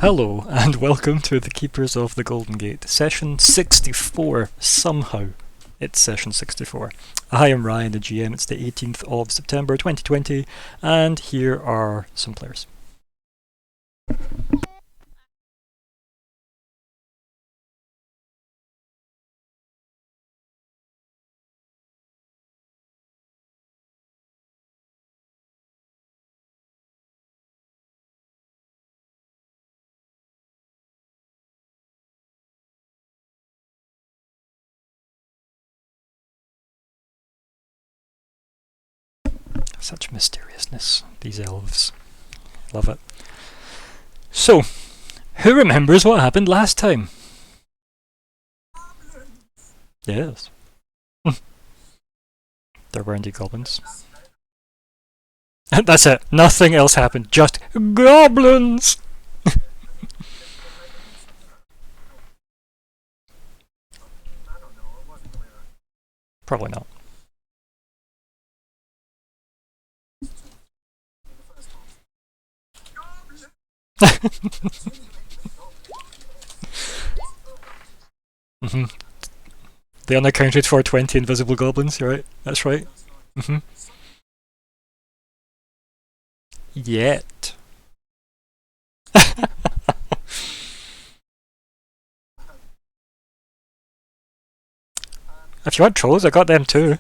Hello and welcome to the Keepers of the Golden Gate, session 64, somehow. It's session 64. Hi, I'm Ryan, the GM. It's the 18th of September 2020, and here are some players. Such mysteriousness, these elves. Love it. So, who remembers what happened last time? Yes. There were indeed goblins. That's it. Nothing else happened. Just goblins! Probably not. They unaccounted for 20 invisible goblins, you're right. That's right. Yet. If you want trolls, I got them too.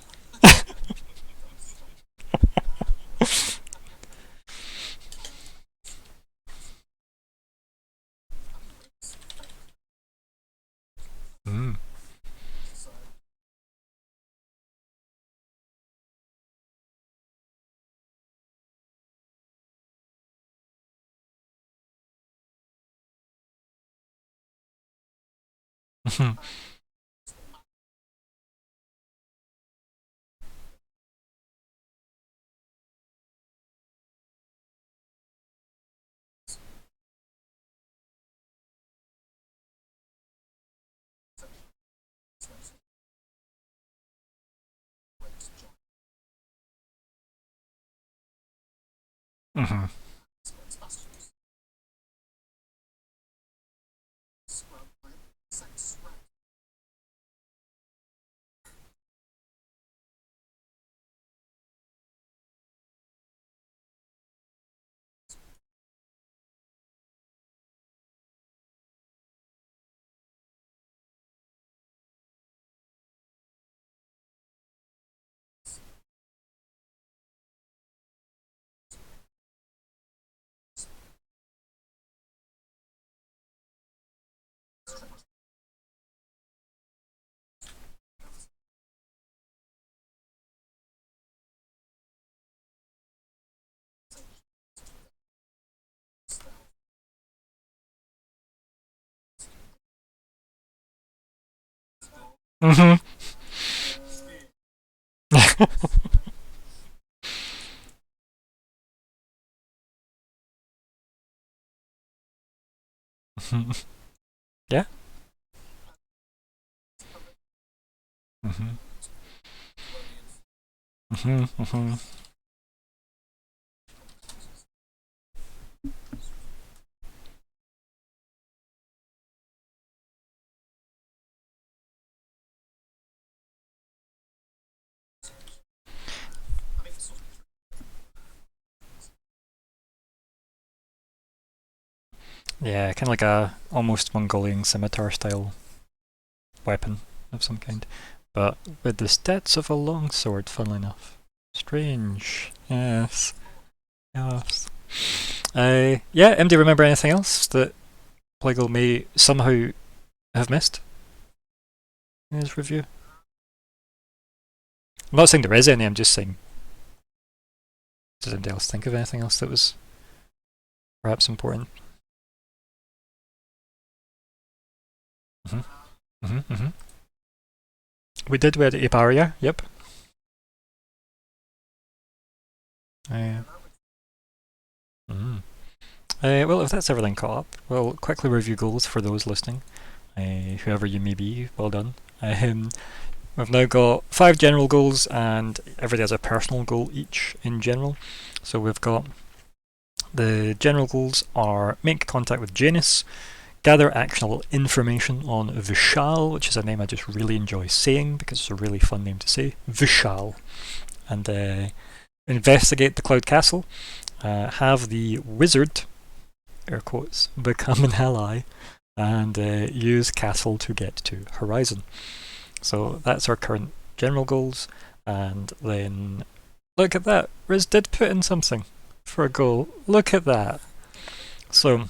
Yeah? Yeah, kind of like a almost Mongolian scimitar style weapon of some kind, but with the stats of a longsword, funnily enough. Strange. Yes. Yes. Yeah, MD, remember anything else that Plagal may somehow have missed in his review? I'm not saying there is any, I'm just saying, does anybody else think of anything else that was perhaps important? We did, we had Ibaria, yep. Well, if that's everything caught up, we'll quickly review goals for those listening. Whoever you may be, well done. We've now got 5 general goals, and everybody has a personal goal each in general. So we've got The general goals are make contact with Janus, gather actionable information on Vishal, which is a name I just really enjoy saying because it's a really fun name to say, Vishal, and investigate the Cloud Castle, have the wizard, air quotes, become an ally, and use Castle to get to Horizon. So that's our current general goals, and then look at that, Riz did put in something for a goal. Look at that. So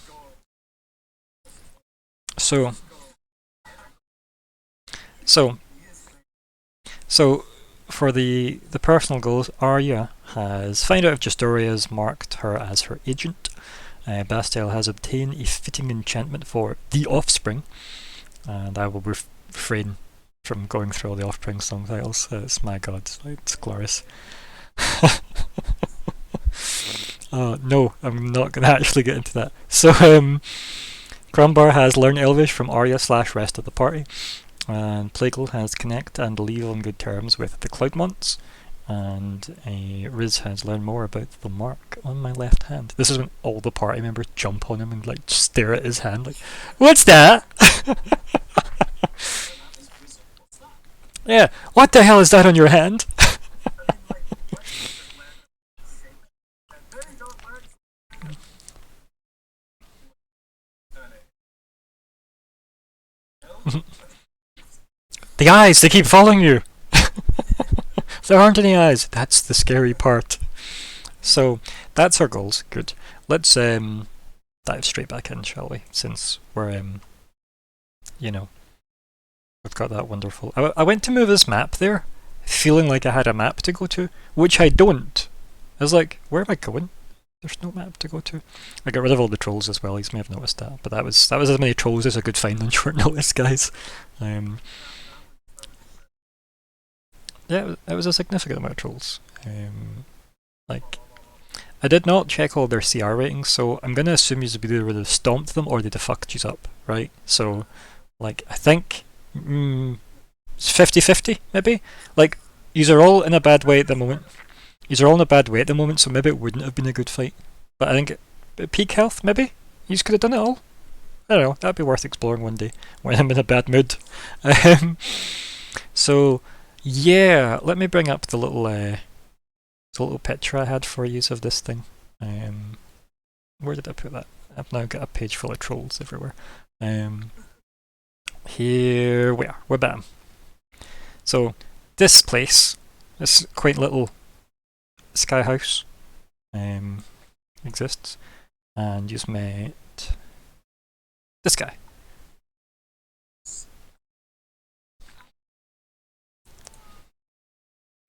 for the personal goals, Arya has find out if Justoria has marked her as her agent. Bastiel has obtained a fitting enchantment for the Offspring, and I will refrain from going through all the Offspring song titles. It's my god, it's glorious. No, I'm not going to actually get into that. So, Crumbar has learned Elvish from Arya / rest of the party, and Plagal has connect and leave on good terms with the Cloudmonts, and Riz has learned more about the mark on my left hand. This is when all the party members jump on him and like stare at his hand like, what's that? Yeah, what the hell is that on your hand? The eyes, they keep following you. There aren't any eyes. That's the scary part. So that's our goals. Good. Let's dive straight back in, shall we? Since we're we've got that wonderful. I went to move this map there, feeling like I had a map to go to, which I don't. I was like, where am I going? There's no map to go to. I got rid of all the trolls as well. You may have noticed that, but that was as many trolls as I could find on short notice, guys. Yeah, it was a significant amount of trolls. Like, I did not check all their CR ratings, so I'm gonna assume you'd either stomped them or they'd have fucked you up, right? So, like, I think it's 50-50 maybe. Like, yous are all in a bad way at the moment. So maybe it wouldn't have been a good fight. But I think at peak health, maybe yous could have done it all. I don't know. That'd be worth exploring one day when I'm in a bad mood. So. Yeah, let me bring up the little picture I had for use of this thing. Where did I put that? I've now got a page full of trolls everywhere. Here we are. We're bam. So this place, this quaint little sky house, exists, and you've met this guy.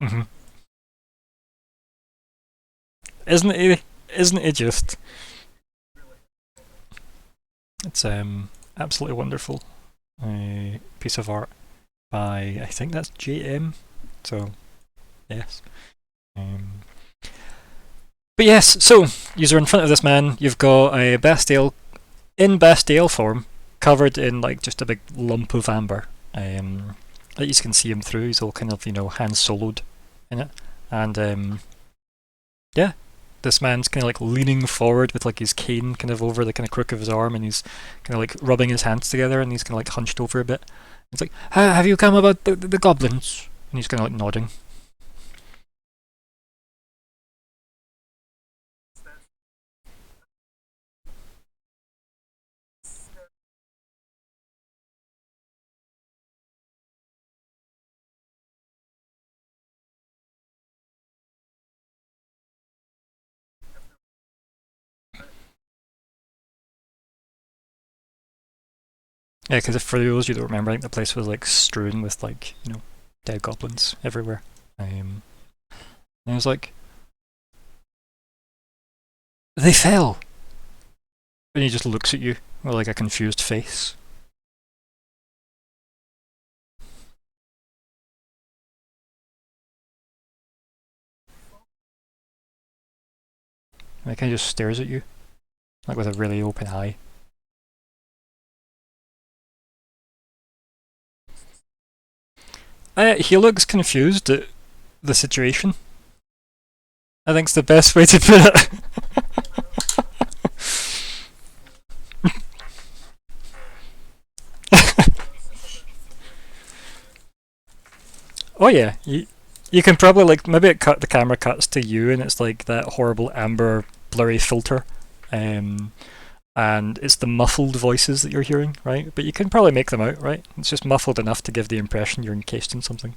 Mm-hmm. Isn't it just? It's absolutely wonderful piece of art by, I think that's JM. So yes. But yes, so you're in front of this man. You've got a Bastiel in Bastiel form, covered in like just a big lump of amber. That you can see him through. He's all kind of Han Soloed in it, and yeah, this man's kind of like leaning forward with like his cane kind of over the kind of crook of his arm, and he's kind of like rubbing his hands together, and he's kind of like hunched over a bit. It's like, have you come about the goblins? And he's kind of like nodding. Yeah, because for those you don't remember, I think the place was like strewn with like dead goblins everywhere. And I was like, they fell. And he just looks at you with like a confused face. And he kind of just stares at you, like with a really open eye. He looks confused at the situation. I think's the best way to put it. Oh yeah, you can probably like maybe the camera cuts to you and it's like that horrible amber blurry filter, um, and it's the muffled voices that you're hearing, right? But you can probably make them out, right? It's just muffled enough to give the impression you're encased in something.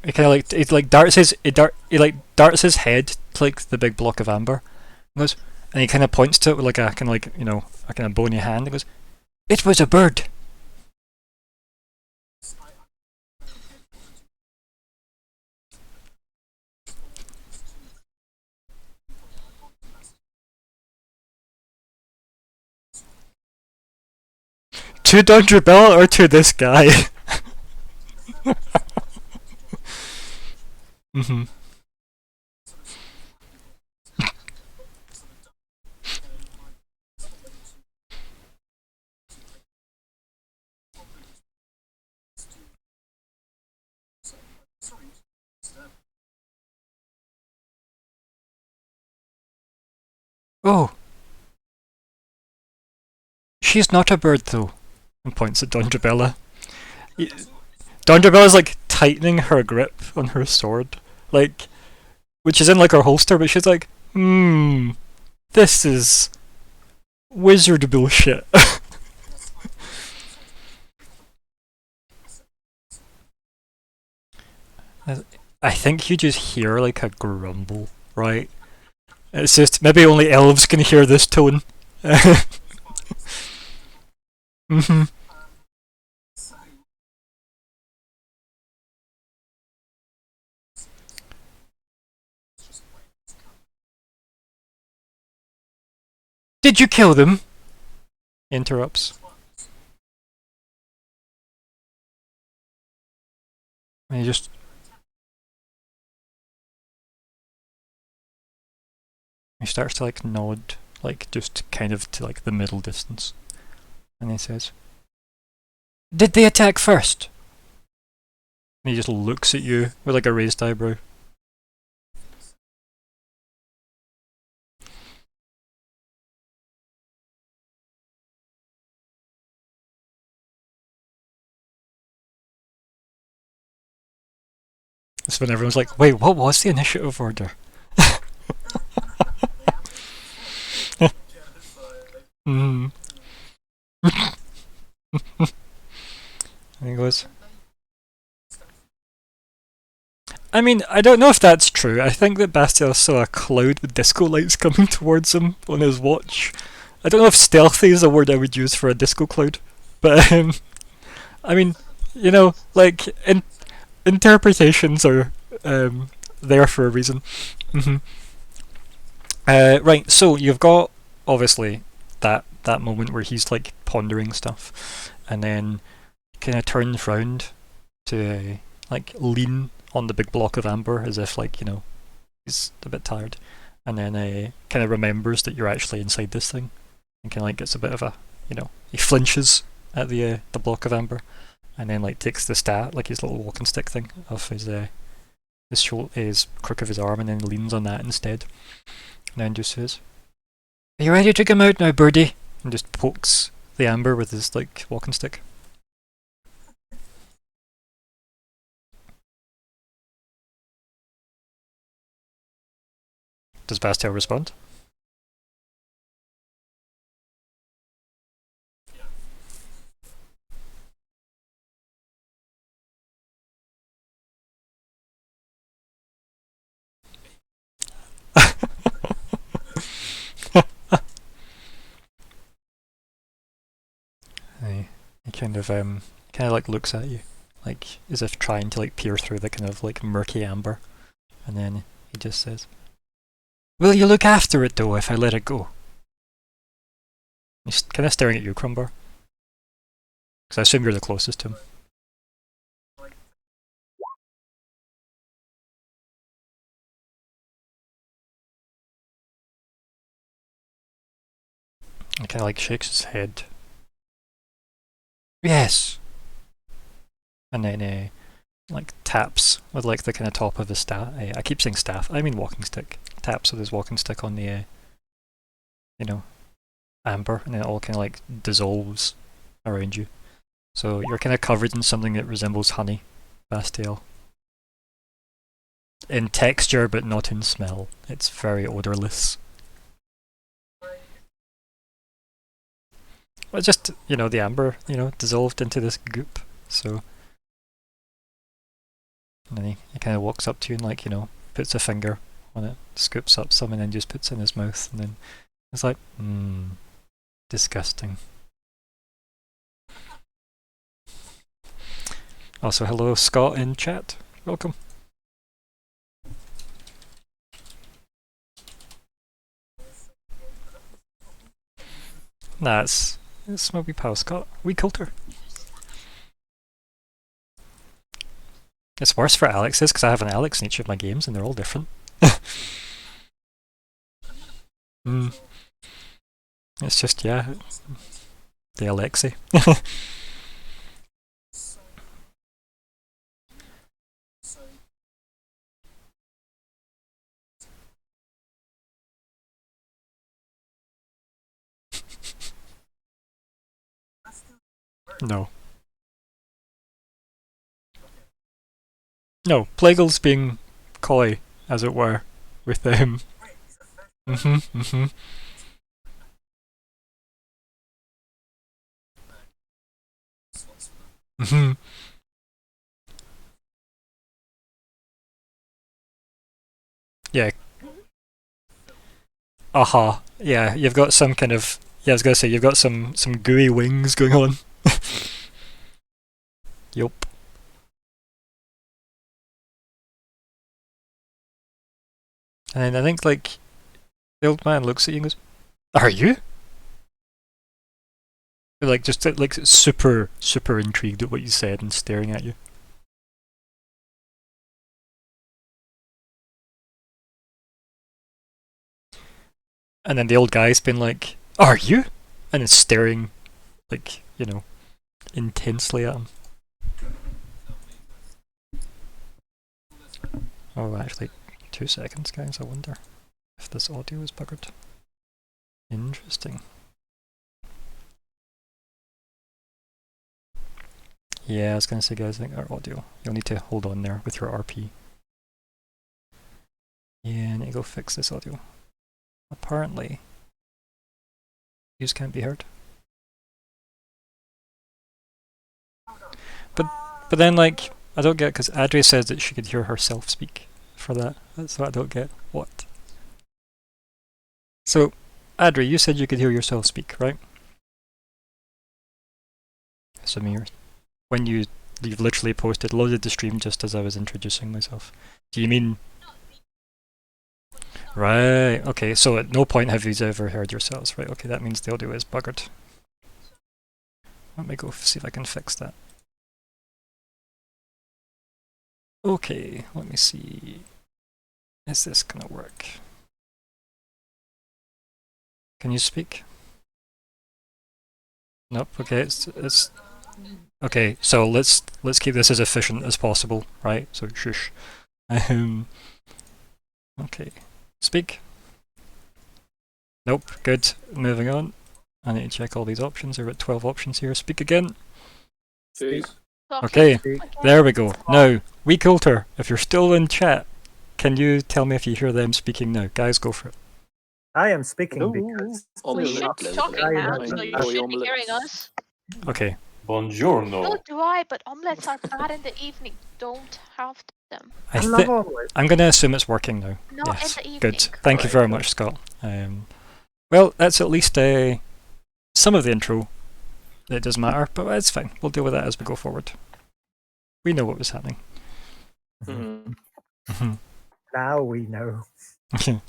He kind of like he like darts his head to like the big block of amber, and goes, and he kind of points to it with like a kind of like a kind of bony hand. And goes, "It was a bird." To Dundra or to this guy? hmm Oh, she's not a bird though. And points at Dundra. Dondrabella's like tightening her grip on her sword, like, which is in like her holster, but she's like, this is wizard bullshit. I think you just hear like a grumble, right? It's just maybe only elves can hear this tone. hmm Did you kill them? Interrupts. And he starts to like nod, like just kind of to like the middle distance, and he says, "Did they attack first?" And he just looks at you with like a raised eyebrow. That's when everyone's like, "Wait, what was the initiative order?" mm. And he goes, I mean, I don't know if that's true. I think that Bastial saw a cloud with disco lights coming towards him on his watch. I don't know if stealthy is a word I would use for a disco cloud, but I mean, like interpretations are there for a reason. hmm right, so you've got obviously that moment where he's like pondering stuff, and then kind of turns round to like lean on the big block of amber as if like he's a bit tired, and then kind of remembers that you're actually inside this thing, and kind of like gets a bit of a he flinches at the block of amber, and then like takes the stat like his little walking stick thing off his crook of his arm, and then leans on that instead, and then just says, "Are you ready to come out now, birdie?" And just pokes the amber with his like walking stick. Does Bastial respond? He kind of like looks at you, like as if trying to like peer through the kind of like murky amber, and then he just says, "Will you look after it though if I let it go?" He's kind of staring at you, Crumbar, because I assume you're the closest to him. He kind of like shakes his head. Yes. and then like taps with like the kind of top of his staff. I keep saying staff. I mean walking stick. Taps with his walking stick on the amber, and then it all kind of like dissolves around you. So you're kind of covered in something that resembles honey, Bastiel. In texture, but not in smell. It's very odorless. Well, just, the amber, dissolved into this goop, so... And then he kind of walks up to you and, like, puts a finger on it, scoops up some, and then just puts it in his mouth, and then it's like, disgusting. Also, hello Scott in chat. Welcome. Nah, it's my wee pal Scott. We killed her. It's worse for Alex's because I have an Alex in each of my games and they're all different. It's just, yeah, the Alexi. No. No, Plague's being coy, as it were, with them. Yeah. Aha. Yeah, you've got some kind of... Yeah, I was gonna say, you've got some gooey wings going on. Yup. And I think, like, the old man looks at you and goes, "Are you?" Like, just, like, super intrigued at what you said and staring at you. And then the old guy's been like, "Are you?" And is staring, like, intensely at him. Oh, actually, 2 seconds, guys. I wonder if this audio is buggered. Interesting. Yeah, I was gonna say, guys, I think our audio. You'll need to hold on there with your RP. Yeah, I need to go fix this audio. Apparently, views can't be heard. But then, like, I don't get it because Adri says that she could hear herself speak for that. That's what I don't get. What? So, Adri, you said you could hear yourself speak, right? Samir, when you've literally posted, loaded the stream just as I was introducing myself. Do you mean? Right. Okay. So at no point have you ever heard yourselves, right? Okay, that means the audio is buggered. Let me go see if I can fix that. Okay, let me see. Is this gonna work? Can you speak? Nope. Okay, it's okay. So let's keep this as efficient as possible, right? So shush. Okay, speak. Nope. Good. Moving on. I need to check all these options. There are 12 options here. Speak again. Speak. Okay, there we go. Now, we killed her. If you're still in chat, can you tell me if you hear them speaking now? Guys, go for it. I am speaking because We should be talking now, so you should be hearing us. Okay. Buongiorno. So do I, but omelets are bad in the evening. Don't have them. I love omelette. I'm going to assume it's working now. Not yes. in the evening. Good. Thank you very much, Scott. Well, that's at least some of the intro. It does matter, but it's fine. We'll deal with that as we go forward. We know what was happening. Now we know.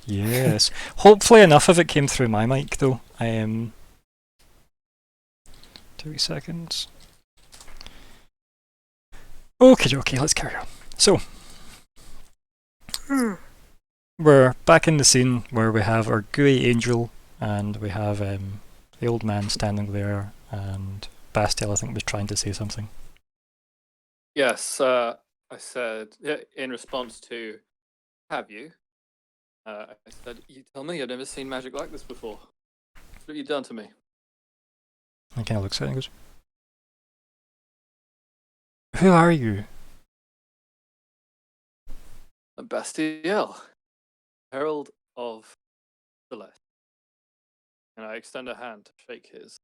Yes. Hopefully enough of it came through my mic, though. 2 seconds. Okay, let's carry on. So, we're back in the scene where we have our gooey angel, and we have the old man standing there, and Bastiel, I think, was trying to say something. Yes, I said in response to, have you? I said, you tell me, I've never seen magic like this before. What have you done to me? He kind of looks at it and goes, "Who are you?" Bastiel, Herald of Celeste. And I extend a hand to shake his.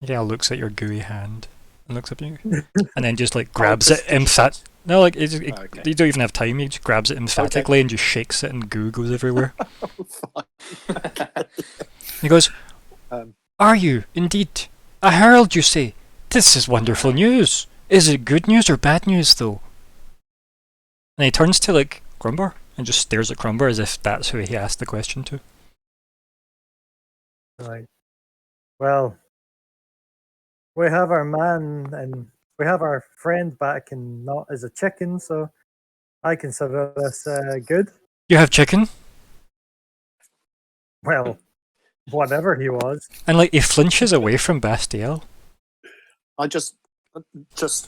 He kind of looks at your gooey hand and looks up at you, and then just like grabs it emphatically. No, like Okay. you don't even have time. He just grabs it emphatically and just shakes it, and goo goes everywhere. He goes, "Are you indeed a herald? You say? This is wonderful news. Is it good news or bad news, though?" And he turns to like Grumbar and just stares at Grumbar as if that's who he asked the question to. Right. Well, we have our man and we have our friend back and not as a chicken, so I consider this good. You have chicken, Well, whatever he was. and like he flinches away from Bastiel. I just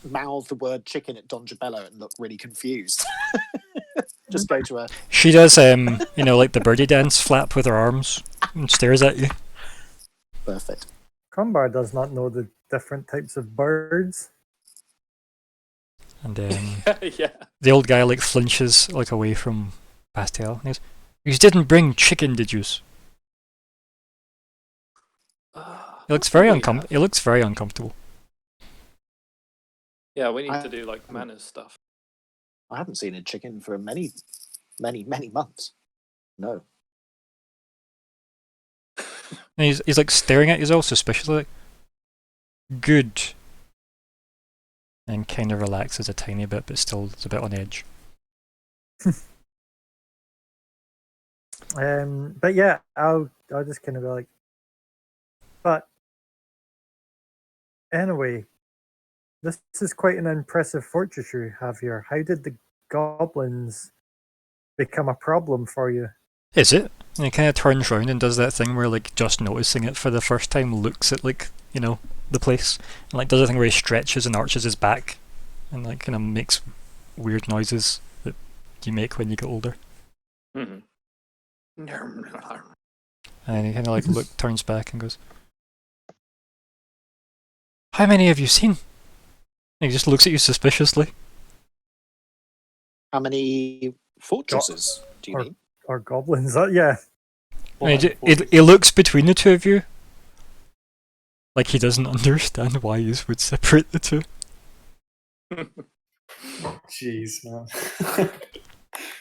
mouth the word chicken at Don Jabella and look really confused. Just go to her. She does, like the birdie dance flap with her arms and stares at you. Perfect. Crumbar does not know the different types of birds. And Yeah. the old guy like flinches like away from Bastiel. And he goes, "You didn't bring chicken, did you?" He looks very He looks very uncomfortable. Yeah, we need to do like manners stuff. I haven't seen a chicken for many months. No. And he's like staring at you all suspiciously, like, "Good." And kind of relaxes a tiny bit, but still is a bit on edge. But yeah, I'll just kind of be like, but anyway, this is quite an impressive fortress you have here. How did the goblins become a problem for you? Is it? And he kind of turns round and does that thing where, like, just noticing it for the first time, looks at, like, the place, and, like, does a thing where he stretches and arches his back, and, like, kind of makes weird noises that you make when you get older. Mm-hmm. And he kind of, like, turns back and goes, "How many have you seen?" And he just looks at you suspiciously. How many fortresses do you mean? Or goblins? Yeah. And he looks between the two of you, like he doesn't understand why you would separate the two. Jeez, man.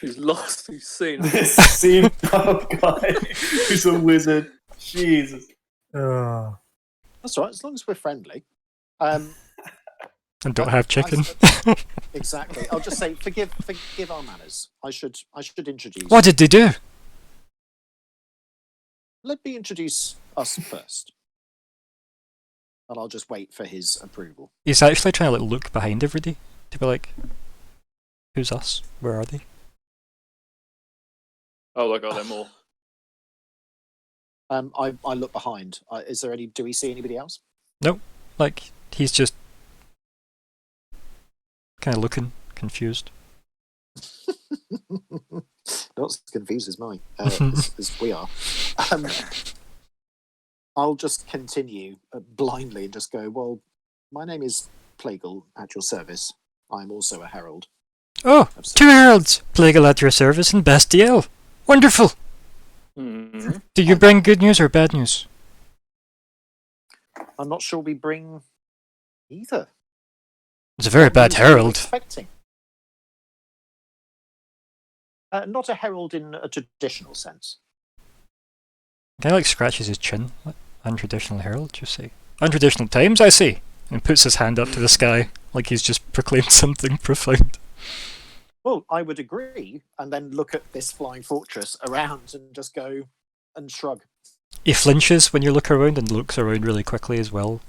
He's lost. He's seen. This scene of guy who's a wizard. Jesus. That's all right, as long as we're friendly. And don't have chicken. Exactly. I'll just say, forgive our manners. I should introduce. What did they do? Let me introduce us first, and I'll just wait for his approval. He's actually trying to like look behind everybody to be like, "Who's us? Where are they?" Oh, look, they're more. I look behind. Is there any? Do we see anybody else? Nope. Like he's just kind of looking confused. Not as confused as mine, as we are. I'll just continue blindly and just go, well, my name is Plagal, at your service. I'm also a herald. Oh, two heralds! Plagal at your service and Bastiel. Wonderful! Mm-hmm. Do you bring good news or bad news? I'm not sure we bring either. It's a very bad What were you herald. expecting? Not a herald in a traditional sense. Kind of like scratches his chin. What? Untraditional herald, you say? Untraditional times, I see. And puts his hand up to the sky like he's just proclaimed something profound. Well, I would agree, and then look at this flying fortress around and just go and shrug. He flinches when you look around and looks around really quickly as well.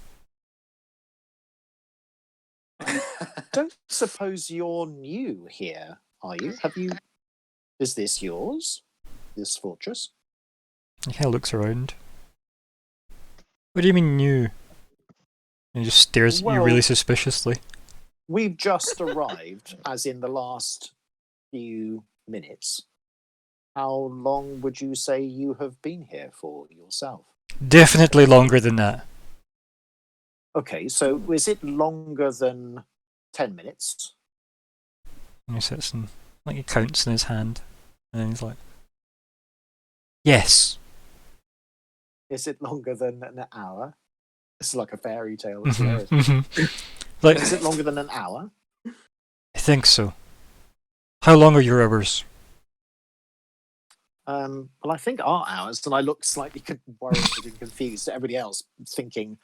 Don't suppose you're new here, are you? Is this yours? This fortress? He kind of looks around. What do you mean new? And he just stares at you really suspiciously. we've just arrived, as in the last few minutes. How long would you say you have been here for yourself? Definitely longer than that. Okay, so is it longer than 10 minutes? And he sits and like he counts in his hand, and then he's like, "Yes." Is it longer than an hour? It's like a fairy tale. It's Mhm, hilarious. mhm. Like, Is it longer than an hour? I think so. How long are your hours? Well, I think our hours, and I look slightly worried and confused at everybody else, thinking,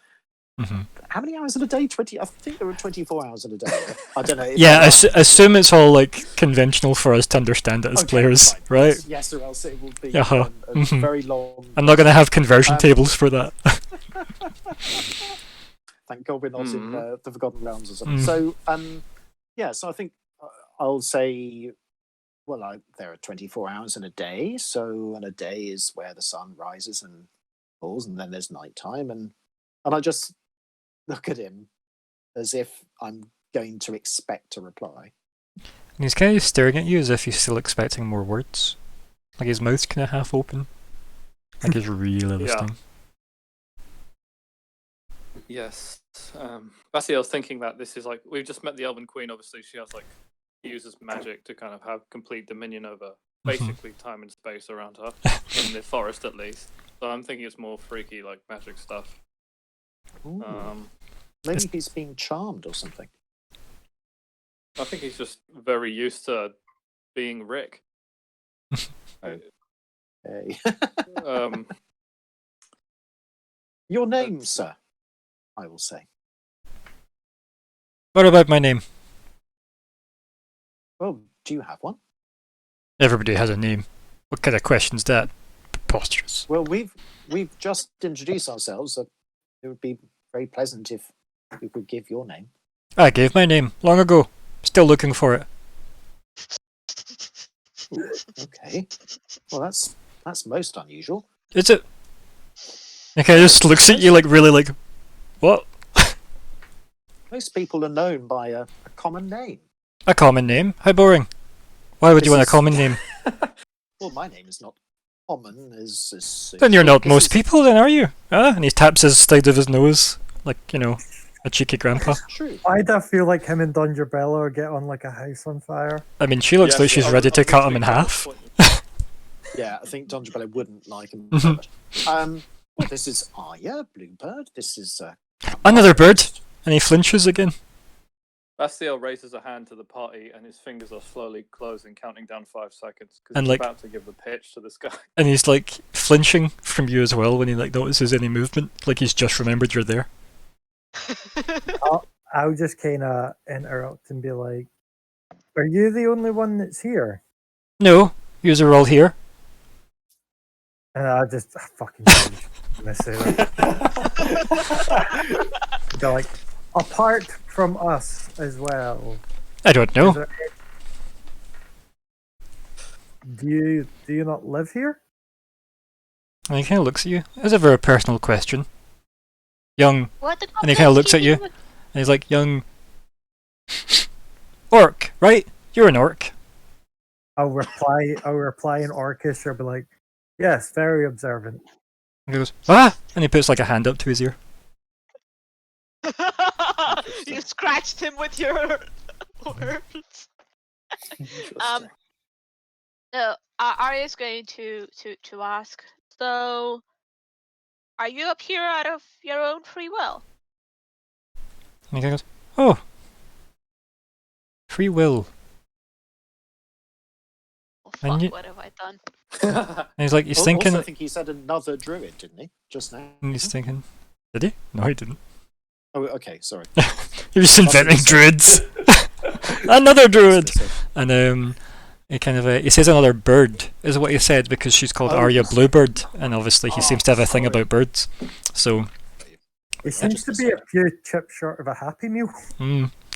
Mhm. how many hours in a day? 20? I think there are 24 hours in a day. I don't know. if Yeah, I'm right. assume it's all like conventional for us to understand it as Okay, players, fine. right? Yes, or else it will be Uh-huh. a Mhm. very long. I'm not going to have conversion Um, tables for that. Thank God we're not in Mhm. the Forgotten Realms or something. Mm. So, yeah, so I think I'll say, well, there are 24 hours in a day. So, and a day is where the sun rises and falls, and then there's nighttime. And I just look at him as if I'm going to expect a reply. And he's kind of staring at you as if he's still expecting more words. Like his mouth's kind of half open. Like he's really listening. Yes. Basiel's thinking that this is like we've just met the Elven Queen. Obviously, she has like uses magic to kind of have complete dominion over basically time and space around her in the forest, at least. So I'm thinking it's more freaky, like magic stuff. Ooh, Um, maybe he's being charmed or something. I think he's just very used to being Rick. Hey. Um, Your name, sir, I will say. What about my name? Well, do you have one? Everybody has a name. What kind of question's that? Preposterous. Well, we've just introduced ourselves. So it would be very pleasant if we could give your name. I gave my name long ago. Still looking for it. Okay. Well, that's most unusual. Is it? Okay, just looks at you like really like, what? Most people are known by a common name. A common name? How boring. Why would you This want a is- common name? Well, my name is not common. Is Then you're not this most is- people, then are you? Ah, and he taps his side of his nose, like, you know, a cheeky grandpa. It's true. Why do I feel like him and Don Jabella get on like a house on fire? I mean, she looks yes, like she's I was- ready I to was cut him literally in trying to half. point- Yeah, I think Don Jabella wouldn't like him. Mhm. very much. Well, this is Arya, Bluebird. This is Another bird! And he flinches again. Bastiel raises a hand to the party, and his fingers are slowly closing, counting down 5 seconds because And, he's like- about to give the pitch to this guy. And he's like flinching from you as well when he like notices any movement. Like he's just remembered you're there. I'll just kind of interrupt and be like, "Are you the only one that's here?" No, yous are all here. And I just fucking miss it. They're like, apart from us as well. I don't is know. there Do you not live here? And he kind of looks at you. It's a very personal question. Young, What the And he kinda looks at you. and he's like, young orc, right? You're an orc. I'll reply in Orcish or be like, yes, very observant. And he goes, ah! And he puts like a hand up to his ear. You scratched him with your words. interesting. No, Arya's going to ask. So, are you up here out of your own free will? And he goes, oh, free will. Oh And fuck! you- What have I done? And he's like, he's Also, thinking, I think he said another druid, didn't he? Just now. and he's thinking, did he? No, he didn't. Oh, okay. Sorry. He was inventing say. druids. Another druid. So- And he kind of he says another bird is what he said because she's called Oh, Arya yes. Bluebird, and obviously he Oh, seems to have a thing sorry. about birds. So He seems to just be a few chips short of a Happy Meal.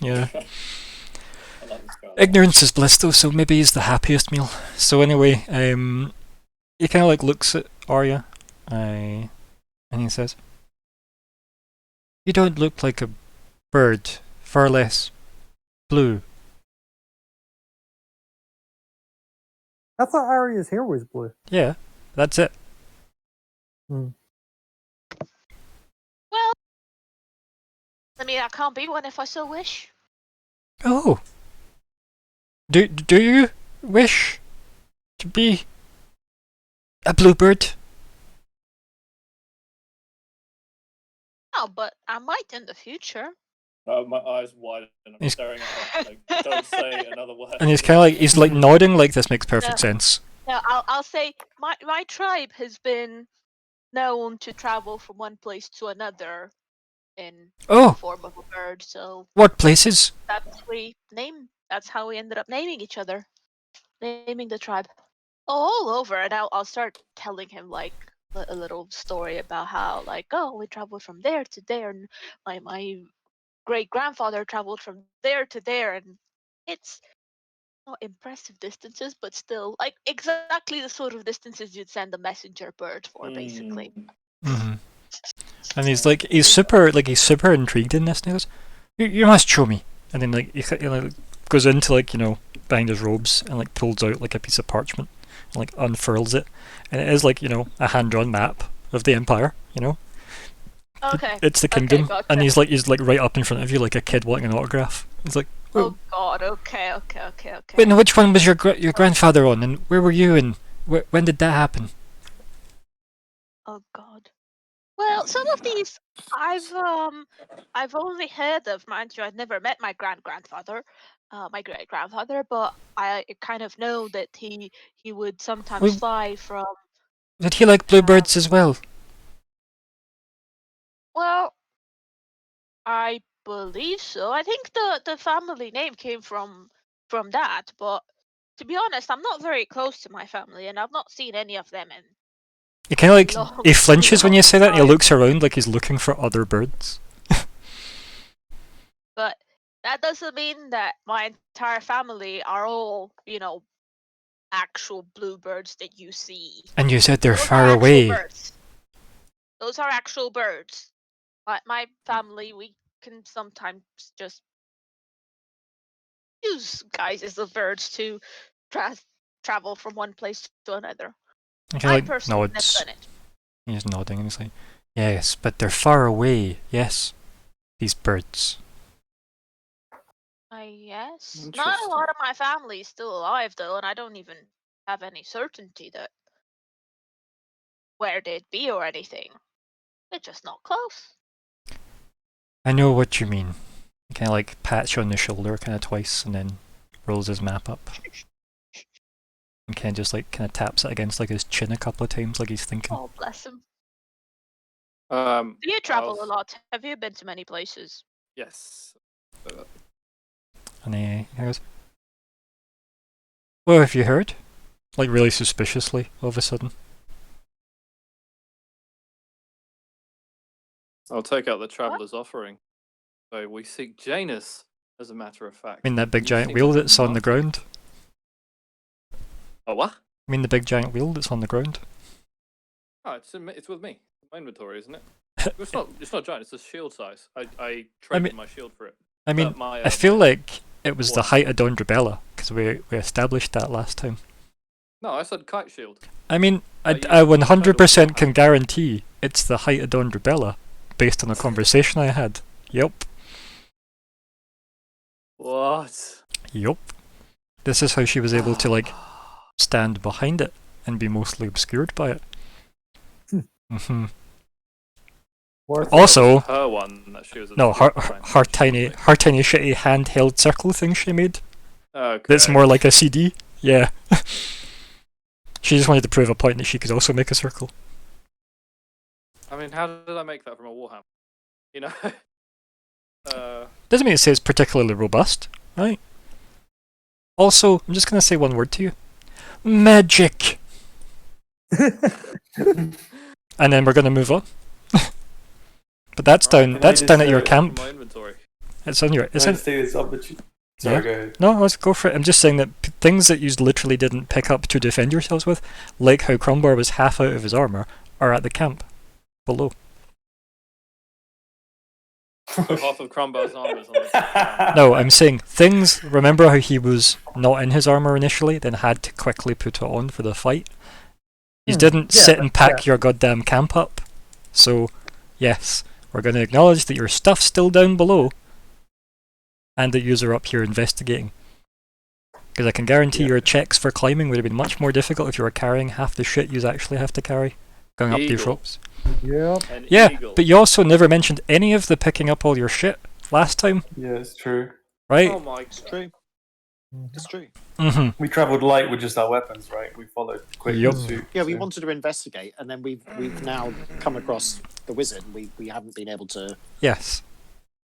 yeah, I like this guy. ignorance is bliss though. So maybe he's the happiest meal. So anyway, he kind of like looks at Arya, and he says, "You don't look like a bird, far less Blue. I thought Arya's hair was blue. Yeah, that's it. Hmm. Well, I mean, I can't be one if I so wish. Oh. Do you wish to be a bluebird? Oh, but I might in the future. My eyes widen. I'm He's- staring at her. Like, don't say another word. And he's kind of like he's like nodding like this makes perfect sense. No, I'll say my tribe has been known to travel from one place to another in Oh, the form of a bird. So what places? that's how we ended up naming each other, naming the tribe all over. And I'll start telling him like a little story about how like, oh, we traveled from there to there, and my great grandfather traveled from there to there, and it's not impressive distances, but still like exactly the sort of distances you'd send a messenger bird for, basically. Mm-hmm. And he's super intrigued in this. And he goes, "You must show me." And then like he like goes into like behind his robes and like pulls out like a piece of parchment and like unfurls it, and it is like a hand-drawn map of the empire. Okay. It's the Okay, kingdom, gotcha. and he's like right up in front of you like a kid wanting an autograph. He's like, Oh God. Okay. "Wait, now which one was your grandfather on, and where were you, and when did that happen?" Oh God. Well, some of these I've only heard of. Mind you, I've never met my grandfather, my great grandfather, but I kind of know that he would sometimes Wait. fly from. Did he like bluebirds as well? Well, I believe so. I think the family name came from that, but to be honest, I'm not very close to my family, and I've not seen any of them in. He kind of like Long, he flinches when you say that, and he long looks around like he's looking for other birds. But that doesn't mean that my entire family are all, actual bluebirds that you see. And you said they're Those far are actual away. birds. Those are actual birds. My family, we can sometimes just use guises of birds to travel from one place to another. And he I like personally have never nods. done it. He's nodding, and he's like, "Yes, but they're far away. Yes, these birds." Yes. Not a lot Interesting. of my family is still alive though, and I don't even have any certainty that where they'd be or anything. They're just not close. I know what you mean. He kind of like pats you on the shoulder kind of twice, and then rolls his map up, and kind of just like kind of taps it against like his chin a couple of times, like he's thinking. Oh, bless him. Do Do you travel a I'll- lot? Have you been to many places? Yes. And he goes, "Well, have you heard?" Like really suspiciously, all of a sudden. I'll take out the traveller's offering. So we seek Janus, as a matter of fact. I mean that big You giant seem wheel like a that's on the monk. ground. Oh, what? I mean the big giant wheel that's on the ground. Oh, it's with me. My inventory, isn't it? It's not giant. It's a shield size. I traded mean- my shield for it. I mean, my, I feel like it was the what? height of Dondrabella, because we established that last time. No, I said kite shield. I mean, But I you 100% can Warhammer. guarantee it's the height of Dondrabella, based on a conversation I had. Yup. What? Yup. This is how she was able to, like, stand behind it and be mostly obscured by it. hmm Worth it. Also, Her one that she was. no, her obscured by. tiny shitty handheld circle thing she made. Okay. That's more like a CD. Yeah. She just wanted to prove a point that she could also make a circle. I mean, how did I make that from a Warhammer? You know. Doesn't mean it says particularly robust, right? Also, I'm just gonna say one word to you. Magic! And then we're gonna move on. But that's Right, down can I that's just, down at your uh, camp. My inventory. It's on your Let's take this opportunity. Sorry, Yeah. go ahead. No, let's go for it. I'm just saying that things that you literally didn't pick up to defend yourselves with, like how Crumbar was half out of his armour, are at the camp below. So half of Cromwell's armor is on the ground. No, I'm saying things. Remember how he was not in his armor initially, then had to quickly put it on for the fight? You didn't sit and pack your goddamn camp up. So, yes, we're going to acknowledge that your stuff's still down below, and that you're up here investigating. Because I can guarantee your checks for climbing would have been much more difficult if you were carrying half the shit you actually have to carry going up these ropes. Yep. An Yeah, eagle. but you also never mentioned any of the picking up all your shit last time, Yeah, it's true. right? Oh my! It's true. It's true. Mm-hmm. We travelled light with just our weapons, right? We followed quick Yup. pursuit. Yeah, we so- wanted to investigate, and then we've now come across the wizard. We haven't been able to Yes.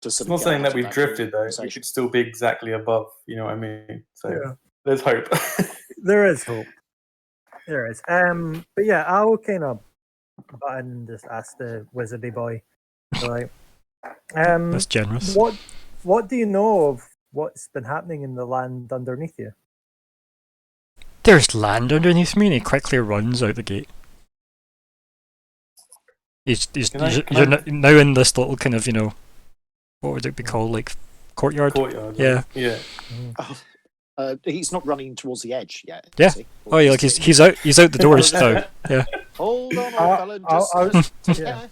sort It's of not get saying out that of we've that drifted though. We conversation. should still be exactly above. You know what I mean? So Yeah. there's hope. There is hope. There is. But yeah, I'll kind of butt in and just ask the wizardy boy, like, That's generous. what do you know of what's been happening in the land underneath you? There's land underneath me, and he quickly runs out the gate. You're now in this little kind of, what would it be called, like courtyard? Courtyard. Yeah. Yeah. He's not running towards the edge yet. Yeah. Is he? Oh yeah, like he's out the doors now. Yeah. Hold on, I'll- old fella. I'll- Just, yeah.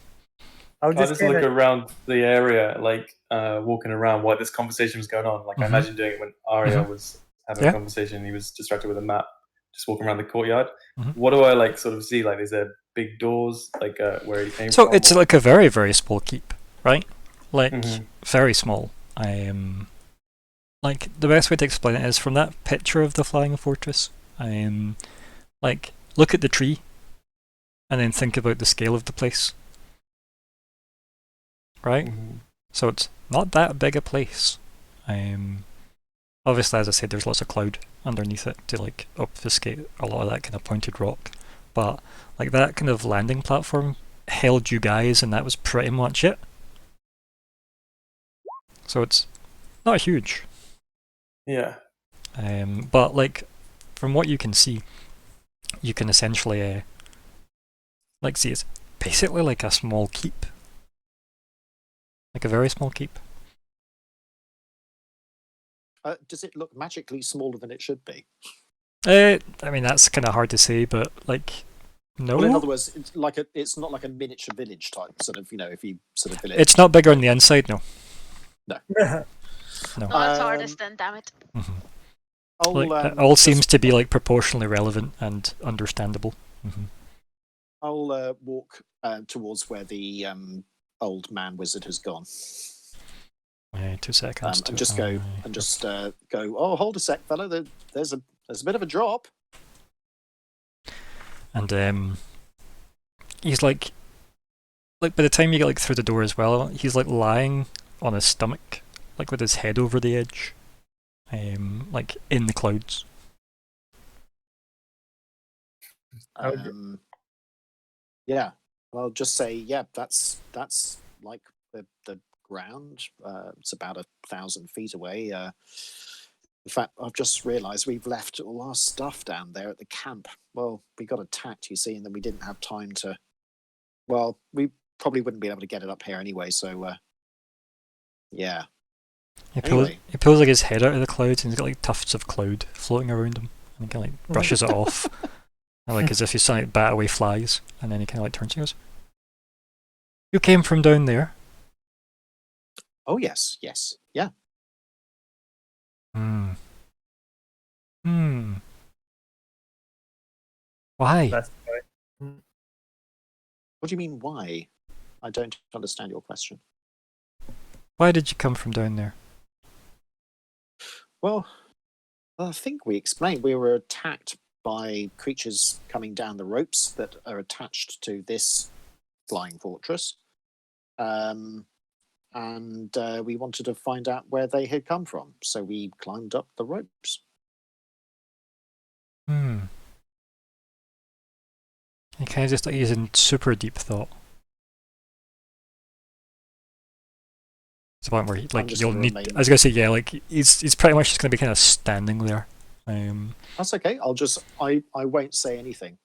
I'll I just just kind look of around the area, like walking around while this conversation was going on. Like I Mhm. imagine doing it when Arya was having Yeah. a conversation. He was distracted with a map, just walking around the courtyard. Mhm. What do I like sort of see? Like, is there big doors, like where he came So from? it's or- like a very, very small keep, right? Like Mhm. very small. Like the best way to explain it is from that picture of the flying fortress. Like look at the tree, and then think about the scale of the place. Right? Mhm. So it's not that big a place. Obviously, as I said, there's lots of cloud underneath it to like obfuscate a lot of that kind of pointed rock. But like that kind of landing platform held you guys, and that was pretty much it. So it's not huge. Yeah. But like from what you can see, you can essentially like see it's basically like a small keep. Like a very small keep. does it look magically smaller than it should be? I mean that's kind of hard to say, but like no. Well, in other words, it's not like a miniature village type sort of. If you sort of village. It's not bigger on the inside, no. No, it's Um, Artistan, damn it. I'll, Like, it um, all just- seems to be like proportionally relevant and understandable. I'll walk towards where the old man wizard has gone, 2 seconds. and just go go. Oh, hold a sec, fella. There's a bit of a drop. And he's like by the time you get like through the door as well, he's like lying on his stomach, like with his head over the edge, like in the clouds. I would- Yeah, I'll just say, yeah, that's like the ground. It's about 1,000 feet away. In fact, I've just realised we've left all our stuff down there at the camp. Well, we got attacked, you see, and then we didn't have time to. Well, we probably wouldn't be able to get it up here anyway. So, yeah. He pulls, Anyway. he pulls like his head out of the clouds, and he's got like tufts of cloud floating around him, and he kind of like brushes it off, and, like as if he's trying to bat away flies, and then he kind of like turns and goes, "You came from down there." Oh yes, yeah. Why? That's right. What do you mean? Why? I don't understand your question. Why did you come from down there? Well, I think we explained we were attacked by creatures coming down the ropes that are attached to this flying fortress. And we wanted to find out where they had come from. So we climbed up the ropes. He kind of just like he's in super deep thought. It's the point where I'm just you'll gonna need. remain- I was gonna say yeah, like he's pretty much just gonna be kind of standing there. That's okay. I won't say anything.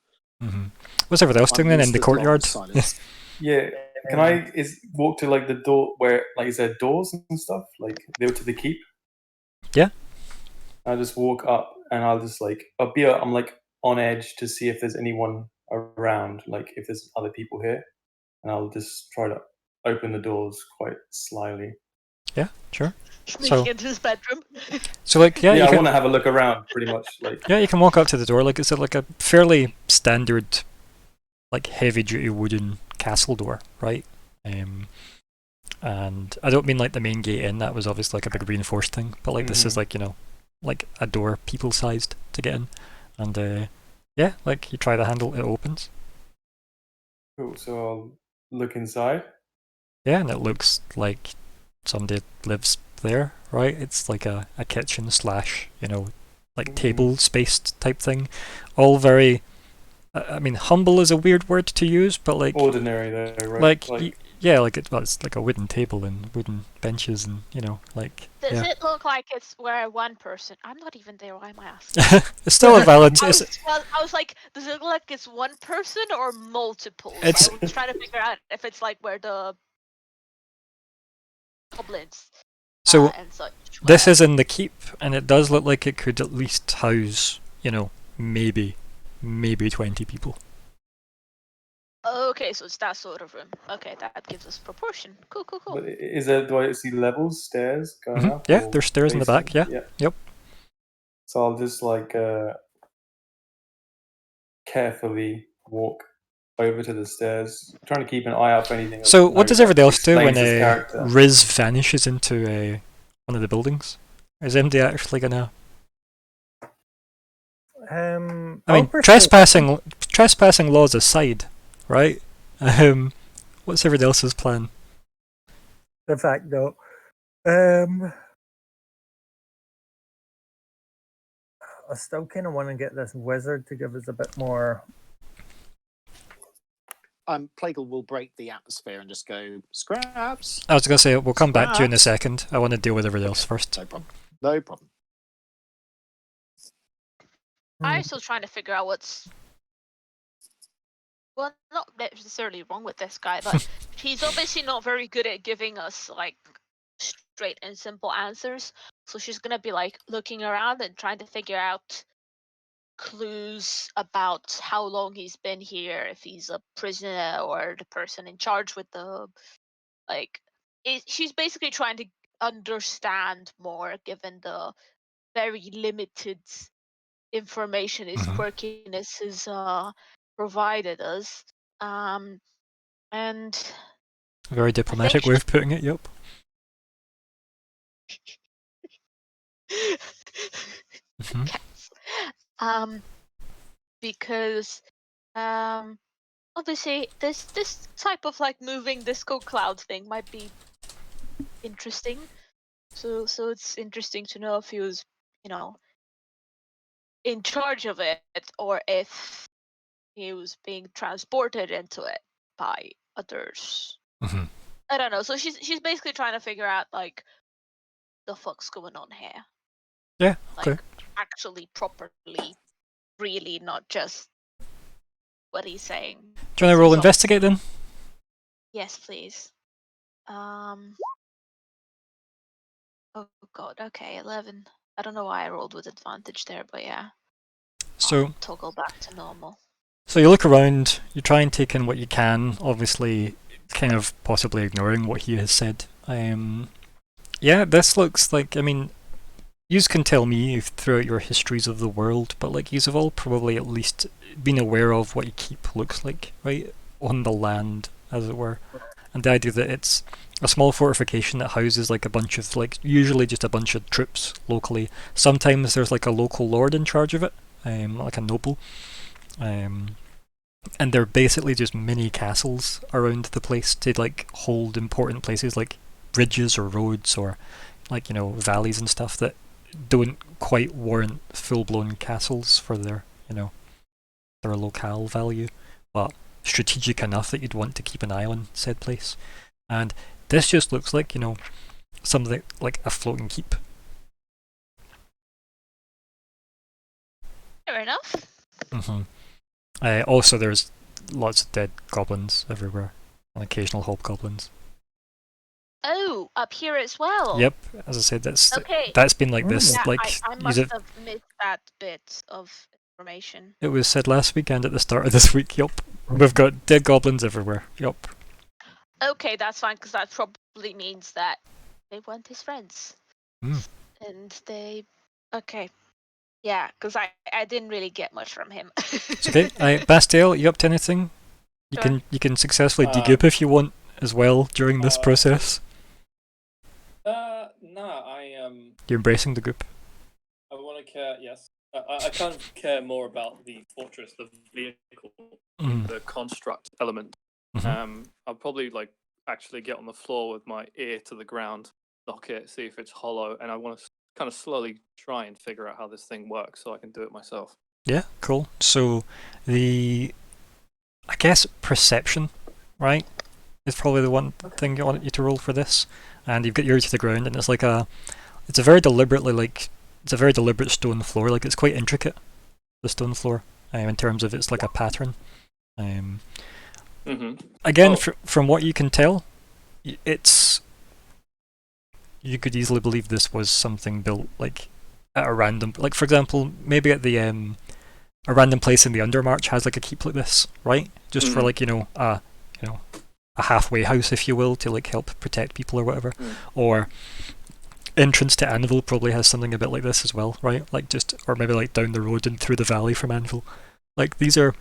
What's everyone else doing then I'll in the use law of courtyard? silence. Yeah. can I walk to like the door where like is there doors and stuff like they were to the keep? Yeah. I'll just walk up and I'm like on edge to see if there's anyone around, like if there's other people here, and I'll just try to open the doors quite slyly. Yeah, sure. Sneaking into his bedroom. So like yeah, Yeah, you I can, want to have a look around, pretty much. Like yeah, you can walk up to the door. Like it's like a fairly standard, like heavy duty wooden castle door, right? And I don't mean like the main gate in. That was obviously like a big reinforced thing, but like this is like like a door people sized to get in, and yeah, like you try the handle, it opens. cool. So I'll look inside. Yeah, and it looks like somebody lives there, right? It's like a kitchen slash, like table spaced type thing. All very, I mean, humble is a weird word to use, but like Ordinary though, right? yeah, like it's like a wooden table and wooden benches and like Does yeah. it look like it's where one person? I'm not even there. Why am I asking? It's still a valid. I was like, does it look like it's one person or multiple? It's- I was trying to figure out if it's like where the goblins So and such. this were. is in the keep, and it does look like it could at least house, maybe 20 people. Okay, so it's that sort of room. Okay, that gives us proportion. Cool. But do I see levels, stairs going up? Yeah, or there's stairs in the back. Yeah. basement? Yep. So I'll just carefully walk over to the stairs, trying to keep an eye out for anything. So what does everybody else do when explains his character. Riz vanishes into one of the buildings? Is MD actually gonna? I mean, I'll pursue- trespassing laws aside, right? What's everybody else's plan? De facto. I still kind of want to get this wizard to give us a bit more. Plagal will break the atmosphere and just go scraps. I was gonna say we'll come back to you in a second. I want to deal with everybody else first. No problem. I'm still trying to figure out what's not necessarily wrong with this guy, but he's obviously not very good at giving us like straight and simple answers. So she's gonna be like looking around and trying to figure out clues about how long he's been here, if he's a prisoner or the person in charge with the she's basically trying to understand more given the very limited information his quirkiness has provided us. And Very diplomatic way of putting it. Yep. cats. Because obviously this type of like moving disco cloud thing might be interesting. So it's interesting to know if he was, in charge of it or if he was being transported into it by others. I don't know. So she's basically trying to figure out like the fuck's going on here. Yeah. Okay. Like actually properly, really, not just what he's saying. Do you want to roll So- investigate then? Yes, please. Oh god. Okay, 11. I don't know why I rolled with advantage there, but yeah. So I'll toggle back to normal. So you look around, you try and take in what you can, obviously kind of possibly ignoring what he has said. Yeah, this looks like, I mean, yous can tell me throughout your histories of the world, but like yous have all probably at least been aware of what a keep looks like, right? On the land, as it were. And the idea that it's a small fortification that houses like a bunch of, like, usually just a bunch of troops locally. Sometimes there's like a local lord in charge of it, like a noble. And they're basically just mini castles around the place to like hold important places like bridges or roads or like valleys and stuff that don't quite warrant full-blown castles for their their locale value, but strategic enough that you'd want to keep an eye on said place. And this just looks like something like a floating keep. Fair enough. Also, there's lots of dead goblins everywhere. and occasional hobgoblins. Oh, up here as well. Yep, as I said, Okay. that's been like this. Yeah, Like I must have missed that bit of information. it was said last week and at the start of this week. Yup, we've got dead goblins everywhere. Yup. Okay, that's fine, because that probably means that they weren't his friends. Mm. And they... Okay. Yeah, because I didn't really get much from him. It's okay. Bastiel, you up to anything? Sure. You can successfully degoop if you want as well during this process. No, You're embracing the goop. I want to care. Yes, I kind of care more about the fortress, the vehicle, the construct element. I'll probably like actually get on the floor with my ear to the ground, knock it, see if it's hollow, and I want to kind of slowly try and figure out how this thing works so I can do it myself. Yeah, cool. So I guess perception, right, is probably the one thing I want you to roll for this. And you've got your ear to the ground, and it's a very deliberate stone floor. Like it's quite intricate, the stone floor, in terms of it's like a pattern. Again, from what you can tell, you could easily believe this was something built like at a random, like for example, maybe at the a random place in the Undermarch has like a keep like this, right? Just for like a halfway house, if you will, to like help protect people or whatever. Or entrance to Anvil probably has something a bit like this as well, right? Like or maybe like down the road and through the valley from Anvil. Like these are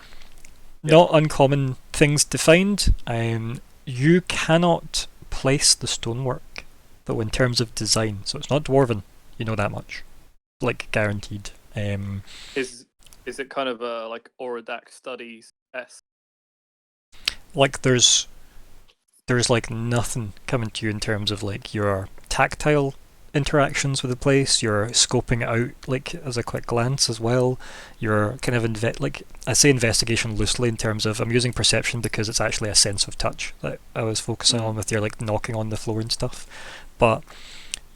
not uncommon things to find. You cannot place the stonework, though, in terms of design. So it's not dwarven, you know that much. Like guaranteed. Is it kind of like Auridac Studies S? Like there's like nothing coming to you in terms of like your tactile interactions with the place, you're scoping it out like as a quick glance as well. You're kind of I say investigation loosely in terms of I'm using perception because it's actually a sense of touch that I was focusing on with your like knocking on the floor and stuff. But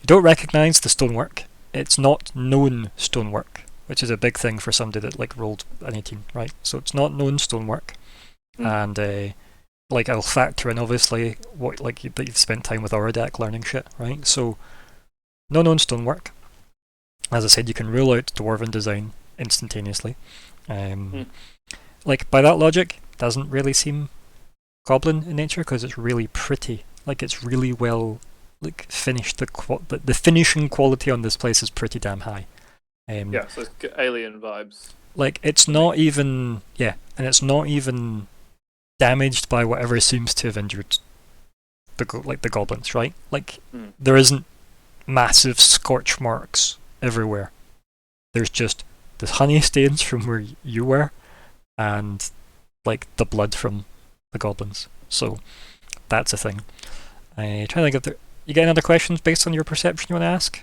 you don't recognise the stonework. It's not known stonework, which is a big thing for somebody that like rolled an 18, right? So it's not known stonework, and like I'll factor in obviously what that you've spent time with Auridac learning shit, right? So no known stonework. As I said, you can rule out dwarven design instantaneously. Like by that logic, doesn't really seem goblin in nature because it's really pretty. Like it's really well like finished. The finishing quality on this place is pretty damn high. Yeah, so it's alien vibes. Like it's not even and it's not even damaged by whatever seems to have injured the goblins, right? Like there isn't massive scorch marks everywhere. There's just the honey stains from where you were, and like the blood from the goblins. So that's a thing. I try to think if you get any other questions based on your perception you want to ask?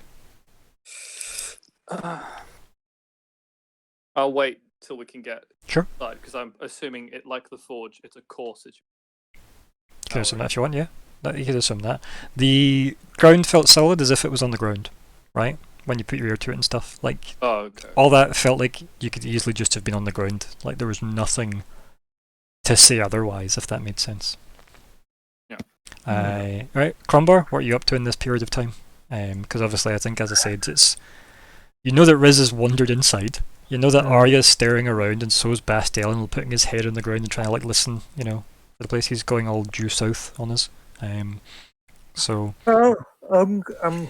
I'll wait till we can get Sure. because I'm assuming it like the Forge, it's a core situation. You can assume that if you want, yeah. You could assume that. The ground felt solid as if it was on the ground, right? When you put your ear to it and stuff. Like all that felt like you could easily just have been on the ground. Like there was nothing to say otherwise, if that made sense. Yeah. Right, Crombar, what are you up to in this period of time? Because obviously I think, as I said, you know that Riz has wandered inside. You know that Arya's staring around, and so is Bastiel, and putting his head on the ground and trying to like listen, for the place. He's going all due south on us. So. Oh, I'm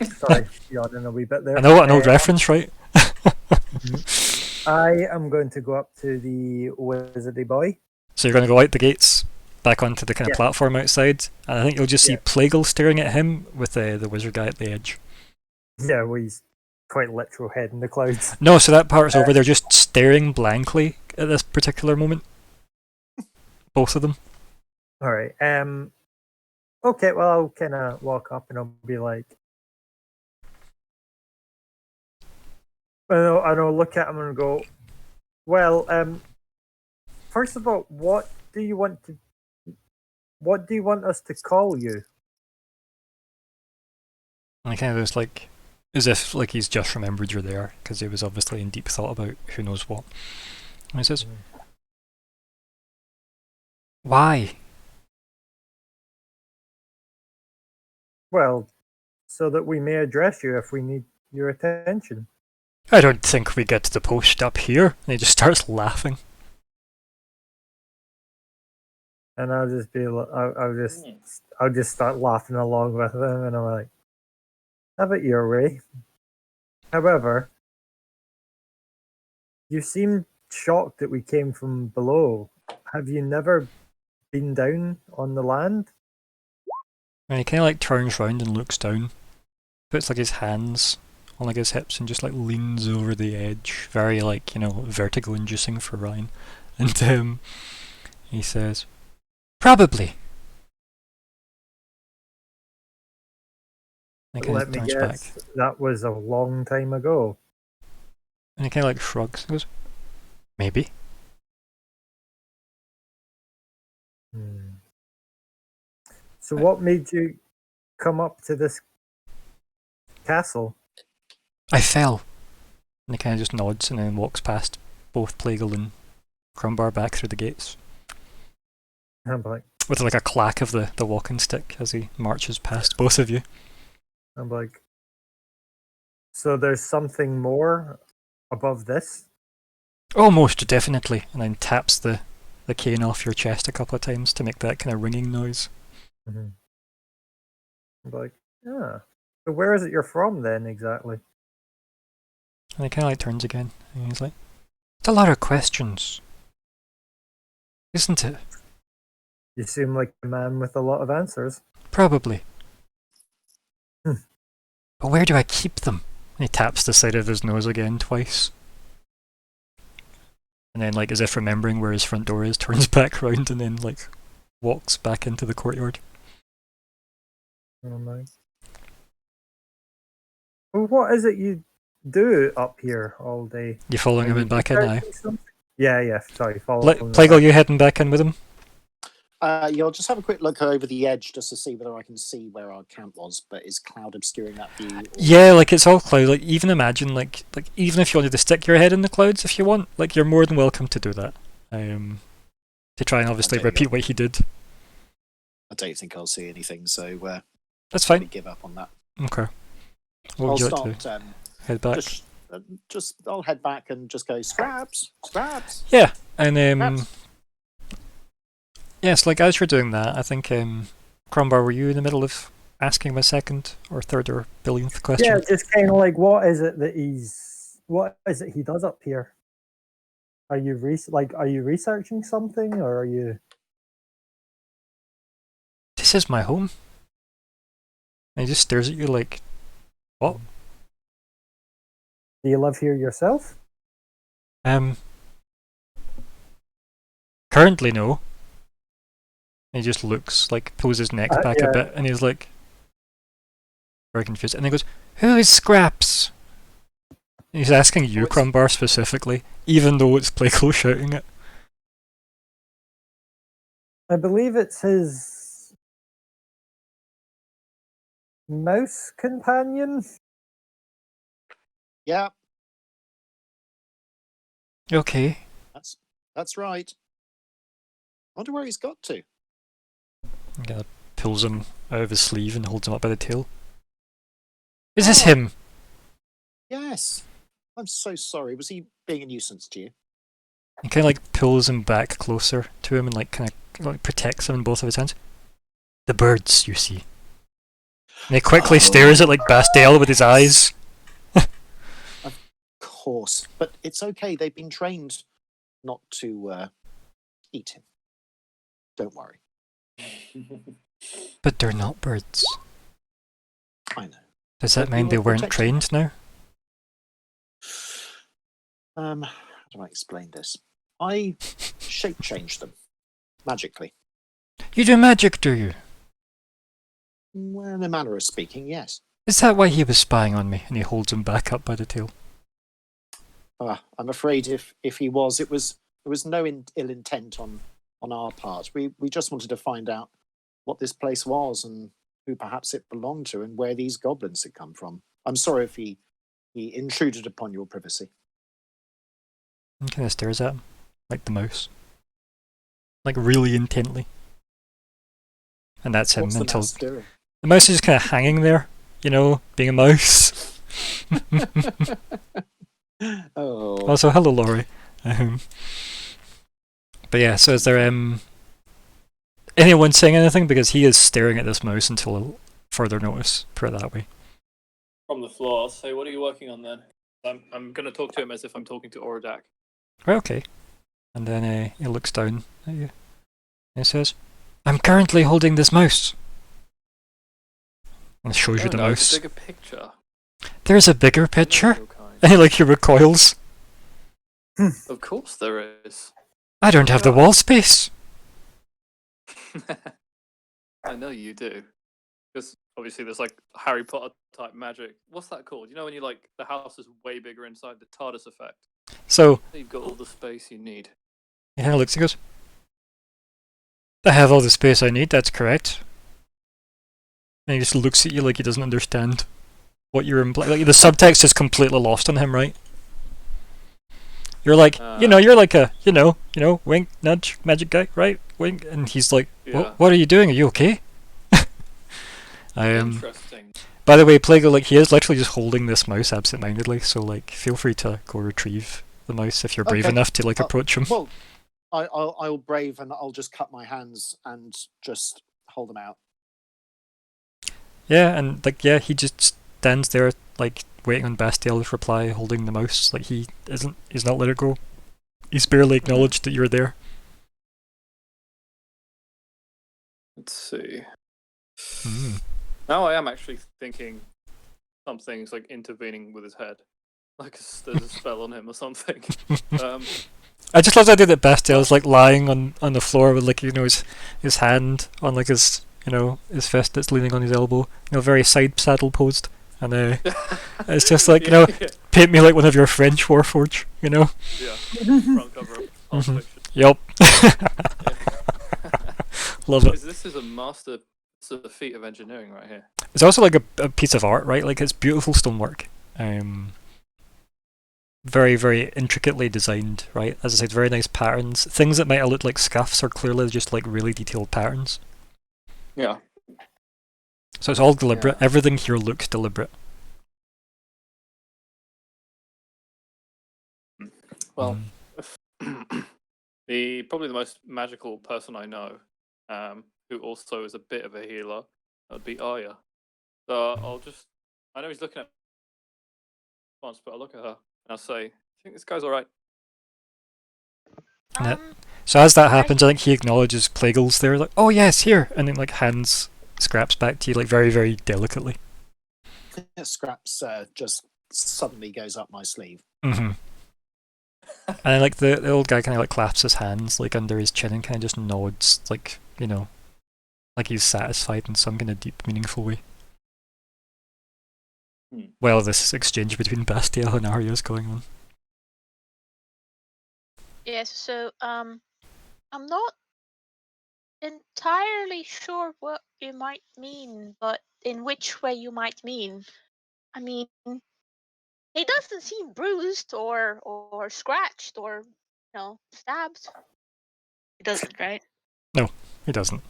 sorry, yawning a wee bit there. I know what an old reference, right? I am going to go up to the Wizardy boy. So you're going to go out the gates, back onto the kind of platform outside, and I think you'll just see Plagal staring at him with the wizard guy at the edge. Yeah, well, he's quite literal head in the clouds. No, so that part's over. They're just staring blankly at this particular moment. Both of them. All right. Okay, well, I'll kind of walk up and I'll be like, and I'll look at him and go, well, first of all, what do you want us to call you? And I kind of just like, as if like he's just remembered you're there, because he was obviously in deep thought about who knows what. And he says, why? Well, so that we may address you if we need your attention. I don't think we get the post up here. And he just starts laughing. And I'll just be, I'll just start laughing along with him, and I'm like, have it your way. However, you seem shocked that we came from below. Have you never been down on the land? And he kind of like turns round and looks down, puts like his hands on like his hips and just like leans over the edge, very like, you know, vertigo inducing for Ryan. And he says, probably. And he kind Let of me turns back. guess, that was a long time ago. And he kind of like shrugs and goes, maybe. So what made you come up to this castle? I fell. And he kind of just nods and then walks past both Plagal and Crumbar back through the gates. I'm like, With like a clack of the walking stick as he marches past both of you. so there's something more above this? Almost definitely. And then taps the cane off your chest a couple of times to make that kind of ringing noise. Mm-hmm. I'm like, yeah. So where is it you're from then, exactly? And he kind of like turns again. And he's like, it's a lot of questions. Isn't it? You seem like a man with a lot of answers. Probably. Hmm. But where do I keep them? And he taps the side of his nose again twice. And then, like, as if remembering where his front door is, turns back round and then, like, walks back into the courtyard. Oh my. Well, what is it you do up here all day? You following him back in now? Yeah, sorry, following him Plagal, back. you heading back in with him? Yeah, I'll just have a quick look over the edge just to see whether I can see where our camp was. But is cloud obscuring that view? Or... Yeah, like it's all cloud. Like even imagine, like even if you wanted to stick your head in the clouds, if you want, like you're more than welcome to do that. To try and obviously repeat what he did. I don't think I'll see anything, so That's fine. Give up on that. Okay. What would you like to do? Head back. Just I'll head back and just go scraps. Yeah, and Scraps. yes, like as you're doing that, I think Crumbar, were you in the middle of asking him a second or third or billionth question? Yeah, just kind of like, what is it he does up here? Are you researching something, or are you? This is my home. And he just stares at you like, what? Do you live here yourself? Currently no. And he just looks, like, pulls his neck back a bit, and he's like, very confused. And he goes, who is Scraps? And he's asking you, Crumbar, specifically, even though it's Plagal shouting it. I believe it's his mouse companion. Yeah, Okay. that's right. I wonder where he's got to. He kind of pulls him out of his sleeve and holds him up by the tail. Is this him? Yes. I'm so sorry. Was he being a nuisance to you? He kind of like pulls him back closer to him and like kind of like protects him in both of his hands. The birds, you see. And he quickly stares at like Bastiel with his eyes. Of course, but it's okay. They've been trained not to eat him. Don't worry. But they're not birds. I know. Does that But mean you they are weren't protected. trained now? How do I explain this? I shape change them magically. You do magic, do you? Well, in a manner of speaking, yes. Is that why he was spying on me? And he holds him back up by the tail. I'm afraid if he was, there was no ill intent on our part. We just wanted to find out what this place was and who perhaps it belonged to and where these goblins had come from. I'm sorry if he intruded upon your privacy. He kind of stares at him, like the mouse. Like really intently. And that's him What's the until... mouse doing? The mouse is just kind of hanging there, you know, being a mouse. Oh, Also, hello, Laurie. But yeah, so is there anyone saying anything? Because he is staring at this mouse until further notice. Put it that way. From the floor, I'll say, "What are you working on then?" I'm going to talk to him as if I'm talking to Orodak. Right, okay. And then he looks down at you. And he says, "I'm currently holding this mouse." And shows you the no, mouse. It's a bigger picture. There's a bigger picture? Your kind. And he recoils. Of course there is. I don't have the wall space. I know you do. Because obviously there's like Harry Potter type magic. What's that called? You know when you like the house is way bigger inside, the TARDIS effect. So You've got all the space you need. he kind of looks and goes, I have all the space I need, that's correct. And he just looks at you like he doesn't understand what you're implying. Like the subtext is completely lost on him, right? You're like, you're like a, wink, nudge, magic guy, right? Wink. And he's like, Yeah. what are you doing? Are you okay? Interesting. By the way, Plague, like, he is literally just holding this mouse absent-mindedly, so, like, feel free to go retrieve the mouse if you're brave Okay. enough to, like, approach him. well, I'll brave and I'll just cut my hands and just hold them out. Yeah, and, like, yeah, he just stands there, like, waiting on Bastiel's reply, holding the mouse. Like, he's not let it go. He's barely acknowledged that you're there. Let's see. Mm. Now I am actually thinking something's like intervening with his head. Like there's a spell on him or something. I just love the idea that Bastiel's, like, lying on the floor with, like, his hand on, like, his fist that's leaning on his elbow. Very side saddle posed. And it's just like, yeah. paint me like one of your French Warforged, Yeah. Front cover of Pulp Fiction. Yup. Love it. This is a master. This is a feat of engineering right here. It's also like a piece of art, right? Like, it's beautiful stonework. Very, very intricately designed, right? As I said, very nice patterns. Things that might have looked like scuffs are clearly just like really detailed patterns. Yeah. So it's all deliberate. Yeah. Everything here looks deliberate. Well, probably the most magical person I know, who also is a bit of a healer, would be Arya. So I know he's looking at once, but I'll look at her and I'll say, I think this guy's alright. So as that happens, I think he acknowledges Plague's there, like, oh yes, here, and then like hands scraps back to you, like, very, very delicately. Scraps just suddenly goes up my sleeve. Mm-hmm. And then, like, the old guy kind of like claps his hands like under his chin and kind of just nods, like, like he's satisfied in some kind of deep, meaningful way. While this exchange between Bastiel and Arya is going on. Yes, so I'm not entirely sure what you might mean, but in which way you might mean. I mean, he doesn't seem bruised or scratched or stabbed. He doesn't, right? No, he doesn't.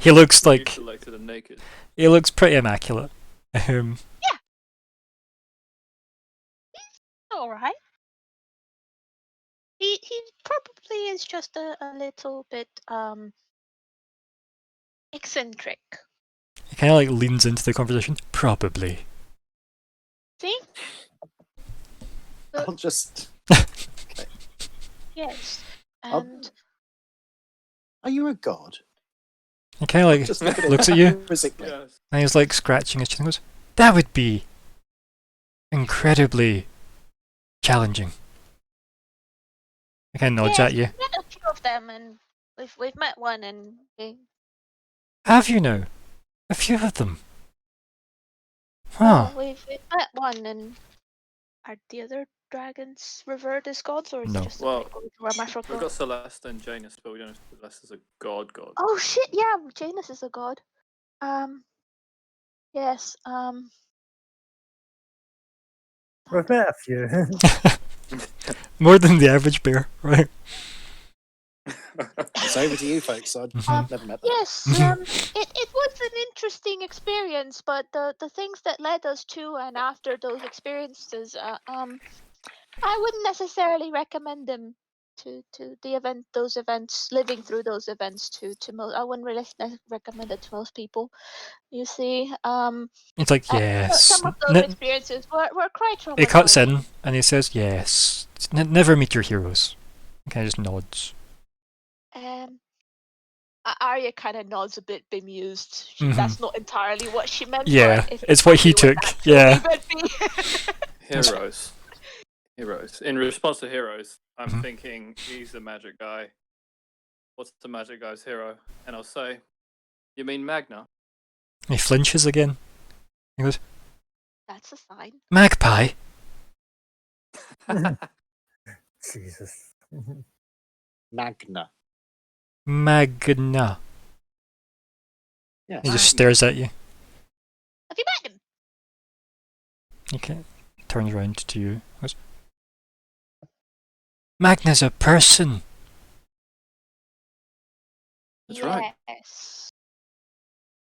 He looks like selected and naked. He looks pretty immaculate. Yeah. He's all right. He probably is just a little bit eccentric. He kind of like leans into the conversation. Probably. See? I'll just. Yes. And Are you a god? He kind of like Just looks at you, quizzically. Yes. and he's like scratching his chin and goes, that would be incredibly challenging. He kind of nods at you. We've met a few of them, and we've met one, and Have you now? A few of them. Huh. we've met one, and are the other dragons revered as gods, or is No. it just Well, where am I from? We've got Celeste and Janus, but we don't know if Celeste is a god. Oh shit! Yeah, Janus is a god. Yes. We've met a few. More than the average bear, right? It's over to you, folks. I've never met them. Yes, it was an interesting experience, but the things that led us to and after those experiences, I wouldn't necessarily recommend them to those events, living through those events to most. I wouldn't really recommend it to most people. You see, It's like, and yes. some of those experiences were quite traumatizing. He cuts in and he says, yes. Never meet your heroes. Kind of just nods. Arya kind of nods a bit bemused. That's not entirely what she meant. Yeah, but if it's what he told me took. that Yeah. Heroes. In response to heroes, I'm thinking he's the magic guy. What's the magic guy's hero? And I'll say, you mean Magna? He flinches again. He goes, That's a sign. Magpie. Jesus. Magna. Magna. Yes. He just stares at you. Have you met him? Okay. Turns around to you. Goes, Magna's a person. That's right. Yes.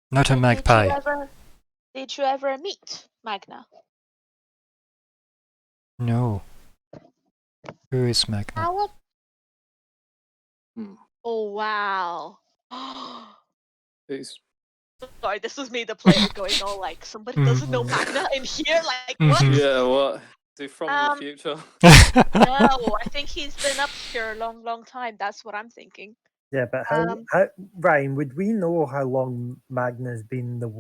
Not a magpie. Did you ever meet Magna? No. Who is Magna? Howard? Oh wow. He's Sorry, this was me, the player, going all like, somebody doesn't know Magna in here? Like, what? yeah, what? Is he from the future? No, I think he's been up here a long, long time. That's what I'm thinking. Yeah, but how, Ryan, would we know how long Magna's been the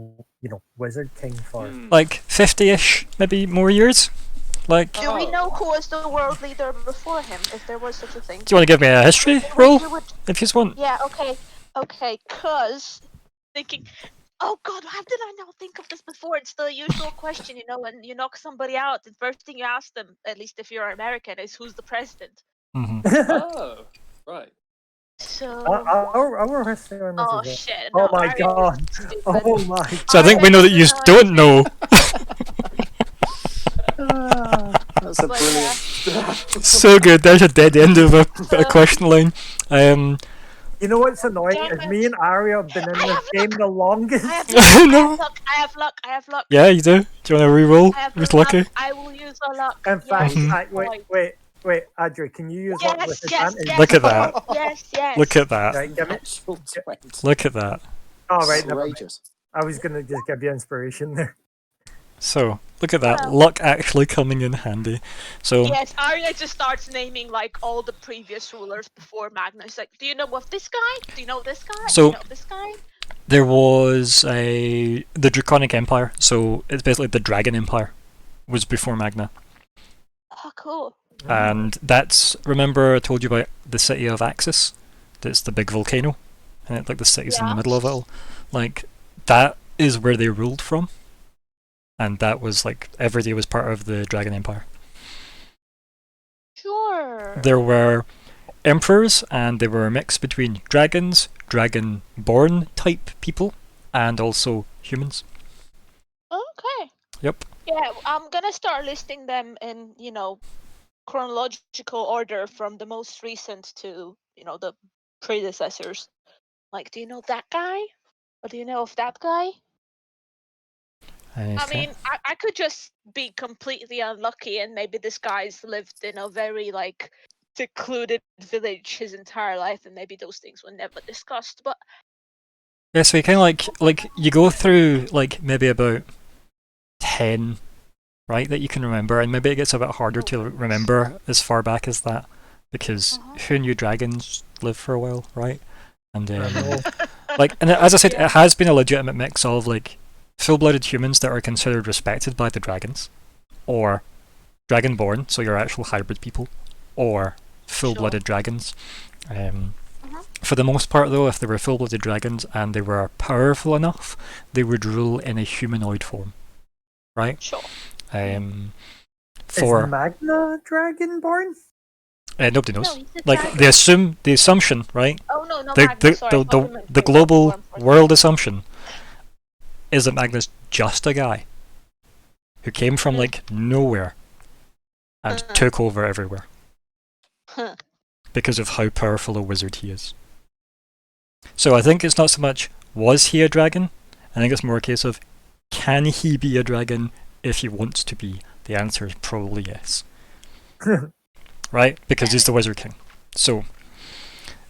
Wizard King for? Like 50-ish, maybe more years? Like, do we know who was the world leader before him, if there was such a thing? Do you want to give me a history roll? If you want. Yeah, okay, cause thinking, oh god, how did I not think of this before? It's the usual question, when you knock somebody out, the first thing you ask them, at least if you're American, is who's the president. Oh, right. So our history on this oh is it. shit! Oh No, my Arya god! is stupid. Oh my! So I think we know that you don't know. That's a brilliant. So good. There's a dead end of a question line. You know what's annoying is me and Arya have been in this game the longest. I have luck. Yeah, you do. Do you want to re-roll? Who's lucky? I will use a luck. In fact, yes, wait, Adri, can you use luck with advantage? Yes, Look at that. Yes. Look at that. Right, give me. Look at that. Oh, right, never mind. I was gonna just give you inspiration there. So, look at that. Luck actually coming in handy. So yes, Arya just starts naming like all the previous rulers before Magna. She's like, do you know of this guy? Do you know this guy? So do you know of this guy? there was the Draconic Empire. So it's basically the Dragon Empire was before Magna. Oh, cool. And that's, remember I told you about the city of Axis? That's the big volcano. And like the city's in the middle of it all. Like, that is where they ruled from. And that was like, every day was part of the Dragon Empire. Sure. There were emperors, and they were a mix between dragons, dragon-born type people, and also humans. Okay. Yep. Yeah, I'm gonna start listing them in, chronological order from the most recent to, the predecessors. Like, do you know that guy? Or do you know of that guy? I mean, I could just be completely unlucky and maybe this guy's lived in a very, secluded village his entire life and maybe those things were never discussed, but... Yeah, so you kind of like, you go through, maybe about 10, right, that you can remember, and maybe it gets a bit harder to remember as far back as that, because who knew dragons live for a while, right? And, and as I said, it has been a legitimate mix of, full-blooded humans that are considered respected by the dragons, or dragonborn, so you're actual hybrid people, or full-blooded dragons. For the most part, though, if they were full-blooded dragons and they were powerful enough, they would rule in a humanoid form, right? Sure. Is Magna dragonborn? Nobody knows. No, the assumption, right? Oh no, Magna, sorry. The global world assumption is that Magna's just a guy who came from nowhere and took over everywhere because of how powerful a wizard he is. So I think it's not so much was he a dragon. I think it's more a case of can he be a dragon if he wants to be. The answer is probably yes. Right? Because he's the Wizard King. So,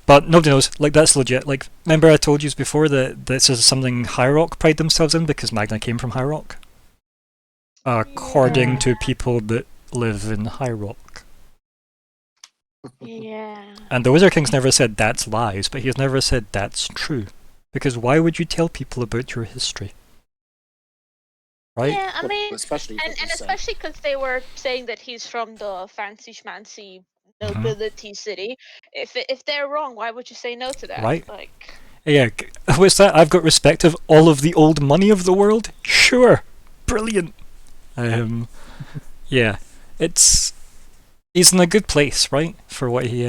but nobody knows. Like, that's legit. Like, remember I told you before that this is something High Rock pride themselves in because Magna came from High Rock? According to people that live in High Rock. Yeah. And the Wizard King's never said that's lies, but he's never said that's true. Because why would you tell people about your history? Right? Yeah, I Well, mean, especially if and it was, especially because they were saying that he's from the fancy schmancy nobility city. If they're wrong, why would you say no to that? Right. Like, Yeah, what's that? I've got respect of all of the old money of the world? Sure. Brilliant. Yeah. He's in a good place, right? For what he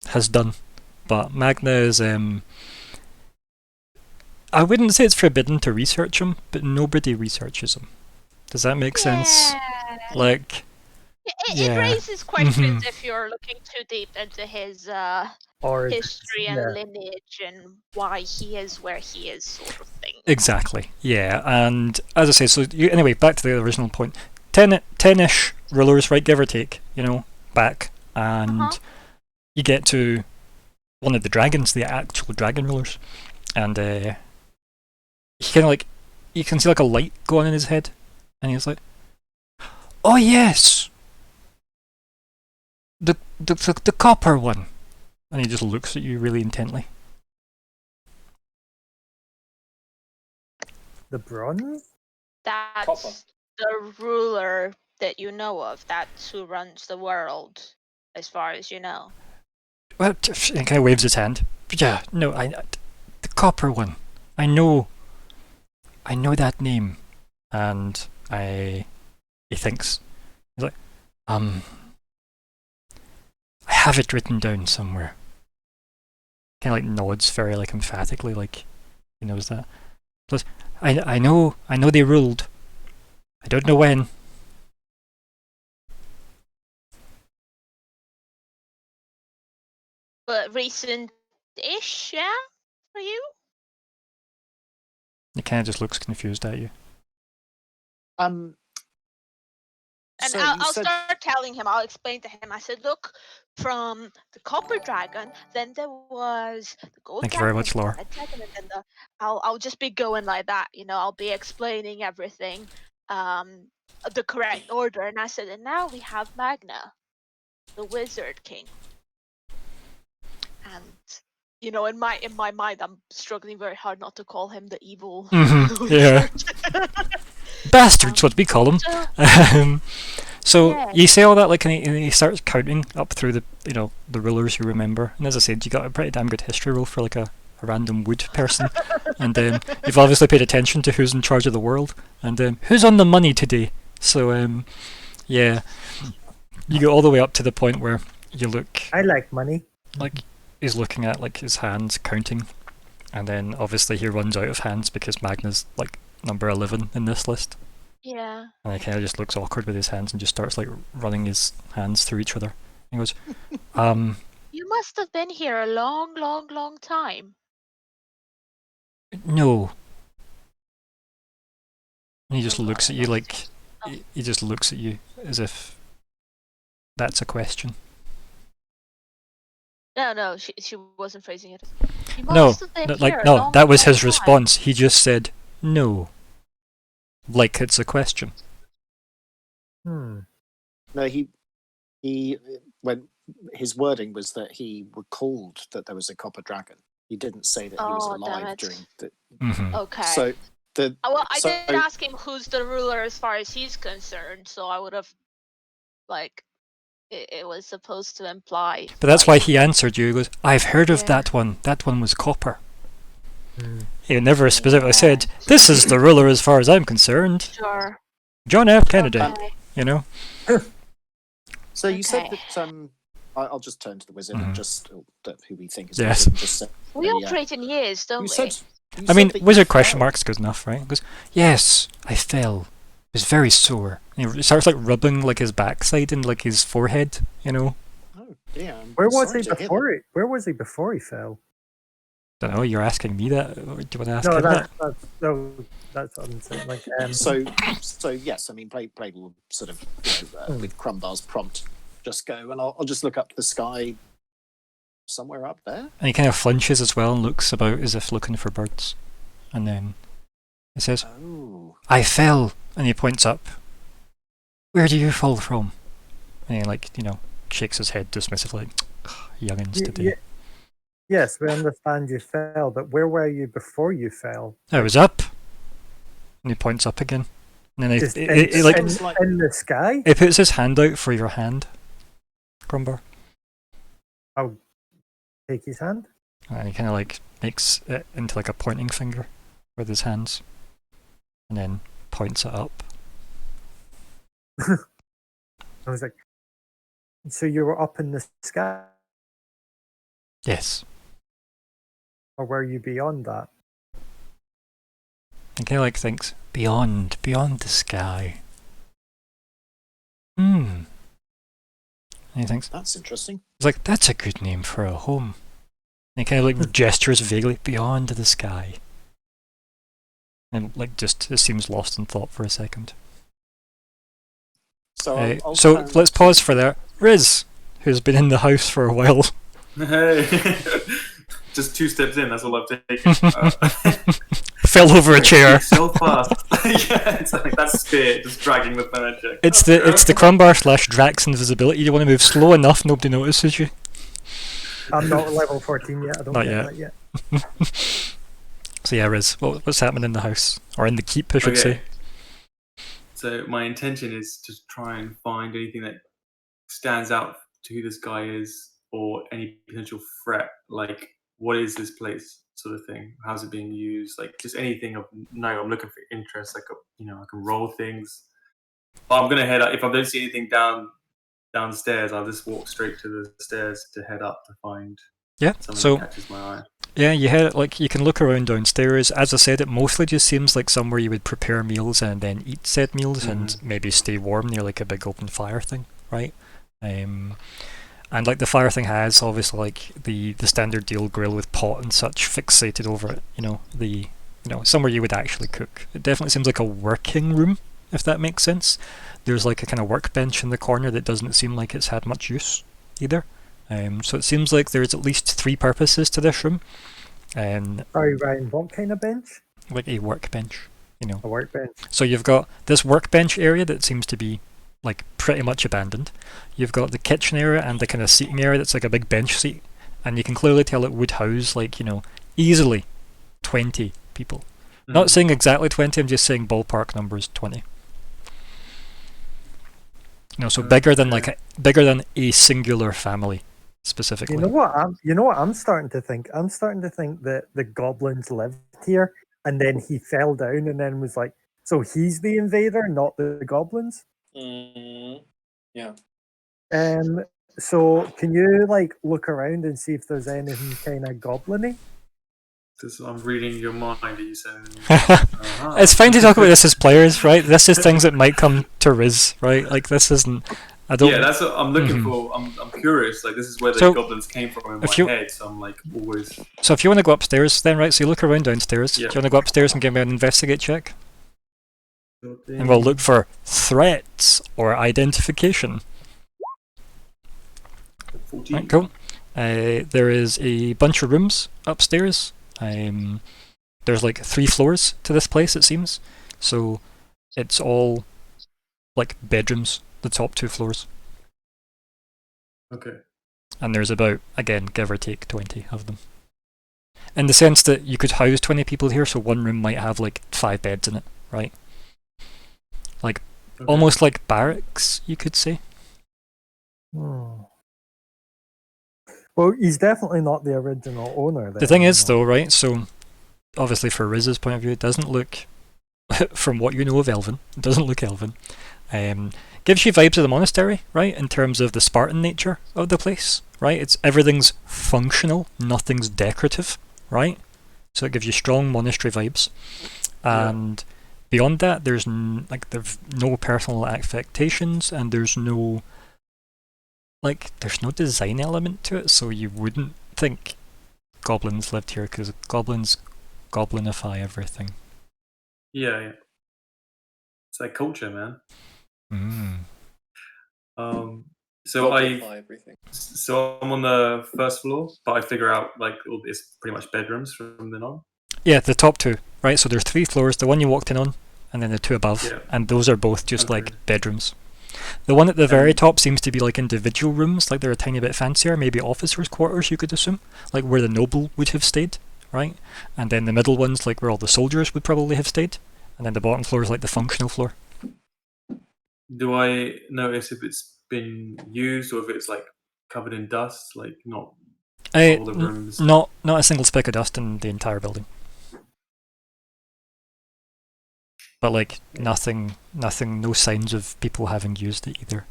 has done. But Magna is I wouldn't say it's forbidden to research him, but nobody researches him. Does that make sense? Like, it raises questions if you're looking too deep into his history and lineage and why he is where he is, sort of thing. Exactly. Yeah, and as I say, so anyway, back to the original point. 10-ish rulers, right, give or take, back, and you get to one of the dragons, the actual dragon rulers, and he kind of like, you can see like a light go on in his head, and he's like, "Oh yes, the copper one," and he just looks at you really intently. The bronze? That's Copper. the ruler that you know of. That's who runs the world, as far as you know. Well, and kind of waves his hand. Yeah, no, the copper one. I know that name, and he thinks, he's like, I have it written down somewhere. Kind of like nods very like emphatically, like he knows that. Plus, I know they ruled. I don't know when. But recent-ish, yeah, for you. He kind of just looks confused at you. And so I'll start telling him. I'll explain to him. I said, look, from the copper dragon, then there was the gold Thank you dragon, very much, and the Laura. red dragon, and then I'll just be going like that. I'll be explaining everything, the correct order. And I said, and now we have Magna, the Wizard King. And in my mind, I'm struggling very hard not to call him the evil yeah. Bastard's what we call him. So you say all that, like, and he starts counting up through the the rulers you remember, and as I said, you got a pretty damn good history roll for like a random wood person, and you've obviously paid attention to who's in charge of the world, and who's on the money today. So yeah, you go all the way up to the point where you look. I like money. Like he's looking at like his hands counting, and then obviously he runs out of hands because Magna's like number 11 in this list. Yeah. And he kind of just looks awkward with his hands and just starts like running his hands through each other. He goes, You must have been here a long, long, long time. No. And he just looks at you like, he just looks at you as if that's a question. No, she wasn't phrasing it. You No, must have been no, here like a no, long, that was long his time. response. He just said no, like it's a question. No, he when his wording was that he recalled that there was a copper dragon. He didn't say that he was Oh, damn alive it. during the. Okay. So well, I did ask him who's the ruler as far as he's concerned, so I would have, like, it was supposed to imply. But that's why he answered you. He goes, I've heard of that one. That one was copper. He never specifically said, this is the ruler as far as I'm concerned. Sure. John F. Kennedy, So you said that I'll just turn to the wizard and just who we think is the Yes. wizard, just say, We operate in years, don't we? You I mean, said that wizard you question fell. mark's good enough, right? He goes, yes, I fell. It was very sore. And he starts like rubbing like his backside and like his forehead, Oh dear. Where was he before he fell? Don't know. You're asking me that. Or do you want to ask No, him that? that's what I'm saying. Like, So yes, I mean, Plague will sort of, with Crumbar's prompt, just go, and I'll just look up to the sky somewhere up there. And he kind of flinches as well and looks about as if looking for birds. And then he says, Oh, I fell. And he points up. Where do you fall from? And he, like, shakes his head dismissively. Youngins today. yes, we understand you fell, but where were you before you fell? I was up. And he points up again. And then Just he in the sky? he puts his hand out for your hand, Crumbar. I'll take his hand. And he kind of like makes it into like a pointing finger with his hands. And then points it up. I was like, so you were up in the sky, Yes. or were you beyond that? And kind of like thinks, beyond the sky. And he thinks, that's interesting. he's like, that's a good name for a home. And he kind of like gestures vaguely, beyond the sky. And like just it seems lost in thought for a second. So I'll So turn let's to- pause for that. Riz, who's been in the house for a while. Hey, just 2 steps in. That's all I've taken. Fell over a chair. So fast. Yeah, it's like that spear just dragging the furniture. It's the Crumbar / Drax invisibility. You want to move slow enough, nobody notices you. I'm not level 14 yet. I don't Not get yet. that yet. So yeah, Riz, what's happening in the house? Or in the keep, I should say. So my intention is to try and find anything that stands out to who this guy is, or any potential threat. Like, what is this place, sort of thing? How's it being used? Like, just anything of no. I'm looking for interest. Like, I can roll things. But I'm gonna head up. If I don't see anything downstairs, I'll just walk straight to the stairs to head up to find something So that catches my eye. yeah, you can look around downstairs. As I said, it mostly just seems like somewhere you would prepare meals and then eat said meals and maybe stay warm near like a big open fire thing, right? And like the fire thing has obviously like the standard deal grill with pot and such fixated over it. Somewhere you would actually cook. It definitely seems like a working room, if that makes sense. There's like a kind of workbench in the corner that doesn't seem like it's had much use either. So it seems like there's at least 3 purposes to this room. Sorry, Ryan, what kind of bench? Like a workbench, A workbench. So you've got this workbench area that seems to be like pretty much abandoned. You've got the kitchen area and the kind of seating area that's like a big bench seat, and you can clearly tell it would house like easily 20 people. Not saying exactly 20, I'm just saying ballpark numbers 20. So bigger than a singular family specifically. You know what I'm starting to think? I'm starting to think that the goblins lived here, and then he fell down, and then was like, so he's the invader, not the goblins. Yeah. So can you like look around and see if there's anything kind of goblin-y? I'm reading your mind. Are you saying? It's fine to talk about this as players, right? This is things that might come to Riz, right? Like this isn't. I don't. Yeah, that's what I'm looking for. I'm curious. Like this is where the goblins came from in my head. So I'm like always. So if you want to go upstairs, then right. So you look around downstairs. Yeah. Do you want to go upstairs and give me an investigate check? Okay. And we'll look for threats or identification. 14. Right, cool. There is a bunch of rooms upstairs. There's like 3 floors to this place, it seems. So it's all like bedrooms, the top 2 floors. Okay. And there's about, again, give or take 20 of them. In the sense that you could house 20 people here, so one room might have like 5 beds in it, right? Like almost like barracks, you could say. Well, he's definitely not the original owner. The thing is, though, right? So, obviously, for Riz's point of view, it doesn't look, from what you know of Elven, it doesn't look Elven. Gives you vibes of the monastery, right? In terms of the Spartan nature of the place, right? Everything's functional, nothing's decorative, right? So it gives you strong monastery vibes. And beyond that, there's there's no personal affectations, and there's no design element to it, so you wouldn't think goblins lived here, because goblins goblinify everything. Yeah. It's like culture, man. So Everything. So I'm on the first floor, but I figure out like it's pretty much bedrooms from then on. Yeah, the top two, right? So there's 3 floors, the one you walked in on, and then the 2 above, Yeah. and those are both just Okay. like bedrooms. The one at the very And- top seems to be like individual rooms, like they're a tiny bit fancier, maybe officers' quarters, you could assume, like where the noble would have stayed, right? And then the middle one's like where all the soldiers would probably have stayed, and then the bottom floor is like the functional floor. Do I notice if it's been used or if it's like covered in dust, like not all the rooms? Not a single speck of dust in the entire building. But like nothing, no signs of people having used it either.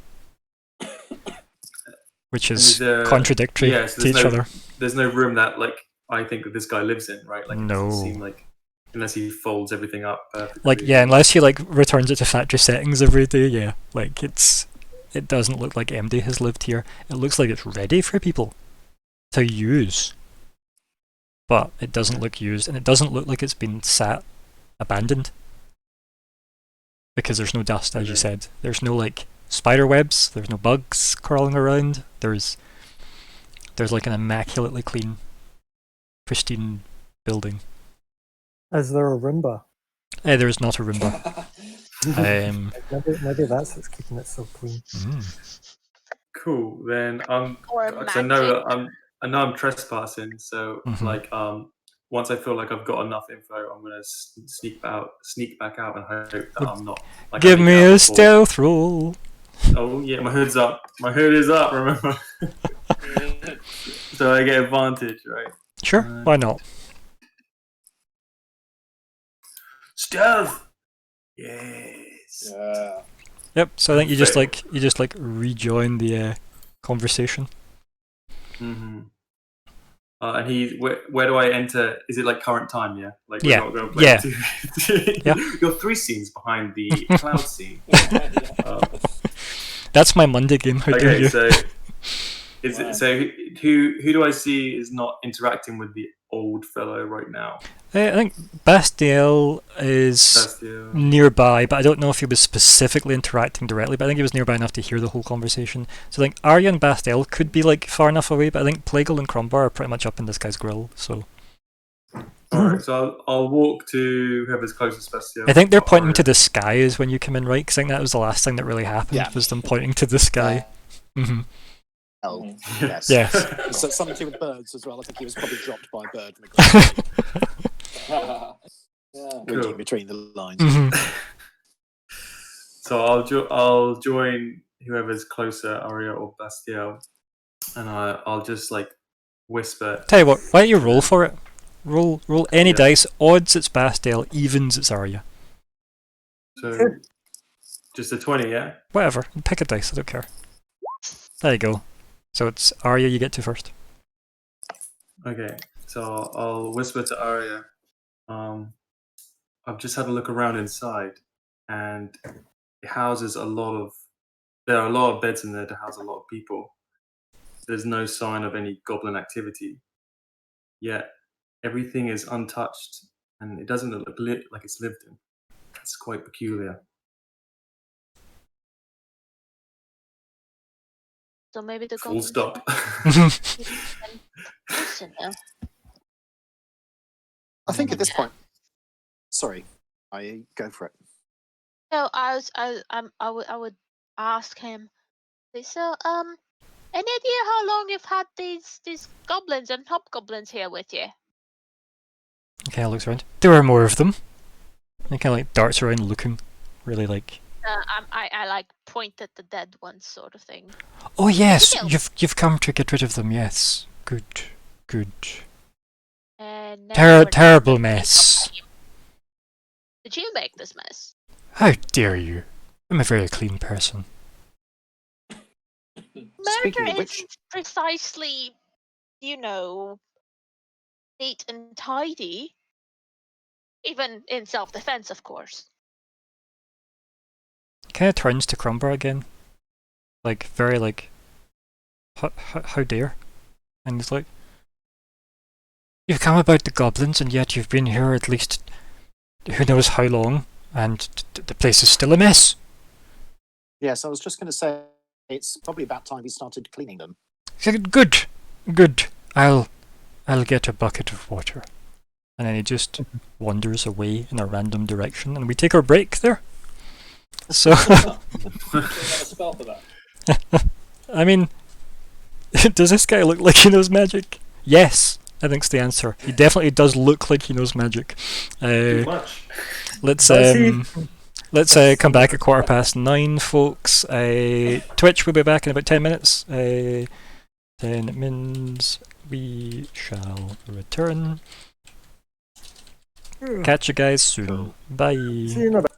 Which is contradictory so to each other. There's no room that like I think that this guy lives in, right? Like No. it doesn't seem like unless he folds everything up perfectly. Like unless he like returns it to factory settings every day, yeah. Like it doesn't look like MD has lived here. It looks like it's ready for people to use. But it doesn't look used, and it doesn't look like it's been sat abandoned. Because there's no dust, as you said. There's no like spider webs, there's no bugs crawling around, there's like an immaculately clean, pristine building. Is there a Roomba? There's not a Roomba. Maybe that's what's keeping it so clean. Cool. Then Or I know I'm trespassing, so like once I feel like I've got enough info, I'm gonna sneak back out and hope that I'm not. Like, give me a stealth roll. Oh yeah, my hood's up. My hood is up. Remember, so I get advantage, right? Sure, why not? Stealth. Yes. Yeah. Yep. So I think you just like rejoin the conversation. And where do I enter? Is it like current time? Yeah. Like yeah. We're not going to play Yeah. You're 3 scenes behind the cloud scene. That's my Monday game. How dare you? So who do I see is not interacting with the old fellow right now? I think Bastiel is nearby, but I don't know if he was specifically interacting directly, but I think he was nearby enough to hear the whole conversation. So I think Arya and Bastiel could be like far enough away, but I think Plagal and Crombar are pretty much up in this guy's grill, so... Alright, so I'll walk to whoever's closest Bastiel. I think they're pointing to the sky is when you come in, right? Because I think that was the last thing that really happened, was them pointing to the sky. Oh, yes. Yes. So something to do with birds as well. I think he was probably dropped by a bird. Reading between the lines. So I'll join whoever's closer, Arya or Bastiel, and I'll just like whisper. Tell you what, why don't you roll for it? Roll any dice. Odds it's Bastiel, evens it's Arya. So just a 20, yeah? Whatever. Pick a dice, I don't care. There you go. So it's Arya you get to first. Okay, so I'll whisper to Arya. I've just had a look around inside, and it houses there are a lot of beds in there to house a lot of people. There's no sign of any goblin activity. Yet everything is untouched, and it doesn't look like it's lived in. It's quite peculiar. So maybe the Full stop. I think at this point. Sorry, I go for it. No, I would ask him. So, any idea how long you've had these goblins and hobgoblins here with you? Okay, I looks around. There are more of them. He kind of like darts around looking, really like. I like point at the dead ones, sort of thing. Oh yes, you've come to get rid of them. Yes, good. Terrible mess. Did you make this mess? How dare you? I'm a very clean person. Murder isn't precisely, neat and tidy. Even in self-defense, of course. Kind of turns to Crumbar again, like very like, how dare, and he's like, You've come about the goblins, and yet you've been here at least who knows how long, and the place is still a mess. Yes, I was just going to say it's probably about time we started cleaning them. Good, good. I'll get a bucket of water. And then he just wanders away in a random direction, and we take our break there. So, Do you have a spell for that? I mean, does this guy look like he knows magic? Yes, I think's the answer. He definitely does look like he knows magic. Too much. Let's Does he? let's come back at 9:15, folks. Twitch will be back in about 10 minutes. 10 mins. We shall return. Catch you guys soon. Bye. See you in a bit.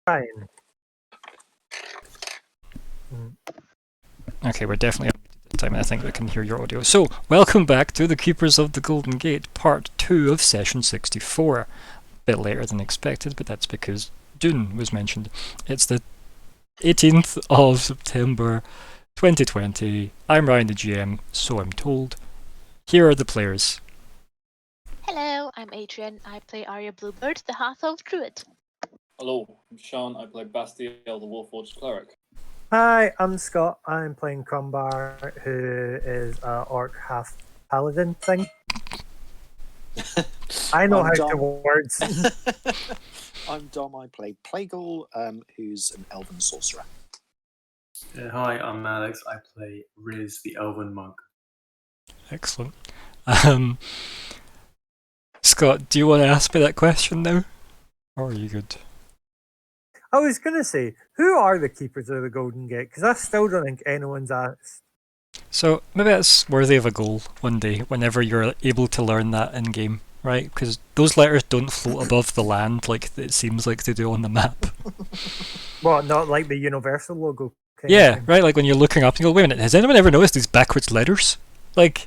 Fine. Okay, we're definitely unmuted this time, and I think we can hear your audio. So, welcome back to the Keepers of the Golden Gate, part 2 of session 64. A bit later than expected, but that's because Dune was mentioned. It's the 18th of September 2020. I'm Ryan the GM, so I'm told. Here are the players. Hello, I'm Adrian. I play Arya Bluebird, the half-elf druid. Hello, I'm Sean. I play Bastiel, the Warforged Cleric. Hi, I'm Scott. I'm playing Crumbar, who is a orc half paladin thing. I know I'm how to Dom. words. I'm Dom. I play Plagal, who's an elven sorcerer. Hi, I'm Alex. I play Riz, the Elven Monk. Excellent. Scott, do you want to ask me that question now? Or are you good? I was going to say, who are the keepers of the Golden Gate? Because I still don't think anyone's asked. So, maybe that's worthy of a goal one day, whenever you're able to learn that in-game, right? Because those letters don't float above the land like it seems like they do on the map. Well, not like the universal logo. Kind of Yeah, thing. right, like when you're looking up and you go, wait a minute, has anyone ever noticed these backwards letters? Like...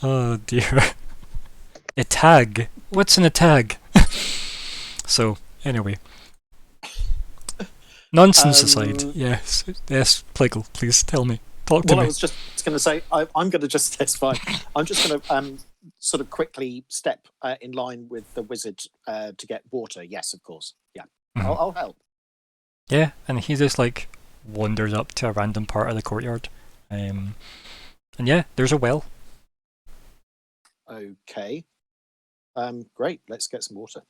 Oh dear. A tag. What's in a tag? So, anyway. Nonsense aside, yes, Plagle, please tell me. Talk to Well, I me. was just going to say, I'm going to just testify. I'm just going to sort of quickly step in line with the wizard to get water. Yes, of course. Yeah, Mhm. I'll help. Yeah, and he just like wanders up to a random part of the courtyard. And yeah, there's a well. Okay. Great. Let's get some water.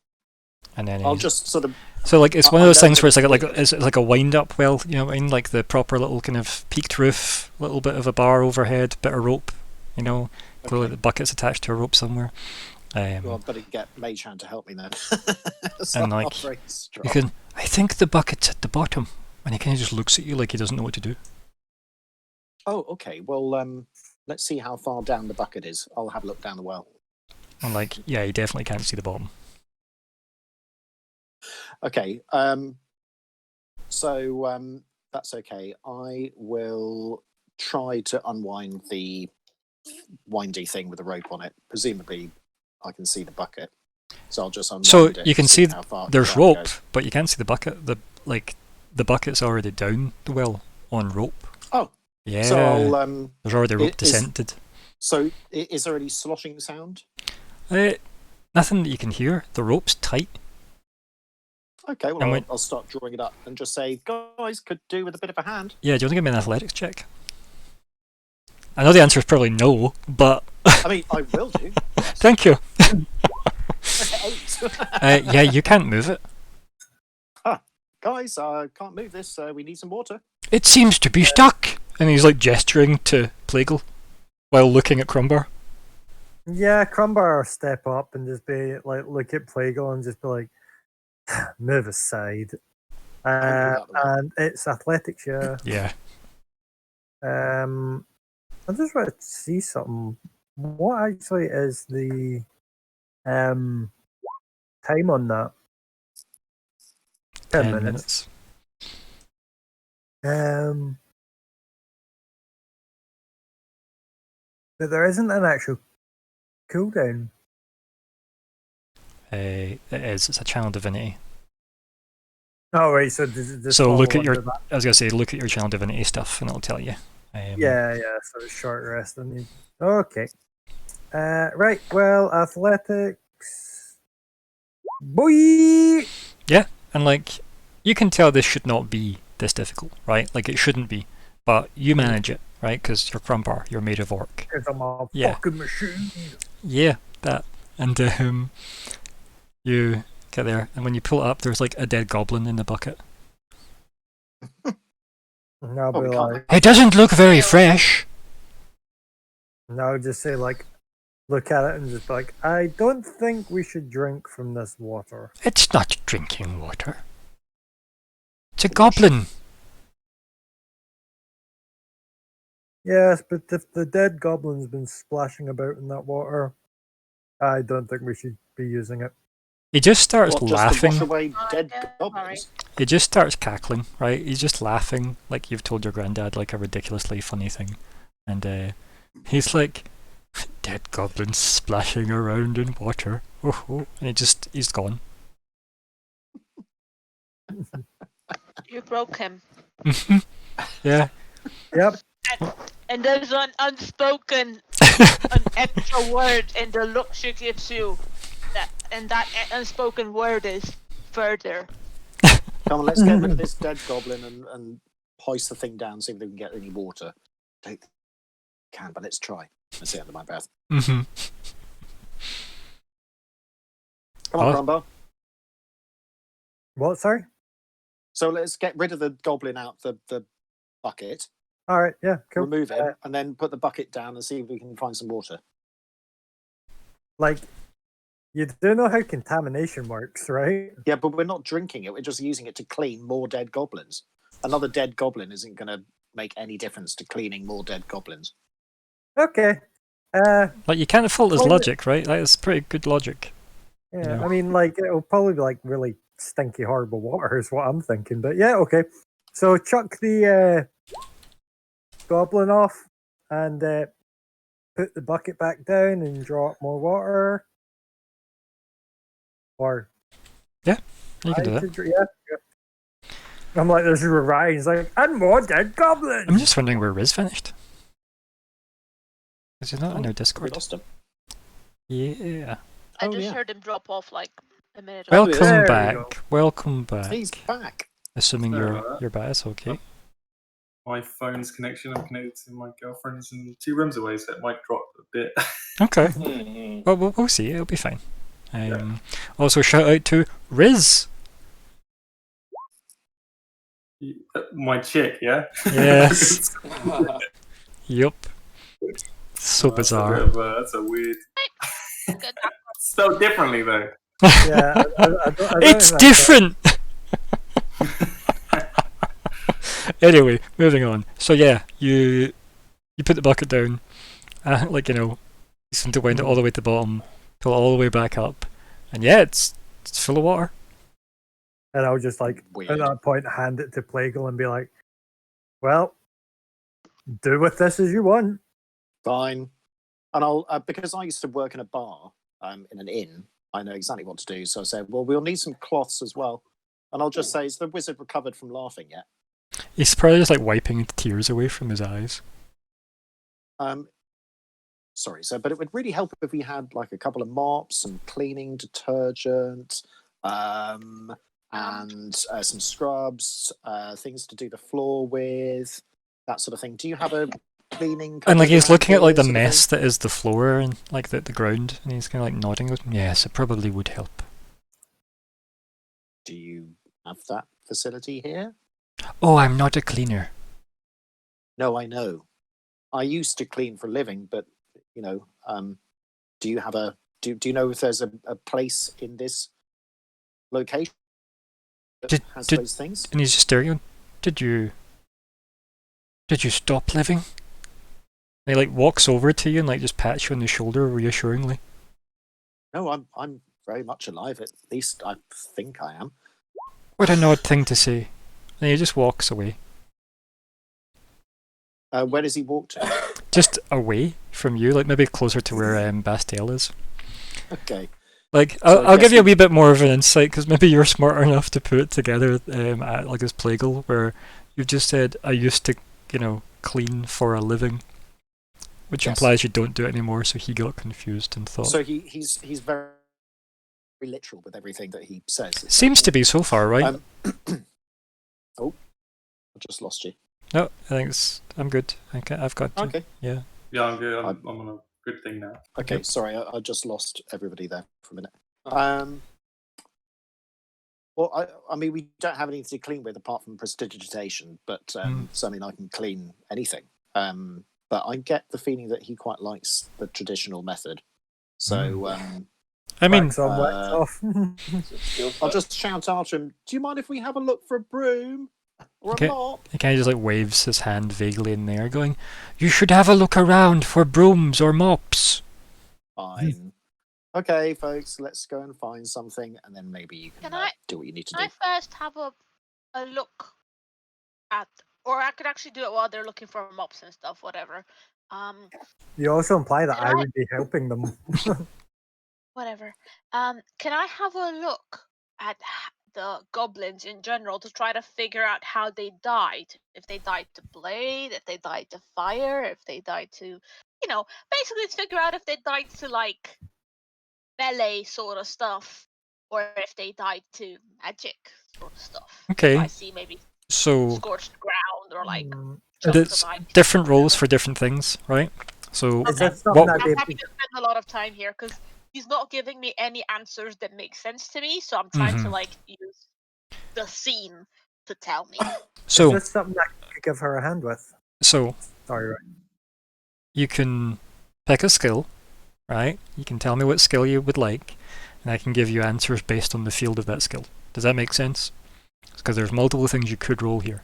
And then I'll he's... just sort of. So like it's one I of those know things that where it's like it's it's like a wind up well, you know what I mean? Like the proper little kind of peaked roof, little bit of a bar overhead, bit of rope, you know, clearly the bucket's attached to a rope somewhere. Well, I'd better get Mage Hand to help me then. So And I'm like not very strong. you can, I think the bucket's at the bottom, and he kind of just looks at you like he doesn't know what to do. Oh, okay. Well, let's see how far down the bucket is. I'll have a look down the well. And like, yeah, he definitely can't see the bottom. Okay. So that's okay. I will try to unwind the windy thing with the rope on it. Presumably, I can see the bucket, so I'll just unwind So it. you can see see how far there's down it rope, goes. but you can't see the bucket. The bucket's already down the well on rope. Oh, Yeah. so I'll There's already rope is- descended. So is there any sloshing sound? Nothing that you can hear. The rope's tight. Okay, well, And when- I'll start drawing it up and just say, guys, could do with a bit of a hand. Yeah, do you want to give me an athletics check? I know the answer is probably no, but I mean, I will do. thank you. 8. Yeah, you can't move it. Guys, I can't move this. We need some water. It seems to be stuck. And he's like gesturing to Plagle while looking at Crumbar. Yeah, Crumbar will step up and just be like, look at Plagal and just be like, move aside. And it's athletics, yeah. Yeah. I just want to see something. What actually is the time on that? 10 minutes. But there isn't an actual cooldown. It is. It's a channel divinity. Oh, right. So does it So look at follow your... under that? I was going to say, look at your channel divinity stuff and it'll tell you. Yeah. So it's short rest. Okay. Right. Well, athletics. Boy! Yeah, and like, you can tell this should not be this difficult, right? Like, it shouldn't be. But you manage it, right? Because you're Crumbar, you're made of orc. Because I'm a Yeah. fucking machine. Yeah, that. And you get there, and when you pull it up, there's like a dead goblin in the bucket. And I'll be we can't- like, It doesn't look very fresh. and I'll just say, like, look at it and just be like, I don't think we should drink from this water. It's not drinking water. It's a goblin. Yes, but if the dead goblin's been splashing about in that water, I don't think we should be using it. He just starts What, just to wash laughing. away Oh, dead yeah, goblins? He just starts cackling, right? He's just laughing like you've told your granddad like a ridiculously funny thing. And he's like, dead goblins splashing around in water. Oh. And he's gone. You broke him. Yeah. Yep. And there's an unspoken, an extra word in the look she gives you. That unspoken word is further. Come on, let's get rid of this dead goblin and hoist the thing down, see if we can get any water. Don't think we can, but let's try. I say under my breath. Mm-hmm. Come on, Oh. Crombo. What? Sorry. So let's get rid of the goblin out the bucket, All right. Yeah. Cool. remove him, and then put the bucket down and see if we can find some water. Like, you do know how contamination works, right? Yeah, but we're not drinking it. We're just using it to clean more dead goblins. Another dead goblin isn't going to make any difference to cleaning more dead goblins. Okay. Like, you can't fault his Well, logic, right? Like, it's pretty good logic. Yeah, Yeah. I mean, like, it'll probably be like really stinky, horrible water is what I'm thinking. But yeah, okay. So chuck the goblin off and put the bucket back down and draw up more water. Or You can do that. yeah. I'm like, there's Ryan. He's like, and more dead goblins. I'm just wondering where Riz finished. Is he not in our We Discord? lost him. Yeah. I Oh, just yeah. heard him drop off like a minute ago. Welcome There we back. go. Welcome back. He's back. Assuming Sorry your about that. your bat is okay. My phone's connection, I'm connected to my girlfriend's in 2 rooms away, so it might drop a bit. Okay. Mm-hmm. Well, we'll see. It'll be fine. Also, shout out to Riz. My chick, yeah? Yes. Yup. So That's bizarre. that's a weird. Good. Spelled differently, though. Yeah, I don't It's think different. Anyway, moving on. So yeah, you put the bucket down, like you seem to wind it all the way to the bottom, pull it all the way back up, and yeah, it's full of water. And I'll just like Weird. at that point hand it to Plagal and be like, "Well, do with this as you want." Fine. And I'll because I used to work in a bar, in an inn. I know exactly what to do. So I said, well, we'll need some cloths as well. And I'll just say, is the wizard recovered from laughing yet? He's probably just like wiping tears away from his eyes. Sorry, but it would really help if we had like a couple of mops, some cleaning detergent, and some scrubs, things to do the floor with, that sort of thing. Do you have a cleaning? And like he's cupboard looking at like the around here, sort of mess that is the floor and like the ground, and he's kind of like nodding. Yes, it probably would help. thing? Do you have that facility here? Oh, I'm not a cleaner. No, I know. I used to clean for a living, but do you have do you know if there's a place in this location that has those things? And he's just staring at you. Did you stop living? And he like walks over to you and like just pats you on the shoulder reassuringly. No, I'm very much alive. At least I think I am. What an odd thing to say. And he just walks away. Where does he walk to? Just away from you, like maybe closer to where Bastille is. Okay. Like, So I I'll give guess you a wee bit more of an insight, because maybe you're smart enough to put it together at like this Plagal, where you've just said, I used to, clean for a living, which Yes. implies you don't do it anymore, so he got confused and thought... So he's very literal with everything that he says. Seems to be so far, right? Oh, I just lost you. No, I think I'm good. I've got you. Okay. Yeah. Yeah, I'm good. I'm on a good thing now. Okay, Yep. sorry, I just lost everybody there for a minute. Well, I mean, we don't have anything to clean with apart from prestidigitation, but so I mean, I can clean anything. But I get the feeling that he quite likes the traditional method. So I mean, Wax on, wax off. I'll just shout after him. Do you mind if we have a look for a broom or Okay. a mop? he kind of just like waves his hand vaguely in the air, going, "You should have a look around for brooms or mops." Fine. Okay, folks, let's go and find something, and then maybe you can Can I- do what you need to Can do. I first have a look at, or I could actually do it while they're looking for mops and stuff, whatever. You also imply that Can I I- would be helping them. Whatever. Can I have a look at the goblins in general to try to figure out how they died? If they died to blade, if they died to fire, if they died to, basically to figure out if they died to like melee sort of stuff, or if they died to magic sort of stuff. Okay. I see maybe So scorched ground or like Mm, chunks it's of ice. different roles whatever. for different things, right? So Is Okay. this something what? I'd I'm be happy to spend a lot of time here because he's not giving me any answers that make sense to me, so I'm trying to Mhm. like use the scene to tell me. Is So this something I could give her a hand with? so Sorry, right. you can pick a skill, right? You can tell me what skill you would like, and I can give you answers based on the field of that skill. Does that make sense? Because there's multiple things you could roll here,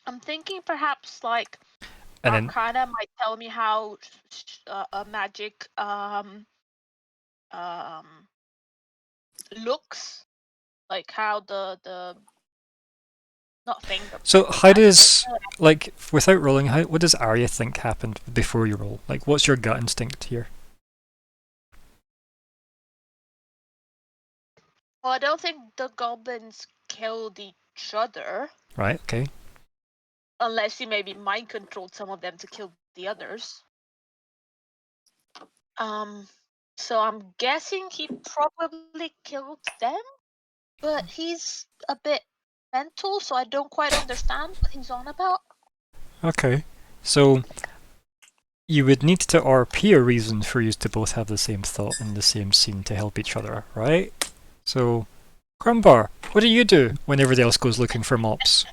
I'm thinking perhaps like and then Arcana might tell me how a magic looks, like how the not thing. so how does, like, without rolling, what does Arya think happened before you roll? Like, what's your gut instinct here? Well, I don't think the goblins killed each other Right? Okay. unless he maybe mind controlled some of them to kill the others. So I'm guessing he probably killed them, but he's a bit mental, so I don't quite understand what he's on about. Okay. So you would need to RP a reason for you to both have the same thought and the same scene to help each other, right? So, Crumbar, what do you do when everybody else goes looking for mops?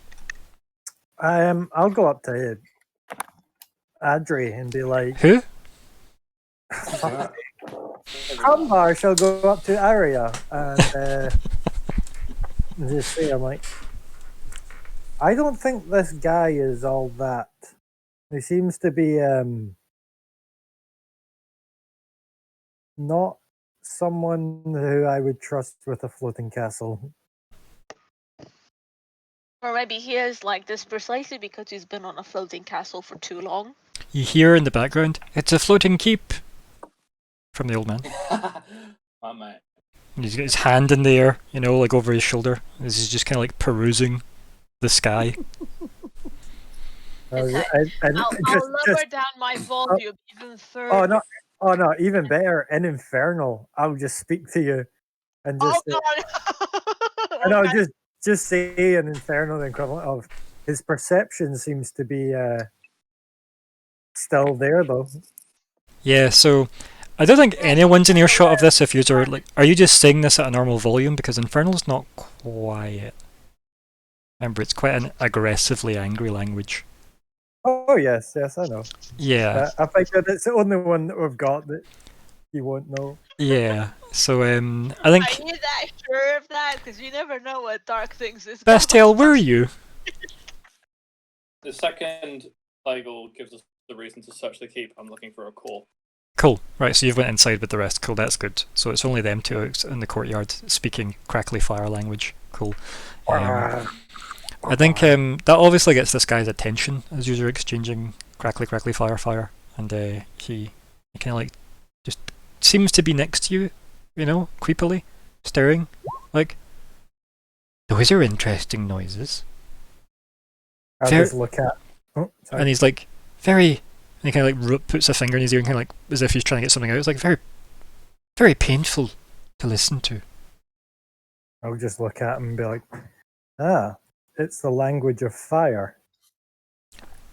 I'll go up to Adri and be like, Who? Yeah. Crumbar shall go up to Aria and just say, I'm like, I don't think this guy is all that. He seems to be not someone who I would trust with a floating castle. Or maybe he is like this precisely because he's been on a floating castle for too long. You hear in the background, it's a floating keep from the old man. My mate. And he's got his hand in the air, you know, like over his shoulder. As he's just kind of like perusing the sky. Okay. And I'll lower down my volume even further. oh no, even better. In Infernal, I'll just speak to you and Oh just god! and I'll Okay. just say an Infernal equivalent of his perception seems to be still there though. Yeah, so I don't think anyone's in earshot of this if you're like, are you just saying this at a normal volume? Because Infernal's not quiet. Remember, it's quite an aggressively angry language. Oh yes, I know. Yeah, I think that it's the only one that we've got that you won't know. yeah. So I think Are you that sure of that? Because you never know what dark things is. Bastiel, where are you? The second Bagel gives us the reason to search the keep. I'm looking for a call. Cool. Right, so you've went inside with the rest. Cool, that's good. So it's only them two out in the courtyard speaking crackly fire language. Cool. I think that obviously gets this guy's attention as you're exchanging crackly fire, and he kind of like just seems to be next to you, you know, creepily, staring, like, those are interesting noises. I'll Fair- just look at. Oh, sorry. And he's like, very, and he kind of like puts a finger in his ear and kind of like, as if he's trying to get something out. It's like very, very painful to listen to. I'll just look at him and be like, ah, it's the language of fire.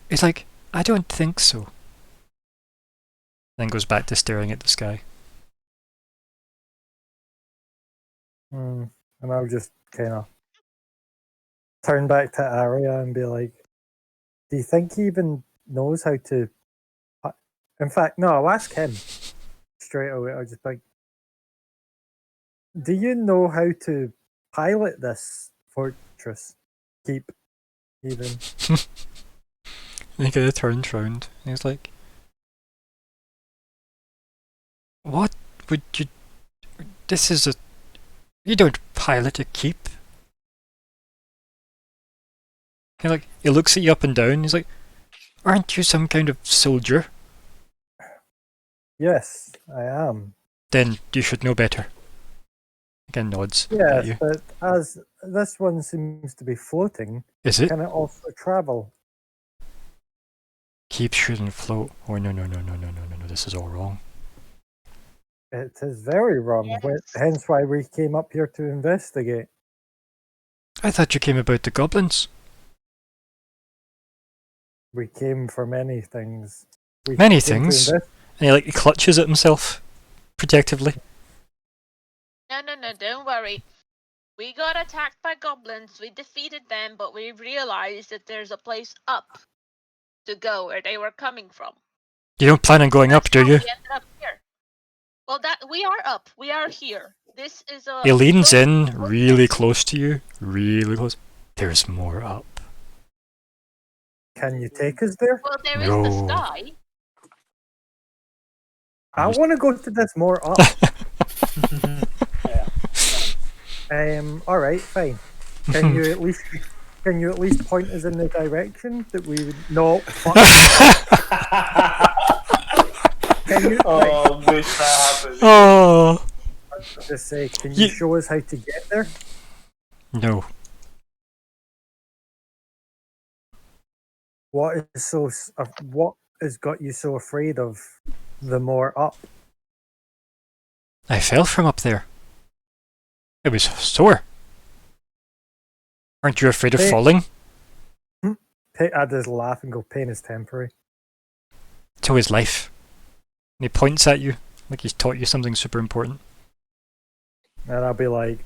It's like, I don't think so. Then goes back to staring at the sky. And I'll just kind of turn back to Arya and be like, do you think he even knows how to... In fact, no, I'll ask him straight away. I'll just be like, do you know how to pilot this fortress? Keep, even. And he kind of turns round and he's like, what would you? This is a. You don't pilot a keep. He looks at you up and down. He's like, "Aren't you some kind of soldier? Yes, I am. Then you should know better." Again, nods at Yes, you. but as this one seems to be floating, Is it? can it also travel? Keep shouldn't float. Oh no! This is all wrong. It is very wrong. Yes. Hence why we came up here to investigate. I thought you came about the goblins. We came for many things. We Many came to things. invest- And he clutches at himself protectively. No, don't worry. We got attacked by goblins. We defeated them, but we realized that there's a place up to go where they were coming from. You don't plan on going up, That's do how you? We ended up here. Well, that we are up. We are here. This is a. He leans floating in fortress. really close to you. Really close. There's more up. Can you take us there? Well, there is No. the sky. I want to go to this more up. All right, fine. Can you at least point us in the direction that we would? No. Fuck. Can you? Oh, wish that happened. Oh. Just say, can you show us how to get there? No. What has got you so afraid of the more up? I fell from up there. It was sore. Aren't you afraid of Hey. falling? I just laugh and go, pain is temporary. To his life. And he points at you like he's taught you something super important. And I'll be like,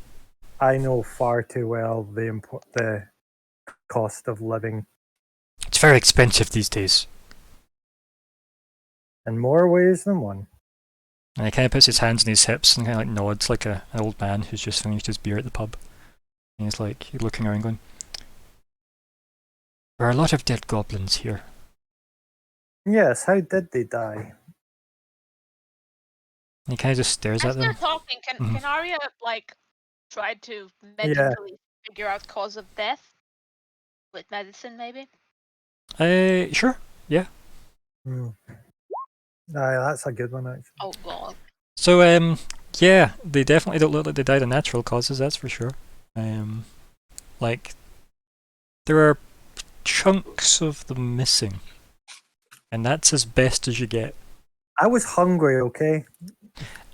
I know far too well the cost of living It's very expensive these days. in more ways than one. And he kind of puts his hands on his hips and kind of nods like an old man who's just finished his beer at the pub. And he's looking around going, there are a lot of dead goblins here. Yes, how did they die? And he kind of just stares As at they're them. talking, Mhm. can Arya try to medically figure out cause of death with medicine, maybe? Sure. Hmm. Aye, that's a good one, actually. Oh god. So, yeah, they definitely don't look like they died of natural causes, that's for sure. There are chunks of them missing. And that's as best as you get. I was hungry, okay?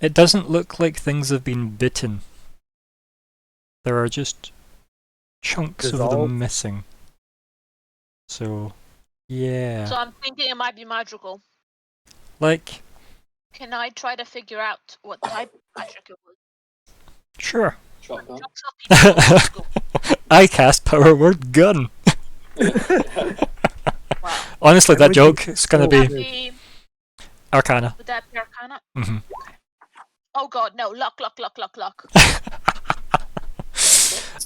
It doesn't look like things have been bitten. There are just chunks of Dissolved? them missing. So, yeah. So I'm thinking it might be magical. Can I try to figure out what type of magic it was? Sure. Shotgun. Chunks of people are magical. I cast power word gun. Wow. Honestly, It that would be joke is gonna so be Would good. Arcana. that be Arcana? hmm Oh god, no. Luck.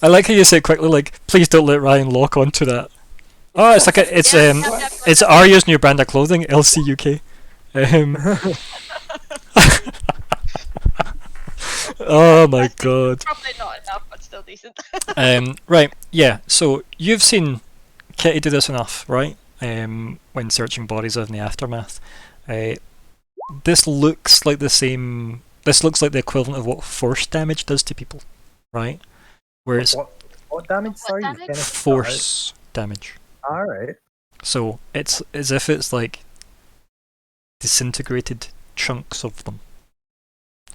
I like how you say it quickly, please don't let Ryan lock onto that. Oh, it's it's Arya's new brand of clothing, LCUK. Oh my god. Probably not enough, but still decent. Right, yeah, so you've seen Kitty do this enough, right? When searching bodies in the aftermath. This looks like the equivalent of what force damage does to people, right? Where it's What damage? What Sorry, you damage? kinda force damage. Alright. So it's as if it's disintegrated chunks of them.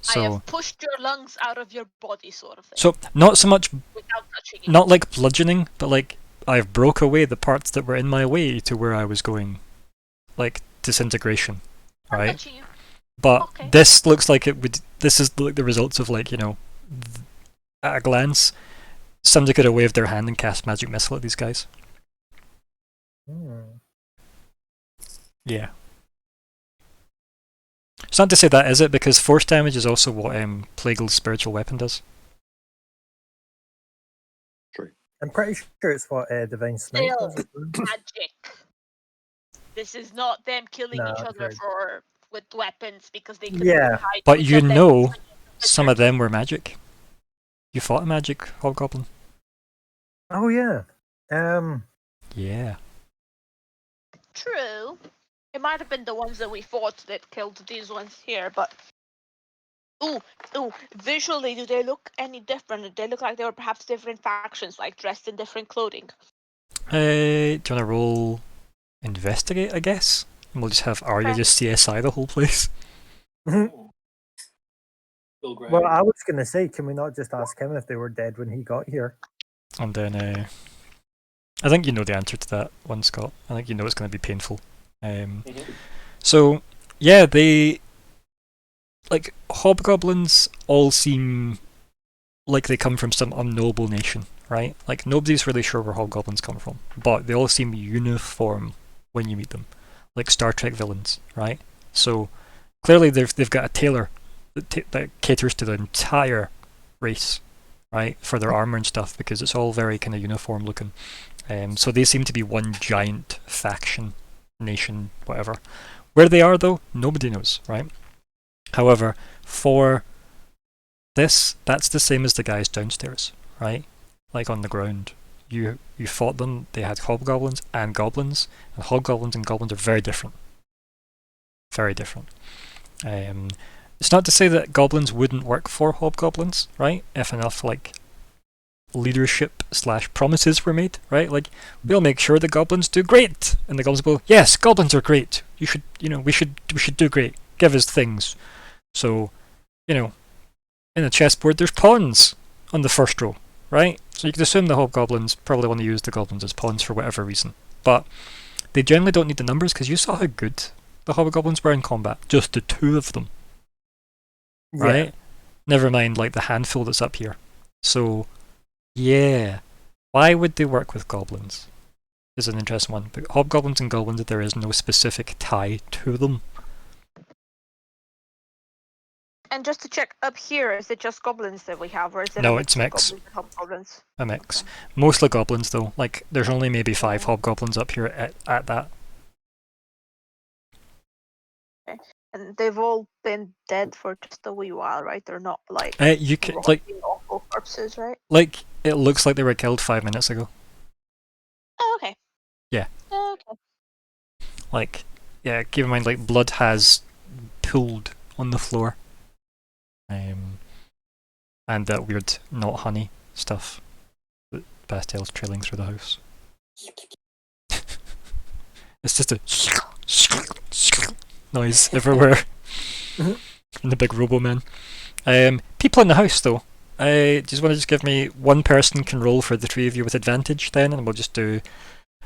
I So have pushed your lungs out of your body, sort of thing. so not so much Without touching you. not like bludgeoning, but I've broke away the parts that were in my way to where I was going, disintegration, I'm right? touching you. But Okay. this looks like it would. This is the results of at a glance, somebody could have waved their hand and cast magic missile at these guys. Hmm. Yeah. It's not to say that is it, because force damage is also what Plague's spiritual weapon does. I'm pretty sure it's what Divine Smite Still. does. Magic. This is not them killing No, each it's other right. for with weapons because they couldn't Yeah. hide. But with you them. know, some of them were magic. You fought a magic hobgoblin. Oh yeah. Yeah. True. It might have been the ones that we fought that killed these ones here, but visually, do they look any different? Do they look like they were perhaps different factions, like dressed in different clothing? Do you want to roll investigate, I guess? And we'll just have Arya Okay. just CSI the whole place. Bill Graham. Well, I was gonna say, can we not just ask him if they were dead when he got here? And then, I think you know the answer to that one, Scott. I think you know it's going to be painful. So, yeah, like, hobgoblins all seem like they come from some unknowable nation, right? Like, nobody's really sure where hobgoblins come from, but they all seem uniform when you meet them, like Star Trek villains, right? So, clearly they've got a tailor that caters to the entire race, right, for their armor and stuff, because it's all very kind of uniform looking. So they seem to be one giant faction, nation, whatever. Where they are, though, nobody knows, right? However, for this, that's the same as the guys downstairs, right? Like on the ground. You fought them, they had hobgoblins and goblins, and hobgoblins and goblins are very different. Very different. It's not to say that goblins wouldn't work for hobgoblins, right? If enough, like, leadership / promises were made, right? Like, we'll make sure the goblins do great, and the goblins go, yes, goblins are great. You should, we should do great. Give us things. So, in a chessboard, there's pawns on the first row, right? So you can assume the hobgoblins probably want to use the goblins as pawns for whatever reason. But they generally don't need the numbers, because you saw how good the hobgoblins were in combat. Just the two of them, right? Yeah. Never mind, like, the handful that's up here. So, yeah. Why would they work with goblins? Is an interesting one. But hobgoblins and goblins, there is no specific tie to them. And just to check, up here, is it just goblins that we have, or is it No, a it's of mix. goblins and hobgoblins? A mix. Mostly goblins, though. Like, there's only maybe 5 hobgoblins up here at that. And they've all been dead for just a wee while, right? They're not like You can, like, awful corpses, right? Like, it looks like they were killed 5 minutes ago. Oh, okay. Yeah. Okay. Like, yeah, keep in mind, like, blood has pooled on the floor. And that weird not honey stuff that Bastel's trailing through the house. It's just a noise everywhere from the big Roboman. People in the house, though. Just want to give me one person can roll for the 3 of you with advantage, then, and we'll just do,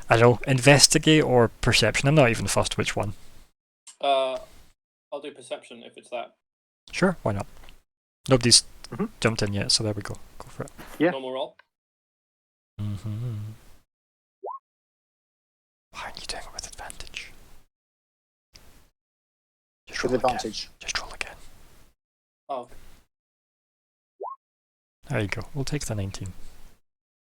I don't know, investigate or perception. I'm not even fussed which one. I'll do perception if it's that. Sure, why not? Nobody's jumped in yet, so there we go. Go for it. Yeah. Normal roll. Why aren't you doing it with advantage? Just With roll again. advantage. Just roll again. Oh. There you go. We'll take the 19.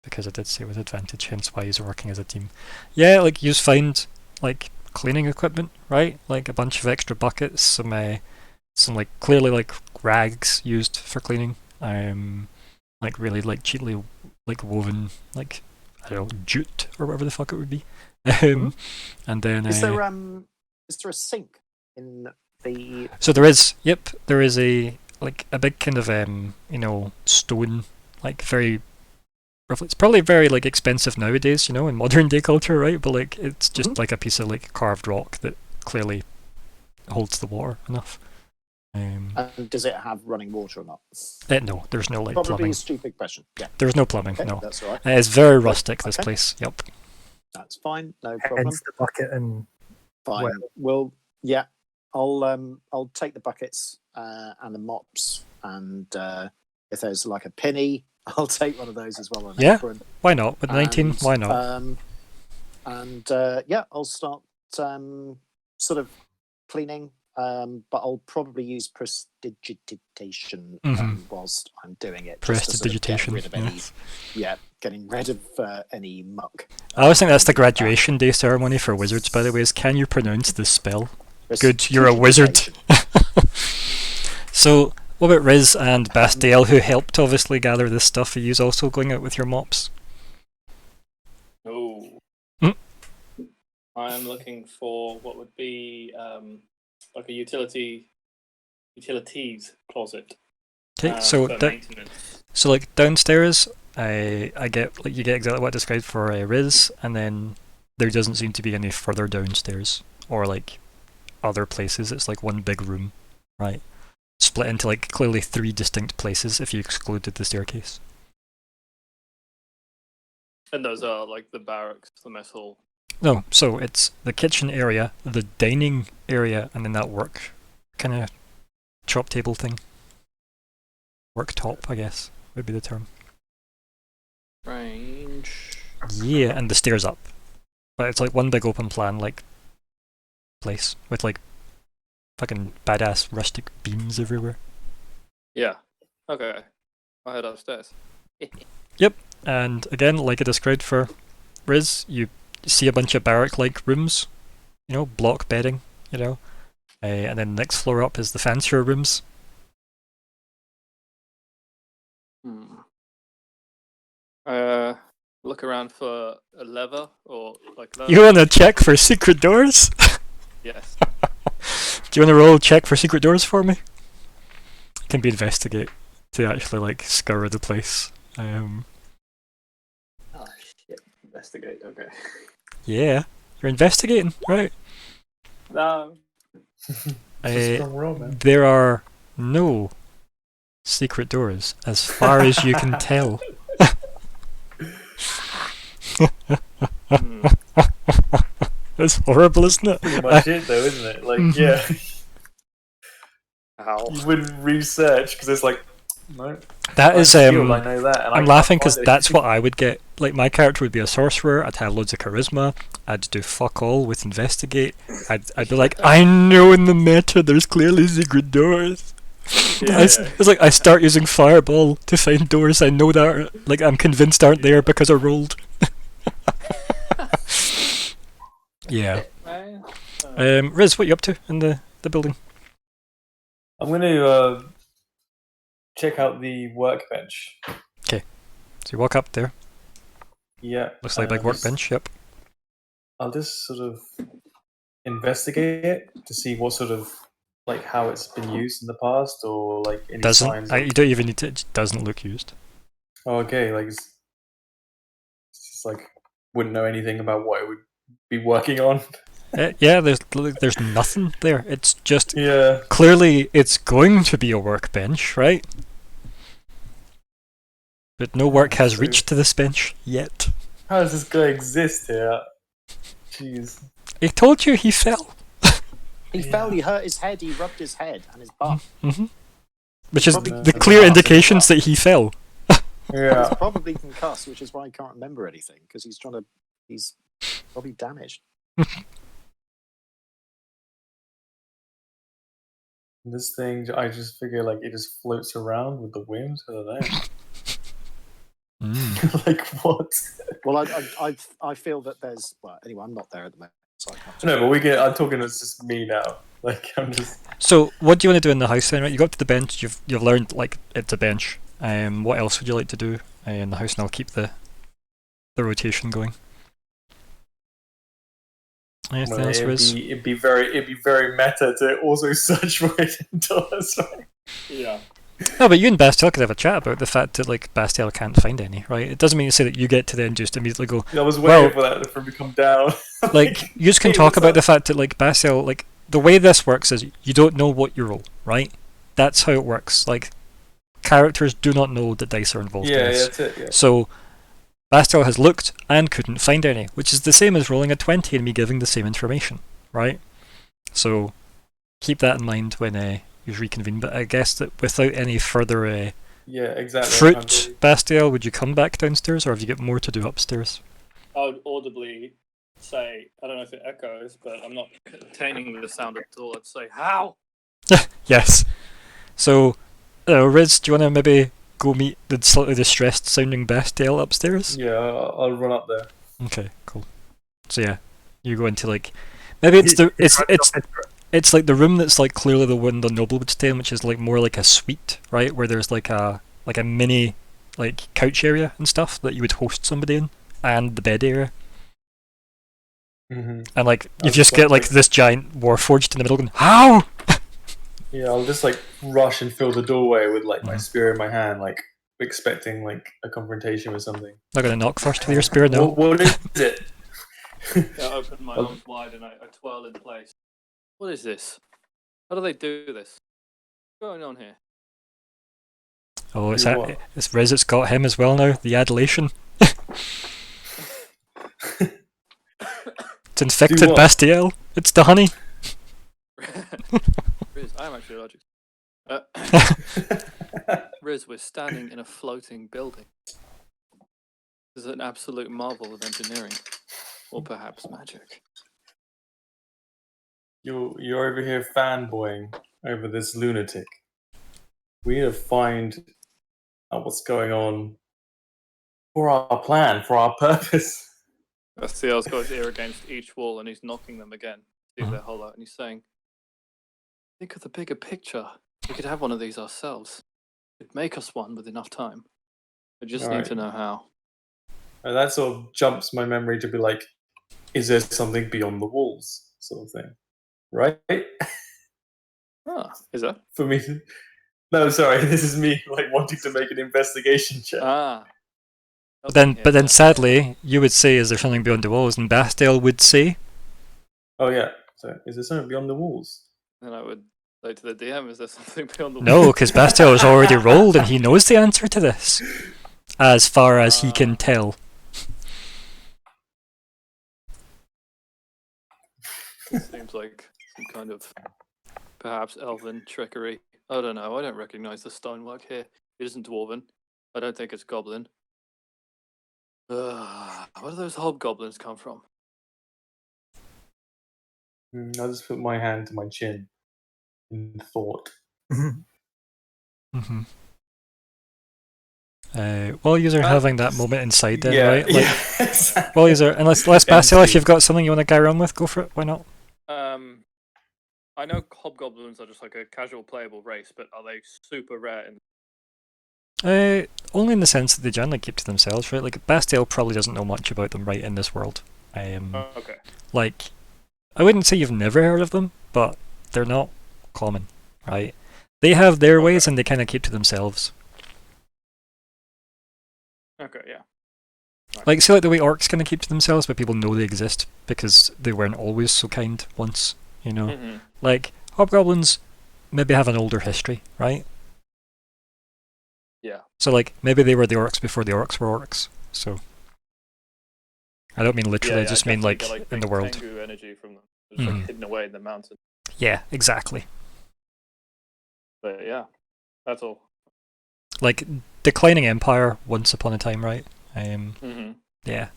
Because I did say with advantage, hence why he's working as a team. Yeah, like, you find, like, cleaning equipment, right? Like, a bunch of extra buckets, some like, clearly, like, rags used for cleaning. Like, really, like, cheaply, like, woven, like, I don't know, jute, or whatever the fuck it would be. And then... Is there a sink in the... So there is a, like, a big kind of, stone, like, very... It's probably very, like, expensive nowadays, in modern day culture, right? But, like, it's just like a piece of, like, carved rock that clearly holds the water enough. And does it have running water or not? No, there's no, like, Probably plumbing. a stupid question. Yeah. There's no plumbing, Okay, no. that's all right. It's very rustic, this Okay. place, yep. That's fine. No problem. Hence the bucket and Fine. Well, yeah. I'll take the buckets and the mops, and if there's like a penny, I'll take one of those as well. Yeah. Why not? With 19, And, why not? Yeah, I'll start sort of cleaning, but I'll probably use prestidigitation whilst I'm doing it. just to sort of get Prestidigitation, rid of any, yes. Yeah, getting rid of any muck. I always think that's the graduation day ceremony for wizards, by the way, is can you pronounce this spell? Good, you're a wizard. So, what about Riz and Bastiel, who helped obviously gather this stuff? Are you also going out with your mops? Oh. Mm. I'm looking for what would be like a utilities closet. Okay, so for maintenance. so like downstairs, I get like you get exactly what I described for Riz, and then there doesn't seem to be any further downstairs or like other places. It's like one big room, right? Split into like clearly 3 distinct places if you excluded the staircase. And those are like the barracks, the mess hall. No, so it's the kitchen area, the dining area, and then that work kind of chop table thing. Worktop, I guess, would be the term. Range. Yeah, and the stairs up. But it's like one big open plan, like, place with like fucking badass rustic beams everywhere. Yeah. Okay. I'll head upstairs. And again, like I described for Riz, you see a bunch of barrack-like rooms, you know, block bedding, you know, and then the next floor up is the fancier rooms. Look around for a lever or like that. You want to check for secret doors? Yes. Do you want to roll check for secret doors for me? It can be investigate to actually like scour the place. Oh shit. Investigate. Okay. Yeah, you're investigating, right? No. Strong roll, man. There are no secret doors as far as you can tell. That's horrible, isn't it? Pretty much it, though, isn't it? Like, yeah, Ow. you wouldn't research because it's like, no. That is I know that. And I'm laughing because that's what I would get. Like, my character would be a sorcerer. I'd have loads of charisma. I'd do fuck all with investigate. I'd be like, I know in the meta there's clearly secret doors. Yeah. It's like I start using fireball to find doors I know that are, like I'm convinced aren't there because I rolled. Yeah. Riz, what are you up to in the building? I'm going to check out the workbench. So you walk up there. Yeah. Looks like a big workbench. Yep. I'll just sort of investigate it to see what sort of, like, how it's been used in the past or like any signs. You don't even need to. It doesn't look used. Oh, okay. Like it's just like wouldn't know anything about what it would be working on. Yeah, there's nothing there. It's just Yeah. clearly it's going to be a workbench, right? But no work has So- reached to this bench yet. How does this guy exist here? Jeez. I told you he fell. He fell, he hurt his head, he rubbed his head and his butt. Which is Probably the clear indications that he fell. Yeah. He's probably concussed, which is why he can't remember anything, because he's probably damaged. This thing, I just figure like it just floats around with the wind. I don't know. Like what? Well, I feel that there's, well, anyway, I'm not there at the moment, so I can't. No, but we get. I'm talking. It's just me now. Like I'm just. So, what do you want to do in the house then? Right, you go up to the bench. You've learned like it's a bench. What else would you like to do in the house? And I'll keep the rotation going. Anything Well, else, Riz? it'd be very meta to also search for it indoors, right? Yeah. No, but you and Bastiel could have a chat about the fact that like Bastiel can't find any, right? It doesn't mean to say that you get to then just immediately go. I was waiting for that for me to come down. Like you just can talk about the fact that like Bastiel, like the way this works is you don't know what you roll, right? That's how it works. Like characters do not know that dice are involved in Yeah, this. that's it. Yeah. So Bastiel has looked and couldn't find any, which is the same as rolling a 20 and me giving the same information, right? So keep that in mind when you reconvene. But I guess that without any further Yeah, exactly. fruit, Bastiel, would you come back downstairs or have you got more to do upstairs? I would audibly say, I don't know if it echoes, but I'm not containing the sound at all. I'd say, how? Yes. So, Riz, do you want to maybe go meet the slightly distressed sounding Bastiel upstairs? Yeah, I'll run up there. Okay, cool. So yeah, you go into like maybe it's it's like the room that's like clearly the one the noble would stay in, which is like more like a suite, right? Where there's like a mini like couch area and stuff that you would host somebody in, and the bed area. Mm-hmm. And like you I'll just get like this giant warforged in the middle going, how? Yeah, I'll just like rush and fill the doorway with like my spear in my hand, like expecting like a confrontation with something. Not gonna knock first with your spear, no. What is it? I open my arms wide and I twirl in place. What is this? How do they do this? What's going on here? Oh, Do what? it's Riz. It's got him as well now. The adulation. It's infected what? Bastiel. It's the honey. Riz, I am actually allergic. Riz, we're standing in a floating building. This is an absolute marvel of engineering, or perhaps magic. You're over here fanboying over this lunatic. We need to find out what's going on for our plan, for our purpose. Bastiel's got his ear against each wall and he's knocking them again. See if they're hollow, and he's saying, think of the bigger picture. We could have one of these ourselves. It'd make us one with enough time. I just need to know how. And that sort of jumps my memory to be like, is there something beyond the walls, sort of thing, right? Ah, is that? For me, no, sorry, this is me like wanting to make an investigation check. Ah. But then sadly, you would say, is there something beyond the walls? And Bastiel would say, Oh yeah, so is there something beyond the walls? And I would say to the DM, is there something beyond the walls? no, because Bastiel has already rolled and he knows the answer to this, as far as he can tell. It seems like some kind of perhaps elven trickery. I don't know. I don't recognize the stonework here. It isn't dwarven. I don't think it's goblin. Where do those hobgoblins come from? I'll just put my hand to my chin in thought. Mm-hmm. While you are having that moment inside, then, right? Like, Yeah, exactly. while you are, unless Bastiel, if you've got something you want to carry on with, go for it. Why not? I know hobgoblins are just like a casual playable race, but are they super rare? Only in the sense that they generally keep to themselves, right? Like Bastiel probably doesn't know much about them right in this world. Okay. Like, I wouldn't say you've never heard of them, but they're not common, right? They have their ways and they kind of keep to themselves. Okay, yeah. Right. Like, see, like the way orcs kind of keep to themselves, but people know they exist because they weren't always so kind once, you know? Mm-hmm. Like, hobgoblins maybe have an older history, right? Yeah. So, like, maybe they were the orcs before the orcs were orcs, so... I don't mean literally, I just mean, like, in the world. Tengu energy from them. It's like hidden away in the mountain. Yeah, exactly. But yeah, that's all. Like, declining empire once upon a time, right? Yeah.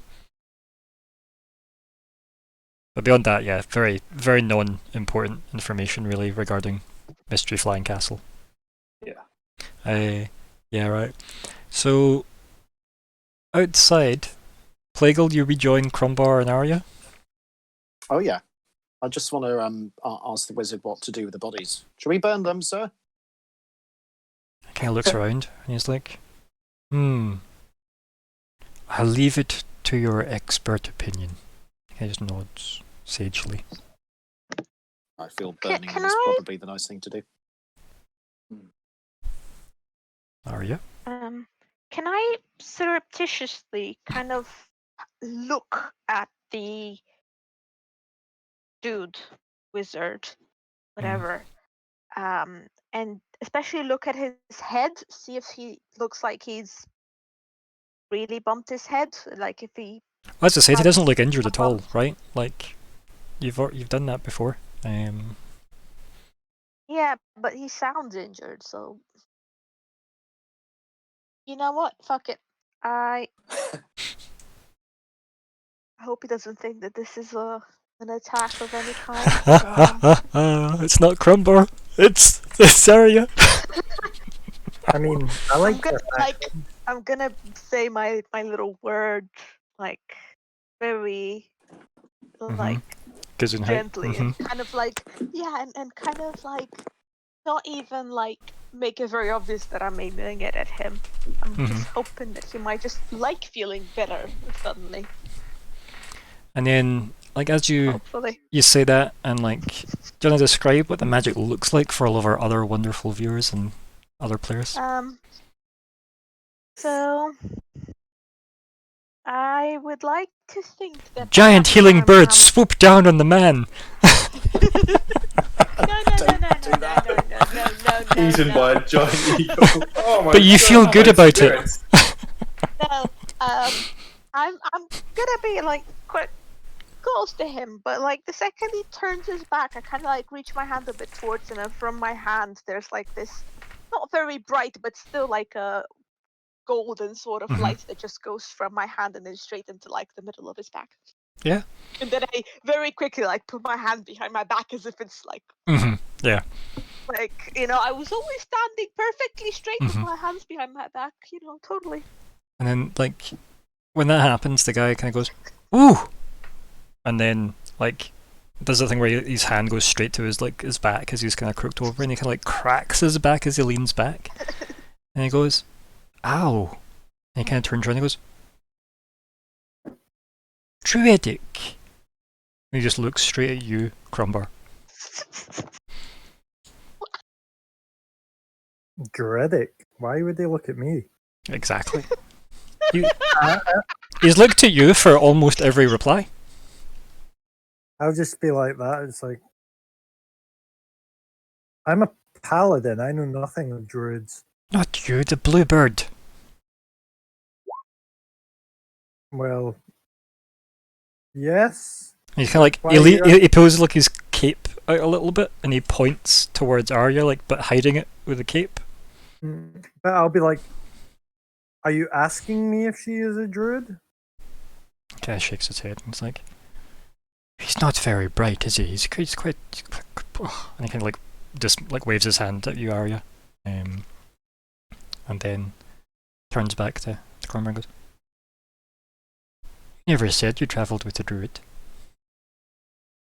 But beyond that, yeah, very, very non-important information, really, regarding Mystery Flying Castle. Yeah. Yeah, right. So, outside, Plagueil, you rejoin Crumbar and Arya? Oh yeah. I just want to ask the wizard what to do with the bodies. Shall we burn them, sir? He kind of looks around, and he's like, I'll leave it to your expert opinion. He just nods sagely. I feel burning can is I- probably the nice thing to do. Arya? Can I surreptitiously kind of look at the dude, wizard, whatever, and especially look at his head, see if he looks like he's really bumped his head, like if he. As I said, he has doesn't look injured a at all, bump. right? Like, you've done that before. Yeah, but he sounds injured, so. You know what? Fuck it. I hope he doesn't think that this is an attack of any kind. It's not Crumbar. It's Arya. I mean, I like the fact I'm gonna say my little word, like very like Goes in height. gently and kind of like, yeah, and kind of like not even like make it very obvious that I'm aiming it at him. I'm just hoping that he might just like feeling better suddenly. And then, like, as you Hopefully. say that, and like, do you want to describe what the magic looks like for all of our other wonderful viewers and other players? So I would like to think that Giant I have healing charmed birds some- swoop down on the man. No. Eaten by a giant eagle. Oh my But you God, feel good my about it. spirits. No, I'm gonna be like quite close to him, but like the second he turns his back, I kind of like reach my hand a bit towards him, and from my hand there's like this, not very bright, but still like a golden sort of light that just goes from my hand and then straight into like the middle of his back. Yeah. And then I very quickly like put my hand behind my back as if it's like Yeah. like, you know, I was always standing perfectly straight with my hands behind my back, you know, totally. And then, like, when that happens, the guy kind of goes, "Ooh!" And then, like, does the thing where his hand goes straight to his back as he's kind of crooked over, and he kind of like cracks his back as he leans back, and he goes, "Ow!" And he kind of turns around and goes, "Druidic." And he just looks straight at you, Crumbar. Druidic. Why would they look at me? Exactly. He's looked at you for almost every reply. I'll just be like that. It's like, I'm a paladin. I know nothing of druids. Not you, the bluebird. Well, yes. He's kind of like, Why are you- he pulls like his cape out a little bit, and he points towards Arya, like, but hiding it with the cape. But I'll be like, are you asking me if she is a druid? Kind of shakes his head, and it's like, he's not very bright, is he? He's quite, and he kind of like just like waves his hand at you, Arya, and then turns back to Cormac and goes, "You never said you travelled with a druid."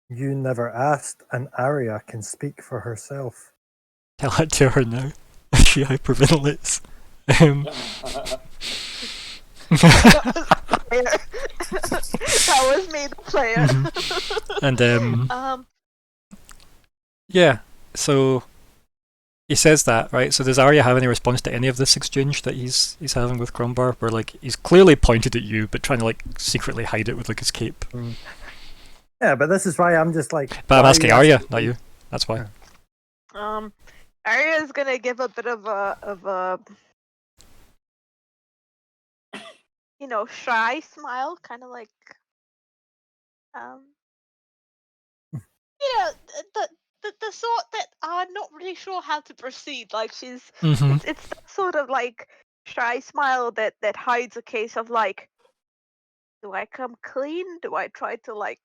You never asked, and Arya can speak for herself. Tell that to her now. She hyperventilates. That was me, the player. And yeah, so he says that, right? So does Arya have any response to any of this exchange that he's having with Crumbar, where like he's clearly pointed at you, but trying to like secretly hide it with like his cape? Yeah, but this is why I'm just like. But I'm why are asking you Arya, asking not me? you. That's why. Arya's gonna give a bit of a you know, shy smile, kind of like you know, the sort that I'm not really sure how to proceed. Like it's that sort of like shy smile that hides a case of like, do I come clean? Do I try to like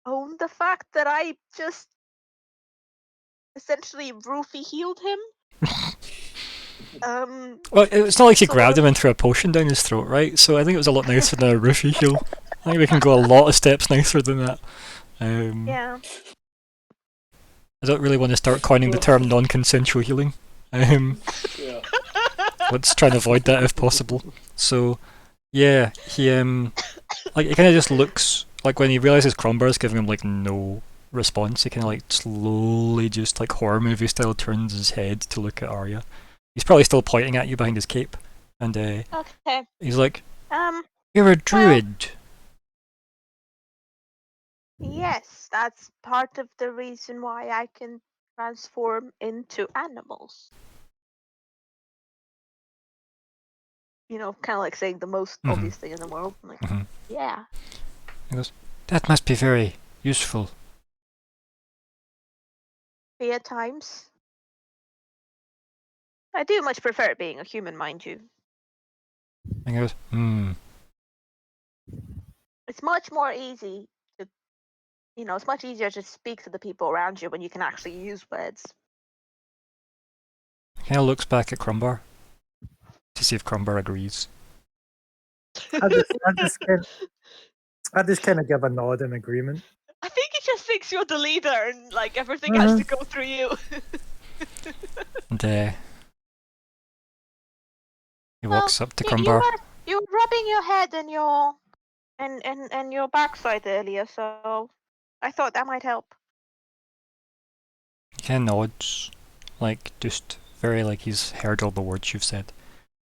own the fact that I just essentially roofie healed him? Well, it's not like she sort grabbed of- him and threw a potion down his throat, right? So I think it was a lot nicer than a roofie heal. I think we can go a lot of steps nicer than that. Yeah. I don't really want to start coining the term non-consensual healing. Yeah. Let's try and avoid that if possible. So, yeah, he like he kind of just looks like when he realizes Crombar's giving him like no response. He kind of like slowly, just like horror movie style, turns his head to look at Arya. He's probably still pointing at you behind his cape, and Okay. he's like, "You're a druid." Yes, that's part of the reason why I can transform into animals. You know, kind of like saying the most obvious thing in the world. Like, yeah. He goes, "That must be very useful." At times. I do much prefer being a human, mind you. And he goes, It's much more easy to, you know, it's much easier to speak to the people around you when you can actually use words. He kind of looks back at Crumbar to see if Crumbar agrees. I just kind of give a nod in agreement. I think he just thinks you're the leader, and like everything has to go through you. And he walks up to You Crumbar. were rubbing your head and your backside earlier, so I thought that might help. He kind of nods, like just very like he's heard all the words you've said.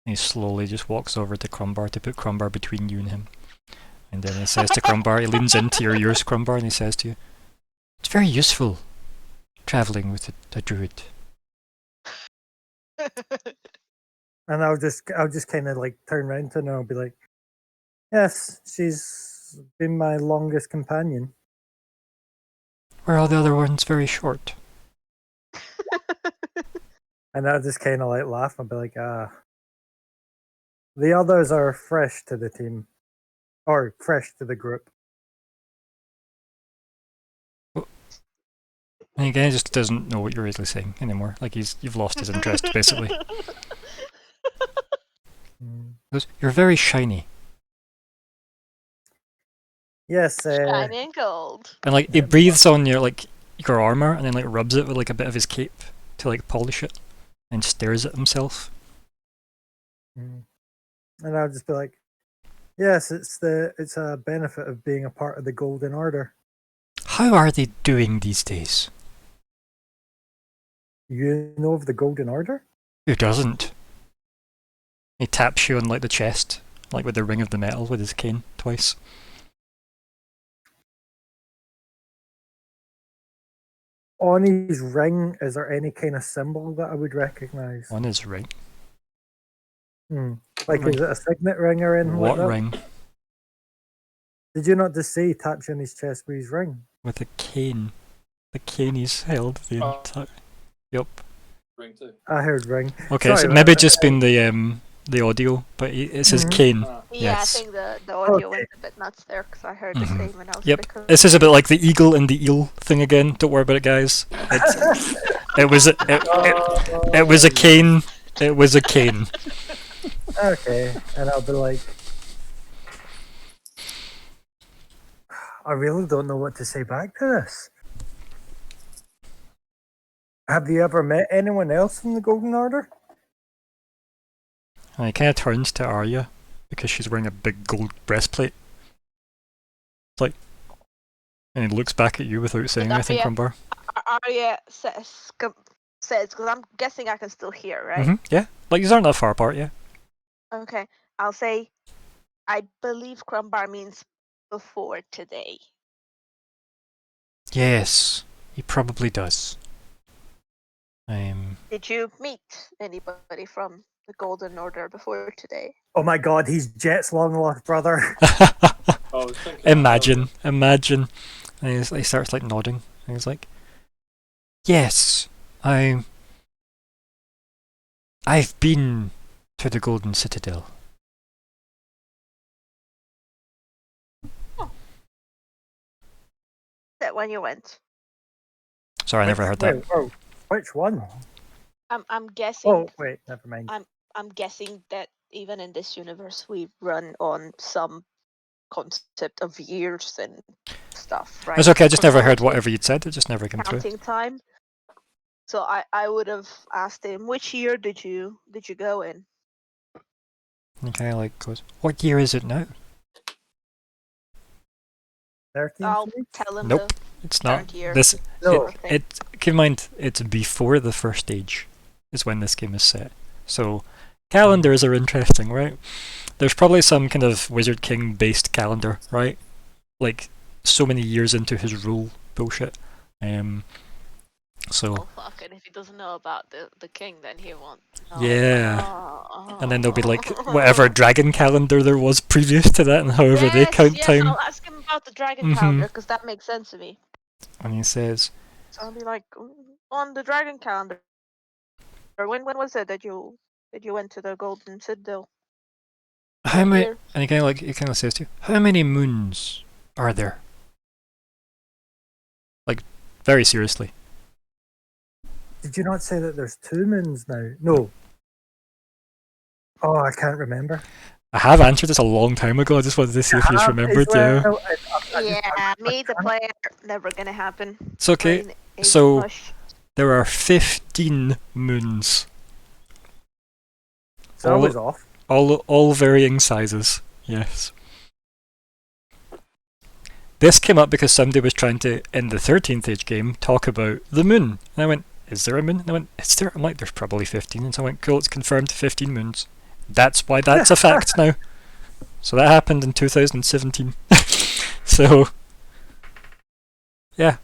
And he slowly just walks over to Crumbar to put Crumbar between you and him. And then he says to Crumbar, he leans into your ears, Crumbar, and he says to you, "It's very useful travelling with a druid." And I'll just kind of like turn around to her and I'll be like, "Yes, she's been my longest companion." Were all the other ones very short? And I'll just kind of like laugh and be like, the others are fresh to the team, or fresh to the group. And he kind of just doesn't know what you're really saying anymore. Like you've lost his interest, basically. Mm. He goes, "You're very shiny." Yes, Shiny and gold. And like he breathes on your armor and then like rubs it with like a bit of his cape to like polish it and stares at himself. and I'll just be like, "Yes, it's a benefit of being a part of the Golden Order." How are they doing these days? You know of the Golden Order? Who doesn't? He taps you on like the chest, like with the ring of the metal with his cane twice. On his ring, is there any kind of symbol that I would recognize? On his ring. Like, ring? is it a signet ring or anything What like that? ring? Did you not just say he tapped you on his chest with his ring? With a cane. The cane he's held the entire. Yep. Ring too. I heard ring. Okay, Sorry so about maybe that. just been the audio, but it's his Mhm. cane. Yeah, Yes. I think the audio Okay. went a bit nuts there because I heard the Mhm. same and I was Yep. a bit confused. This is a bit like the eagle and the eel thing again. Don't worry about it, guys. It was a cane. It was a cane. Okay, and I'll be like, I really don't know what to say back to this. Have you ever met anyone else from the Golden Order? And he kind of turns to Arya because she's wearing a big gold breastplate. It's like, and he looks back at you without saying And anything, Arya- Crumbar. Arya says, because I'm guessing I can still hear, right? Yeah, like these aren't that far apart, yeah. Okay, I'll say, I believe Crumbar means before today. Yes, he probably does. Did you meet anybody from the Golden Order before today? Oh my god, he's Jet's long lost brother. I was thinking. imagine. And he starts like nodding, and he's like, "Yes, I've been to the Golden Citadel." That when you went? Sorry, I never heard that. Wait, which one? I'm guessing. Oh, wait, never mind. I'm guessing that even in this universe, we run on some concept of years and stuff, right? It's okay. I just never heard Chronology, whatever you'd said. It just never came through. counting time. So I would have asked him, which year did you go in? And he kind of like goes, "What year is it now?" 13th? I'll tell him Nope, the it's not. current year. This No. keep in mind it's before the first age is when this game is set. So calendars are interesting, right? There's probably some kind of Wizard King based calendar, right? Like so many years into his rule bullshit. So Oh fuck! And if he doesn't know about the king, then he won't. Know. yeah. And then there'll be like whatever dragon calendar there was previous to that, and however they Yes, count yes, time. I'll ask him about the dragon Mhm. calendar because that makes sense to me. And he says, So I'll be like, on the dragon calendar. Or when was it that you went to the Golden Citadel? "How What many?" year? And he kind of says to you, "How many moons are there?" Like very seriously. Did you not say that there's 2 moons now? No. Oh, I can't remember. I have answered this a long time ago. I just wanted to see if you have remembered. as well, Yeah. and I've Yeah, me, the player, never gonna happen. It's okay. Plain Age So mush. there are 15 moons, So I was off. all varying sizes. Yes. This came up because somebody was trying to, in the 13th age game, talk about the moon. And I went, is there a moon? And I went, is there? I'm like, there's probably 15. And so I went, cool, it's confirmed 15 moons. That's why that's a fact now. So that happened in 2017. So, yeah.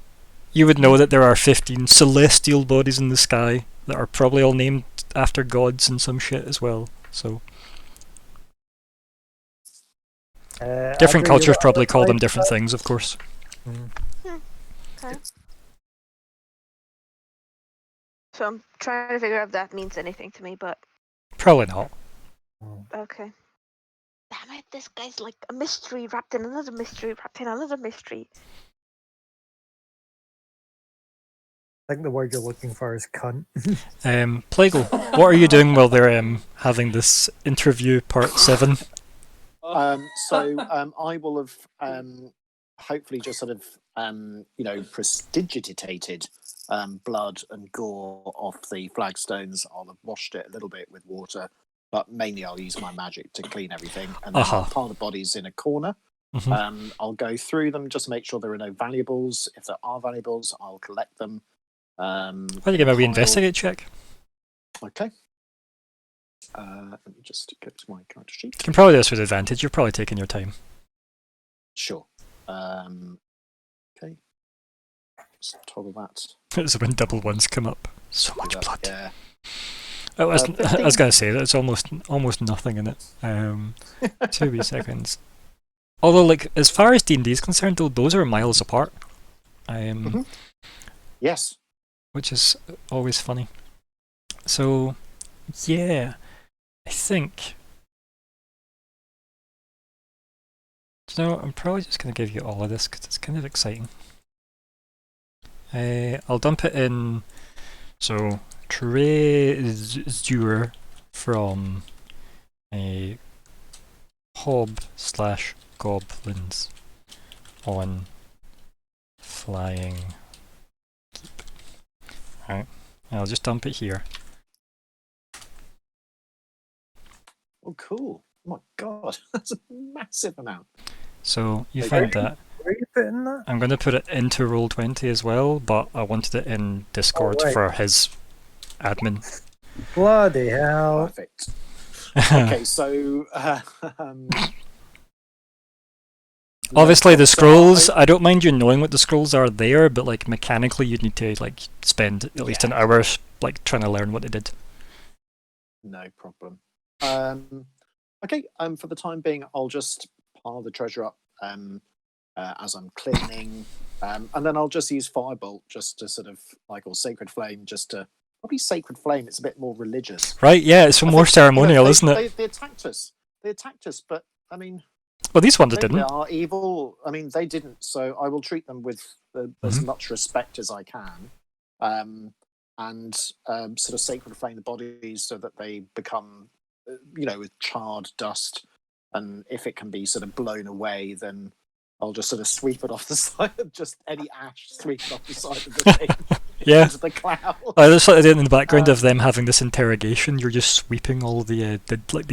You would know that there are 15 celestial bodies in the sky that are probably all named after gods and some shit as well. So, different Andrew, cultures you probably call them like different that? things, of course. Okay. So I'm trying to figure out if that means anything to me, but Probably not. okay. Damn it, this guy's like a mystery wrapped in another mystery wrapped in another mystery. I think the word you're looking for is cunt. Plagal, what are you doing while they're having this interview part 7? I will have hopefully just sort of prestidigitated blood and gore off the flagstones. I'll have washed it a little bit with water, but mainly I'll use my magic to clean everything. And then I'll pile the bodies in a corner. Mhm. I'll go through them just to make sure there are no valuables. If there are valuables, I'll collect them. Why don't you give a wee investigate check? Okay. Let me just go to my character sheet. You can probably do this with advantage. You're probably taking your time. Sure. Okay. Just toggle that. It's when double ones come up. So much blood. Yeah. I was 15. going to say that it's almost nothing in it. 2 wee seconds. Although, like, as far as D&D is concerned, though, those are miles apart. Yes. Which is always funny. So, yeah, I think. You know, I'm probably just going to give you all of this because it's kind of exciting. I'll dump it in. So, Treasure from a Hob/Goblins on Flying Keep. Alright, I'll just dump it here. Oh, cool. Oh my god, that's a massive amount. So you Wait, find that. Where are you putting that? I'm going to put it into Roll20 as well, but I wanted it in Discord right. for his admin. Bloody hell. Perfect. Okay, so Obviously the scrolls, I don't mind you knowing what the scrolls are there, but like mechanically you'd need to like spend at least an hour like trying to learn what they did. No problem. Okay, for the time being, I'll just pile the treasure up as I'm cleaning, and then I'll just use Firebolt just to sort of or Sacred Flame just to probably Sacred Flame. It's a bit more religious, right? Yeah, it's more ceremonial, isn't it? They attacked us. They attacked us, but I mean, well, these ones maybe didn't. They are evil. I mean, they didn't. So I will treat them with as much respect as I can, and sort of Sacred Flame the bodies so that they become, with charred dust. And if it can be sort of blown away, then I'll just sort of sweep it off the side of just any ash, sweep it off the side of the thing. Yeah. Into the cloud. I just like in the background of them having this interrogation, you're just sweeping all the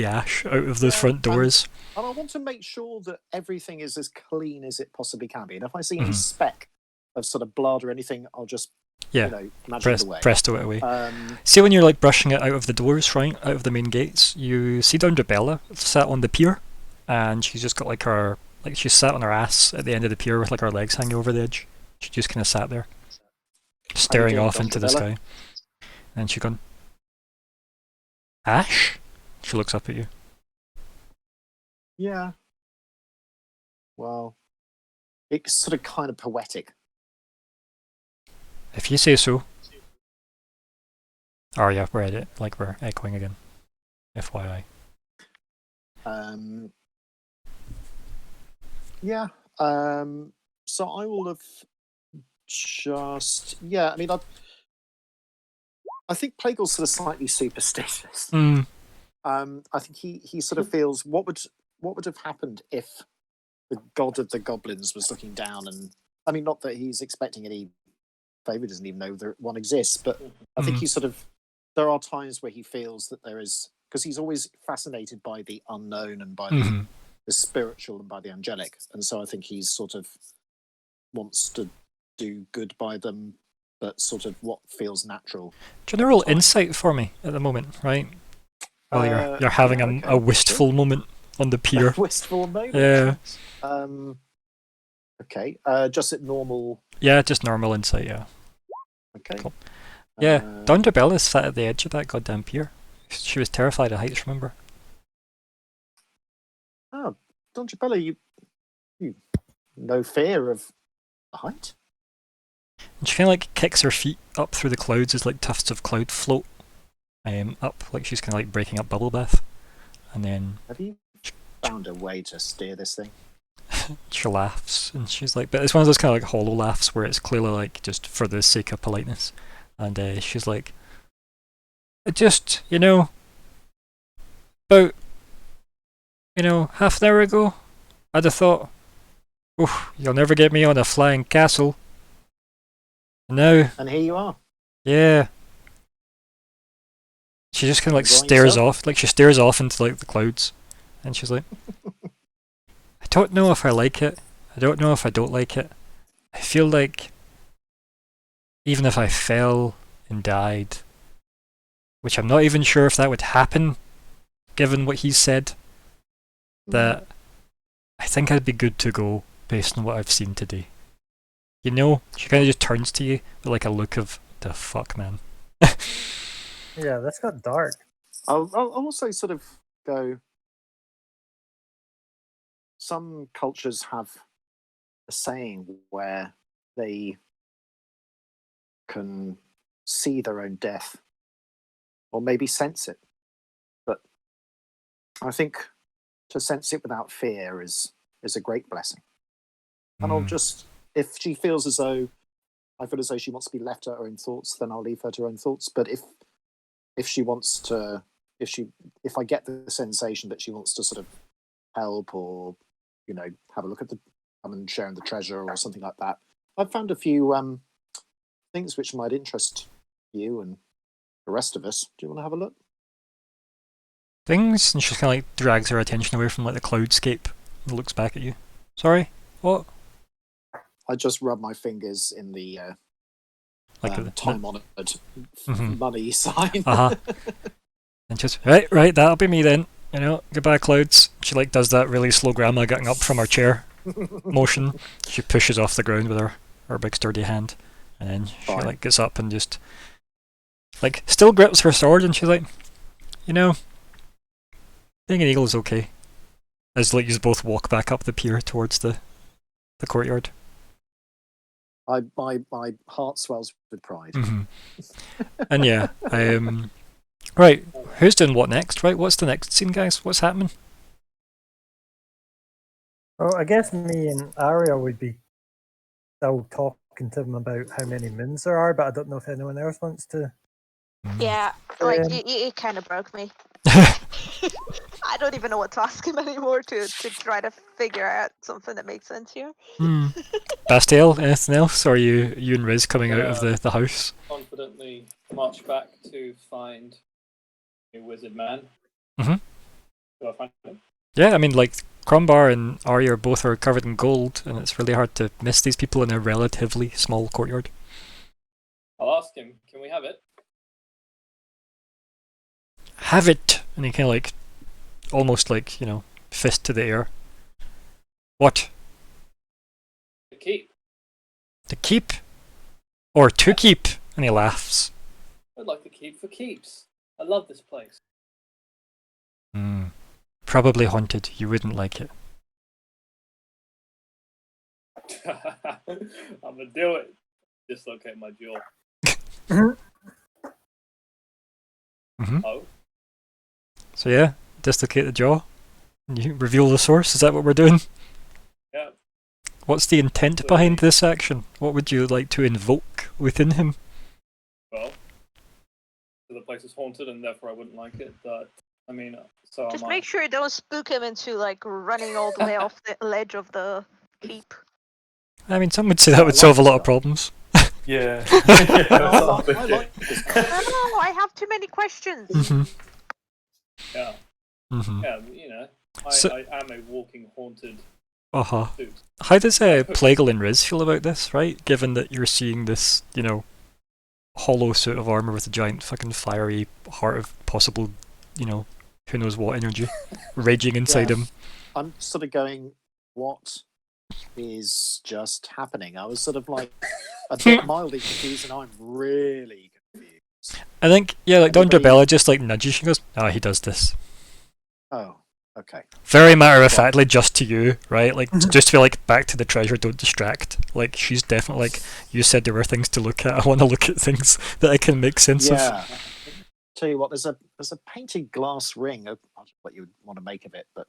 ash out of those front doors. And I want to make sure that everything is as clean as it possibly can be. And if I see any speck of sort of blood or anything, I'll just magic it away. Presto it away. See when you're like brushing it out of the doors, right, out of the main gates, you see down Bella sat on the pier, and she's just got she sat on her ass at the end of the pier with like her legs hanging over the edge. She just kind of sat there, staring off into the sky. And she gone, Ash? She looks up at you. Yeah. Well, it's sort of kind of poetic. If you say so. Oh yeah, we're at it. Like we're echoing again. FYI. Yeah. So I will have just I mean I think Plague's sort of slightly superstitious. I think he sort of feels what would have happened if the god of the goblins was looking down, and I mean, not that he's expecting any favour, doesn't even know that one exists, but I think he sort of. There are times where he feels that there is, because he's always fascinated by the unknown and by the spiritual and by the angelic, and so I think he's sort of wants to do good by them, but sort of what feels natural. General insight for me at the moment, right? While you're having a wistful moment on the pier. Wistful moment. Yeah. Okay. Just at normal. Yeah, just normal insight. Yeah. Okay. Cool. Yeah, Dondra sat at the edge of that goddamn pier. She was terrified of heights. Remember? Oh, Dondra, you no fear of height? And she kind of like kicks her feet up through the clouds as like tufts of cloud float up, like she's kind of like breaking up bubble bath. And then have you found a way to steer this thing? She laughs, and she's like, but it's one of those kind of like hollow laughs where it's clearly like just for the sake of politeness. And she's like, just, about, half an hour ago, I'd have thought, oh, you'll never get me on a flying castle. And now... And here you are. Yeah. She just kind of like stares off, like she stares off into like the clouds. And she's like, I don't know if I like it. I don't know if I don't like it. I feel like even if I fell and died, which I'm not even sure if that would happen, given what he said, that I think I'd be good to go based on what I've seen today. She kind of just turns to you with like a look of, the fuck, man. Yeah, that's got dark. I'll also sort of go, some cultures have a saying where they can see their own death, or maybe sense it. But I think to sense it without fear is a great blessing. And I'll just, if she feels as though, I feel as though she wants to be left to her own thoughts, then I'll leave her to her own thoughts. But if she wants to, if I get the sensation that she wants to sort of help or, have a look at and sharing the treasure or something like that, I've found a few things which might interest you and the rest of us. Do you want to have a look? Things? And she kind of like drags her attention away from like the cloudscape and looks back at you. Sorry? What? I just rub my fingers in the time-honoured money sign. And just, right, that'll be me then. Goodbye clouds. She like does that really slow grandma getting up from her chair motion. She pushes off the ground with her big sturdy hand. And then she like gets up and just like still grips her sword, and she's like, being an eagle is okay. As like you both walk back up the pier towards the courtyard. My heart swells with pride. And yeah, right, who's doing what next, right? What's the next scene, guys? What's happening? Well, I guess me and Aria would be still talking to them about how many moons there are, but I don't know if anyone else wants to. Yeah, like you kind of broke me. I don't even know what to ask him anymore to try to figure out something that makes sense here. Bastiel, anything else? Or are you and Riz coming out of the house? Confidently march back to find a wizard man. Mm-hmm. Do I find him? Yeah, I mean, like, Crombar and Arya both are covered in gold, and it's really hard to miss these people in a relatively small courtyard. I'll ask him, can we have it? Have it! And he kind of like, almost like, fist to the air. What? The keep. To keep? Or to keep? And he laughs. I'd like to keep for keeps. I love this place. Probably haunted. You wouldn't like it. I'm gonna do it. Dislocate my jaw. Oh. So yeah, dislocate the jaw. And you reveal the source. Is that what we're doing? Yeah. What's the intent behind this action? What would you like to invoke within him? Well, the place is haunted and therefore I wouldn't like it, but I mean, so Just am make sure you don't spook him into like running all the way off the ledge of the keep. I mean, some would say that I would solve a like lot of that. problems. Yeah. Yeah, that's what I'm I thinking. like this guy. No, I have too many questions. Mhm. Yeah, Mhm. yeah. You know, So- I am a walking haunted Uh-huh. suit. How does Plagal and Riz feel about this, right? Given that you're seeing this, you know, hollow suit of armor with a giant fucking fiery heart of possible, you know, who knows what energy raging inside Yeah. him. I'm sort of going, what is just happening? I was sort of like a bit mildly confused, and I'm really confused. I think, yeah, like Don Anybody- Drabella just like nudges, she goes, "Ah, he does this." Oh, okay. Very matter-of-factly, just to you, right? Like, just to be like, back to the treasure, don't distract. Like, she's definitely like, you said there were things to look at, I want to look at things that I can make sense of. Yeah. Tell you what, there's a painted glass ring. I don't know what you would want to make of it, but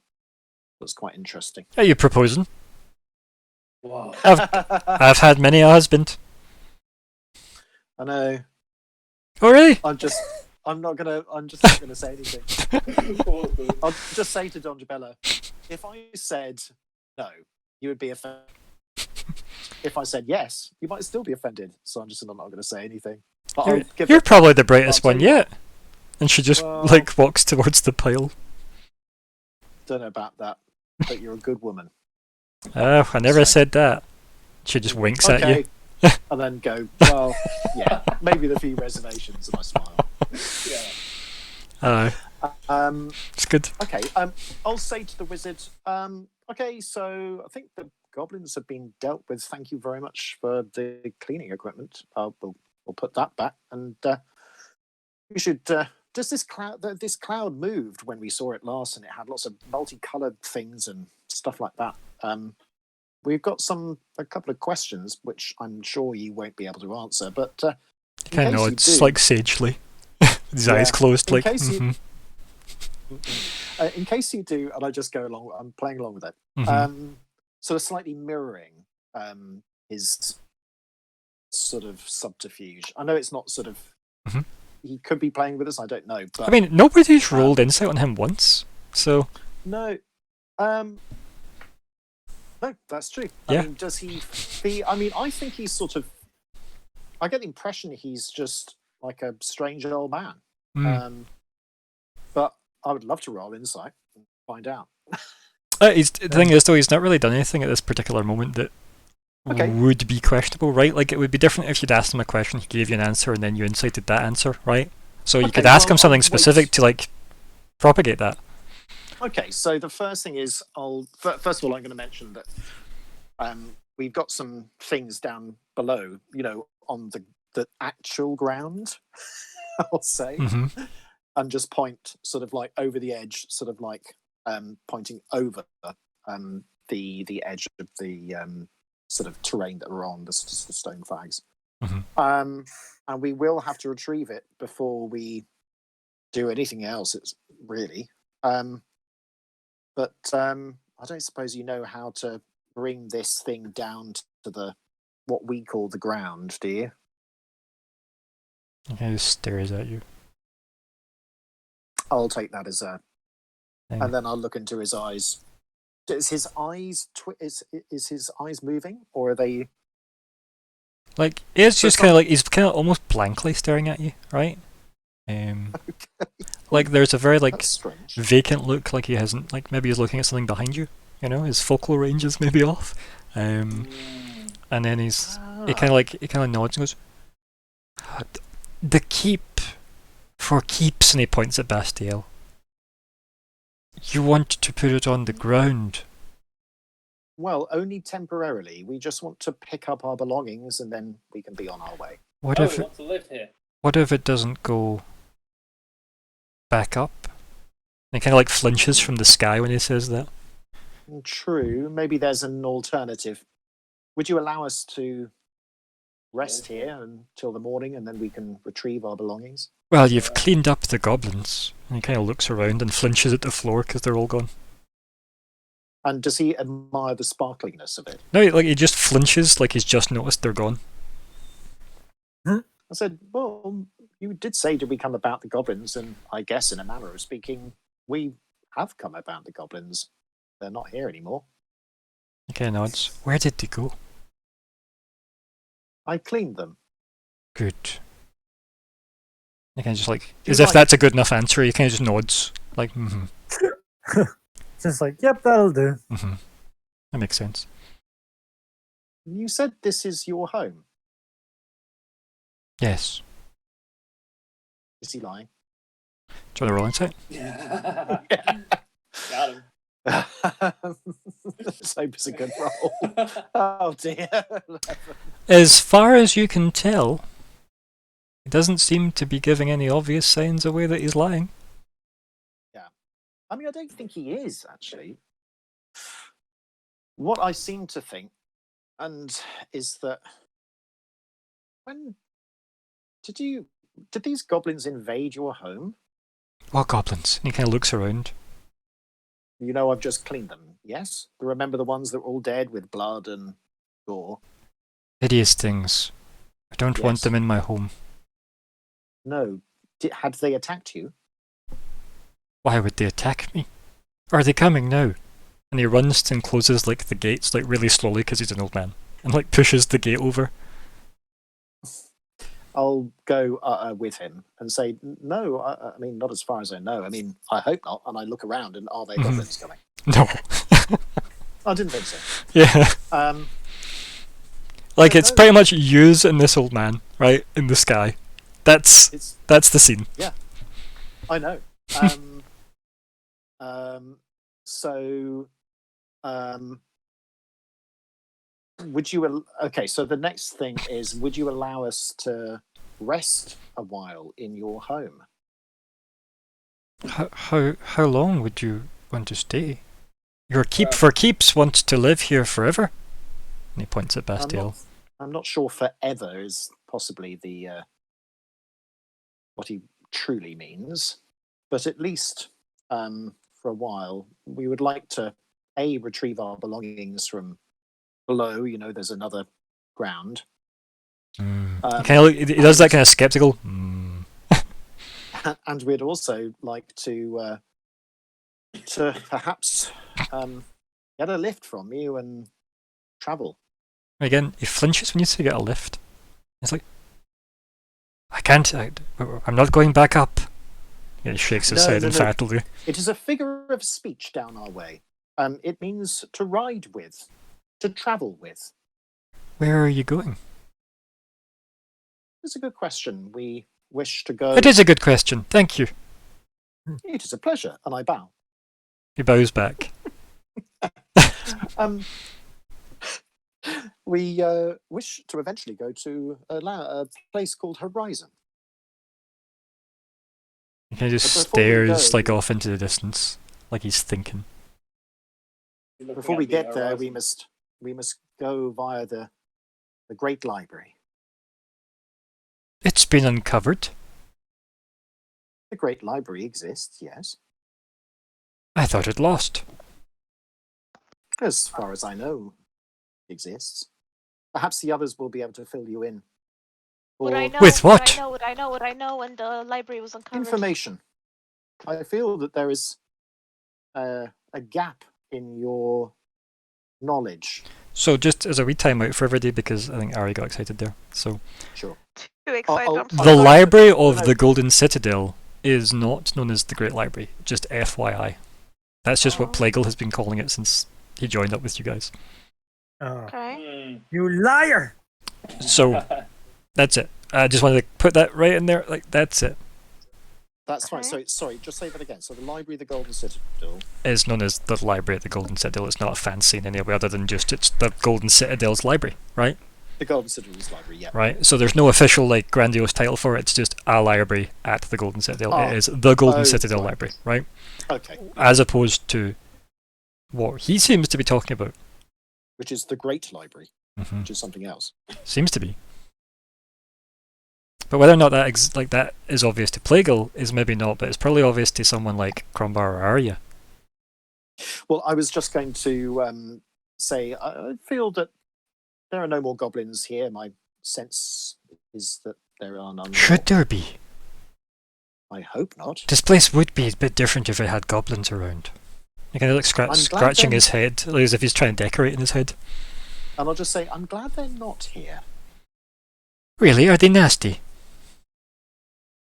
it's quite interesting. Are you proposing? Wow. I've had many a husband. I know. Oh, really? I'm just not gonna say anything. I'll just say to Don Jabella, if I said no, you would be offended. If I said yes, you might still be offended. So I'm just not going to say anything. But I'll give You're it- probably the brightest I'll one tell you yet. And she just, Well- like, walks towards the pile. Don't know about that, but you're a good woman. Ah, I never So- said that. She just winks at you. And then go, well, yeah, maybe the few reservations, and I smile. Yeah. It's good. Okay, I'll say to the wizard, okay, so I think the goblins have been dealt with. Thank you very much for the cleaning equipment. We'll put that back, and we should. Does this cloud moved when we saw it last, and it had lots of multicolored things and stuff like that? We've got a couple of questions which I'm sure you won't be able to answer, but He kind of case you nods, do- like, sagely. His eyes Yeah. closed, In like, case you- mhm, in case you do, and I just go along, I'm playing along with it. mhm. Sort of slightly mirroring his sort of subterfuge. I know it's not sort of. Mhm. He could be playing with us. I don't know, but I mean, nobody's rolled insight on him once, so no, no, that's true. Yeah. I mean, does he? I mean, I think he's sort of. I get the impression he's just like a strange old man. mm. But I would love to roll insight and find out. The thing is, though, he's not really done anything at this particular moment that Okay. would be questionable, right? Like, it would be different if you'd asked him a question, he gave you an answer, and then you incited that answer, right? So you Okay, could ask well, him something I'll specific wait. to, like, propagate that. Okay, so the first thing is, first of all, I'm going to mention that we've got some things down below, you know, on the actual ground, I'll say, Hmm. and just point sort of like over the edge, sort of like pointing over the edge of the sort of terrain that we're on, the stone flags. Mhm. And we will have to retrieve it before we do anything else. It's really. But I don't suppose you know how to bring this thing down to what we call the ground, do you? He kind of stares at you. I'll take that as a, Thing. and then I'll look into his eyes. Is his eyes is his eyes moving, or are they? Like, it's So just kind of like, he's kind of almost blankly staring at you, right? Like, there's a very, like, That's strange. vacant look, like he hasn't, like, maybe he's looking at something behind you, you know, his focal range is maybe off. And then he kind of nods and goes, "The keep, for keeps," and he points at Bastiel. "You want to put it on the ground." Well, only temporarily. We just want to pick up our belongings, and then we can be on our way. What Oh, if we it, want to live here. what if it doesn't go back up? And he kind of like flinches from the sky when he says that. True. Maybe there's an alternative. Would you allow us to rest here until the morning, and then we can retrieve our belongings? Well, you've cleaned up the goblins. And he kind of looks around and flinches at the floor because they're all gone. And does he admire the sparkliness of it? No, like he just flinches like he's just noticed they're gone. I said, well, you did say to become about the goblins, and I guess in a manner of speaking, We have come about the goblins. They're not here anymore. Okay, nods. Where did they go? I cleaned them. Good. You kind of just like, Do you as if like- that's a good enough answer, you kind of just nods. Like, Just like, yep, that'll do. That makes sense. You said this is your home. Yes. Is he lying? Do you want to roll insight? Yeah. Got him. Let's hope it's a good roll. Oh dear. As far as you can tell, he doesn't seem to be giving any obvious signs away that he's lying. I mean, I don't think he is, actually. What I seem to think, and is that when did these goblins invade your home? What goblins? And he kind of looks around. You know, I've just cleaned them. Yes, remember the ones that were all dead with blood and gore? Hideous things. I don't want Yes. them in my home. No, had they attacked you? Why would they attack me? Are they coming now? And he runs and closes like the gates like really slowly because he's an old man, and like pushes the gate over. I'll go with him and say, no, I mean, not as far as I know. I mean, I hope not. And I look around, and are there goblins coming? No. I didn't think so. Yeah. Like I it's know. pretty much yous and this old man, right, in the sky. That's the scene. I know. So, would you? Okay. So the next thing is, would you allow us to rest a while in your home? How long would you want to stay? Your keep for keeps wants to live here forever. And he points at Bastiel. I'm not sure forever is possibly the what he truly means, but at least for a while, we would like to retrieve our belongings from below. You know, there's another ground. He does that kind of skeptical. And we'd also like to perhaps get a lift from you and travel. Again, he flinches when you say get a lift. He's like, I can't. I'm not going back up. Yeah, he shakes his head emphatically. It is a figure of speech down our way. It means to ride with, to travel with. Where are you going? It's a good question. We wish to go. It is a good question. Thank you. It is a pleasure, and I bow. He bows back. We wish to eventually go to a place called Horizon. He kind of just But before we stares go- like off into the distance, like he's thinking. Before we get there, we must go via the Great Library. It's been uncovered. The Great Library exists, yes. I thought it lost. As far as I know, it exists. Perhaps the others will be able to fill you in. Would I Or know? With what? Would I know when the library was uncovered? information. I feel that there is a gap in your knowledge. So just as a wee timeout for everybody, because I think Ari got excited there. So Sure. Too excited. I'll- I'm the sorry. Library of No. the Golden Citadel is not known as the Great Library. Just FYI. That's just what Oh. Plagal has been calling it since he joined up with you guys. Oh, Okay. you liar! So that's it. I just wanted to put that right in there. Like that's it. That's fine. Okay. So, sorry, just say that again. So the Library of the Golden Citadel. Is known as the Library at the Golden Citadel. It's not a fancy in any way other than just it's the Golden Citadel's library, right? The Golden Citadel's library, yeah. Right. So there's no official like grandiose title for it. It's just a library at the Golden Citadel. Oh. It is the Golden Oh, Citadel right. library, right? Okay. As opposed to what he seems to be talking about. Which is the Great Library, Hmm. which is something else. Seems to be. But whether or not that that is obvious to Plagal is maybe not, but it's probably obvious to someone like Crombar or Arya. Well, I was just going to say, I feel that there are no more goblins here. My sense is that there are none. Should there be? I hope not. This place would be a bit different if it had goblins around. You kind of like I'm glad scratching they're- his head, like as if he's trying to decorate in his head. And I'll just say, I'm glad they're not here. Really? Are they nasty?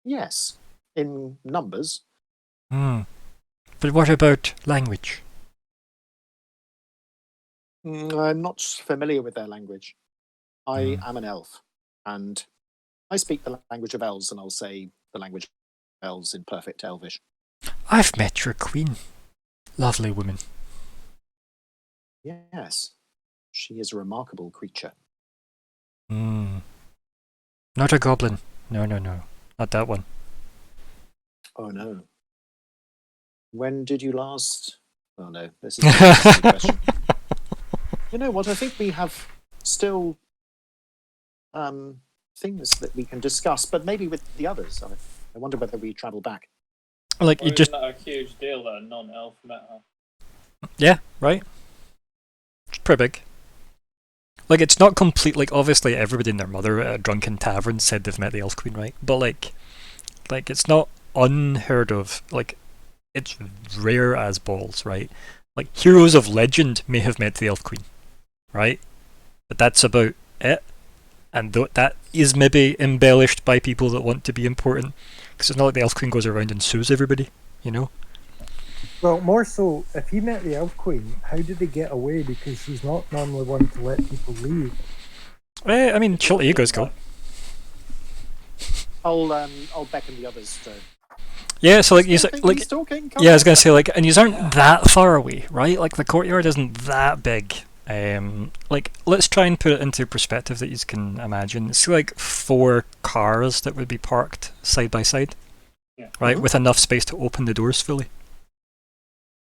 Yes, in numbers. Hmm. But what about language? I'm not familiar with their language. I Hmm. am an elf, and I speak the language of elves, and I'll say the language of elves in perfect elvish. I've met your queen. Lovely woman. Yes, she is a remarkable creature. Hmm. Not a goblin. No. Not that one. Oh no. When did you last? Oh no, this is a silly question. You know what? I think we have still things that we can discuss, but maybe with the others. I wonder whether we travel back. Like, Or you just... isn't that a huge deal that a non-elf met her? Yeah, right? It's pretty big. Like, it's not complete... Like, obviously everybody and their mother at a drunken tavern said they've met the Elf Queen, right? But, like, it's not unheard of. Like, it's rare as balls, right? Like, heroes of legend may have met the Elf Queen, right? But that's about it. And that is maybe embellished by people that want to be important. Because it's not like the Elf Queen goes around and sues everybody, you know? Well, more so, if he met the Elf Queen, how did they get away? Because she's not normally one to let people leave. I mean, chill egos go. I'll beckon the others to. Yeah, so like Still he's think like he's talking? Come yeah, I was on. gonna say like, and you aren't that far away, right? Like the courtyard isn't that big. Like let's try and put it into perspective that you can imagine. It's like 4 cars that would be parked side by side, Yeah. right, Mhm. with enough space to open the doors fully.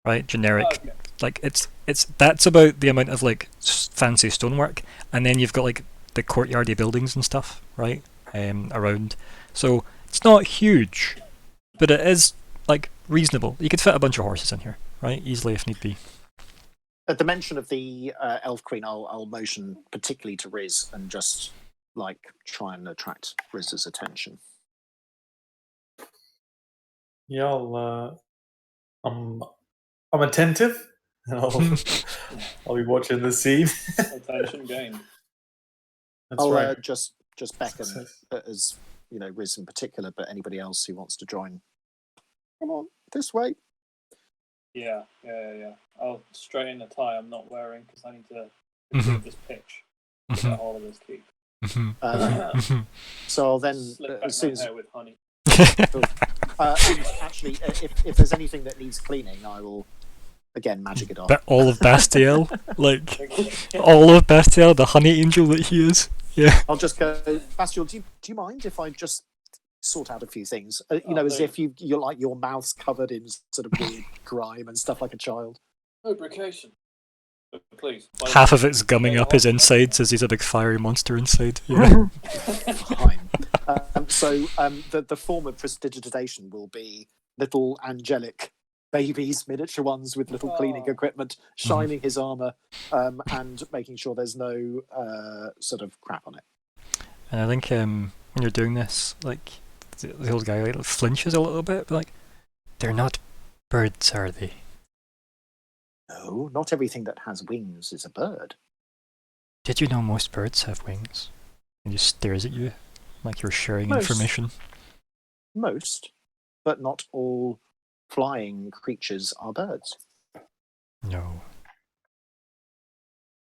Right, generic. Oh, okay. Like it's that's about the amount of like fancy stonework, and then you've got like the courtyardy buildings and stuff, right, around. So it's not huge, but it is like reasonable. You could fit a bunch of horses in here, right, easily if need be. At the mention of the elf queen, I'll motion particularly to Riz and just like try and attract Riz's attention. Yeah, I'm attentive, and I'll be watching the scene. Attention gained. That's I'll right. just beckon Success. as Riz in particular, but anybody else who wants to join. Come on, this way. Yeah. I'll straighten the tie I'm not wearing because I need to Mhm. retrieve this pitch. Get Mhm. a hold of this keep. Mhm. So I'll then, Slip back as soon my as hair with honey. and actually, if there's anything that needs cleaning, I will again magic it off. But all of Bastiel, like all of Bastiel, the honey angel that he is. Yeah. I'll just go, Bastiel. Do you mind if I just sort out a few things? As if you're like your mouth's covered in sort of weird grime and stuff like a child. Lubrication. Please. Half of it's gumming up his insides as he's a big fiery monster inside. Yeah. Fine. The form of prestidigitation will be little angelic babies, miniature ones with little cleaning Oh. equipment, shining his armor, and making sure there's no sort of crap on it. And I think when you're doing this, like the old guy like flinches a little bit, but like they're not birds, are they? No, not everything that has wings is a bird. Did you know most birds have wings? And just stares at you like you're sharing Most. information. Most, but not all flying creatures are birds. No.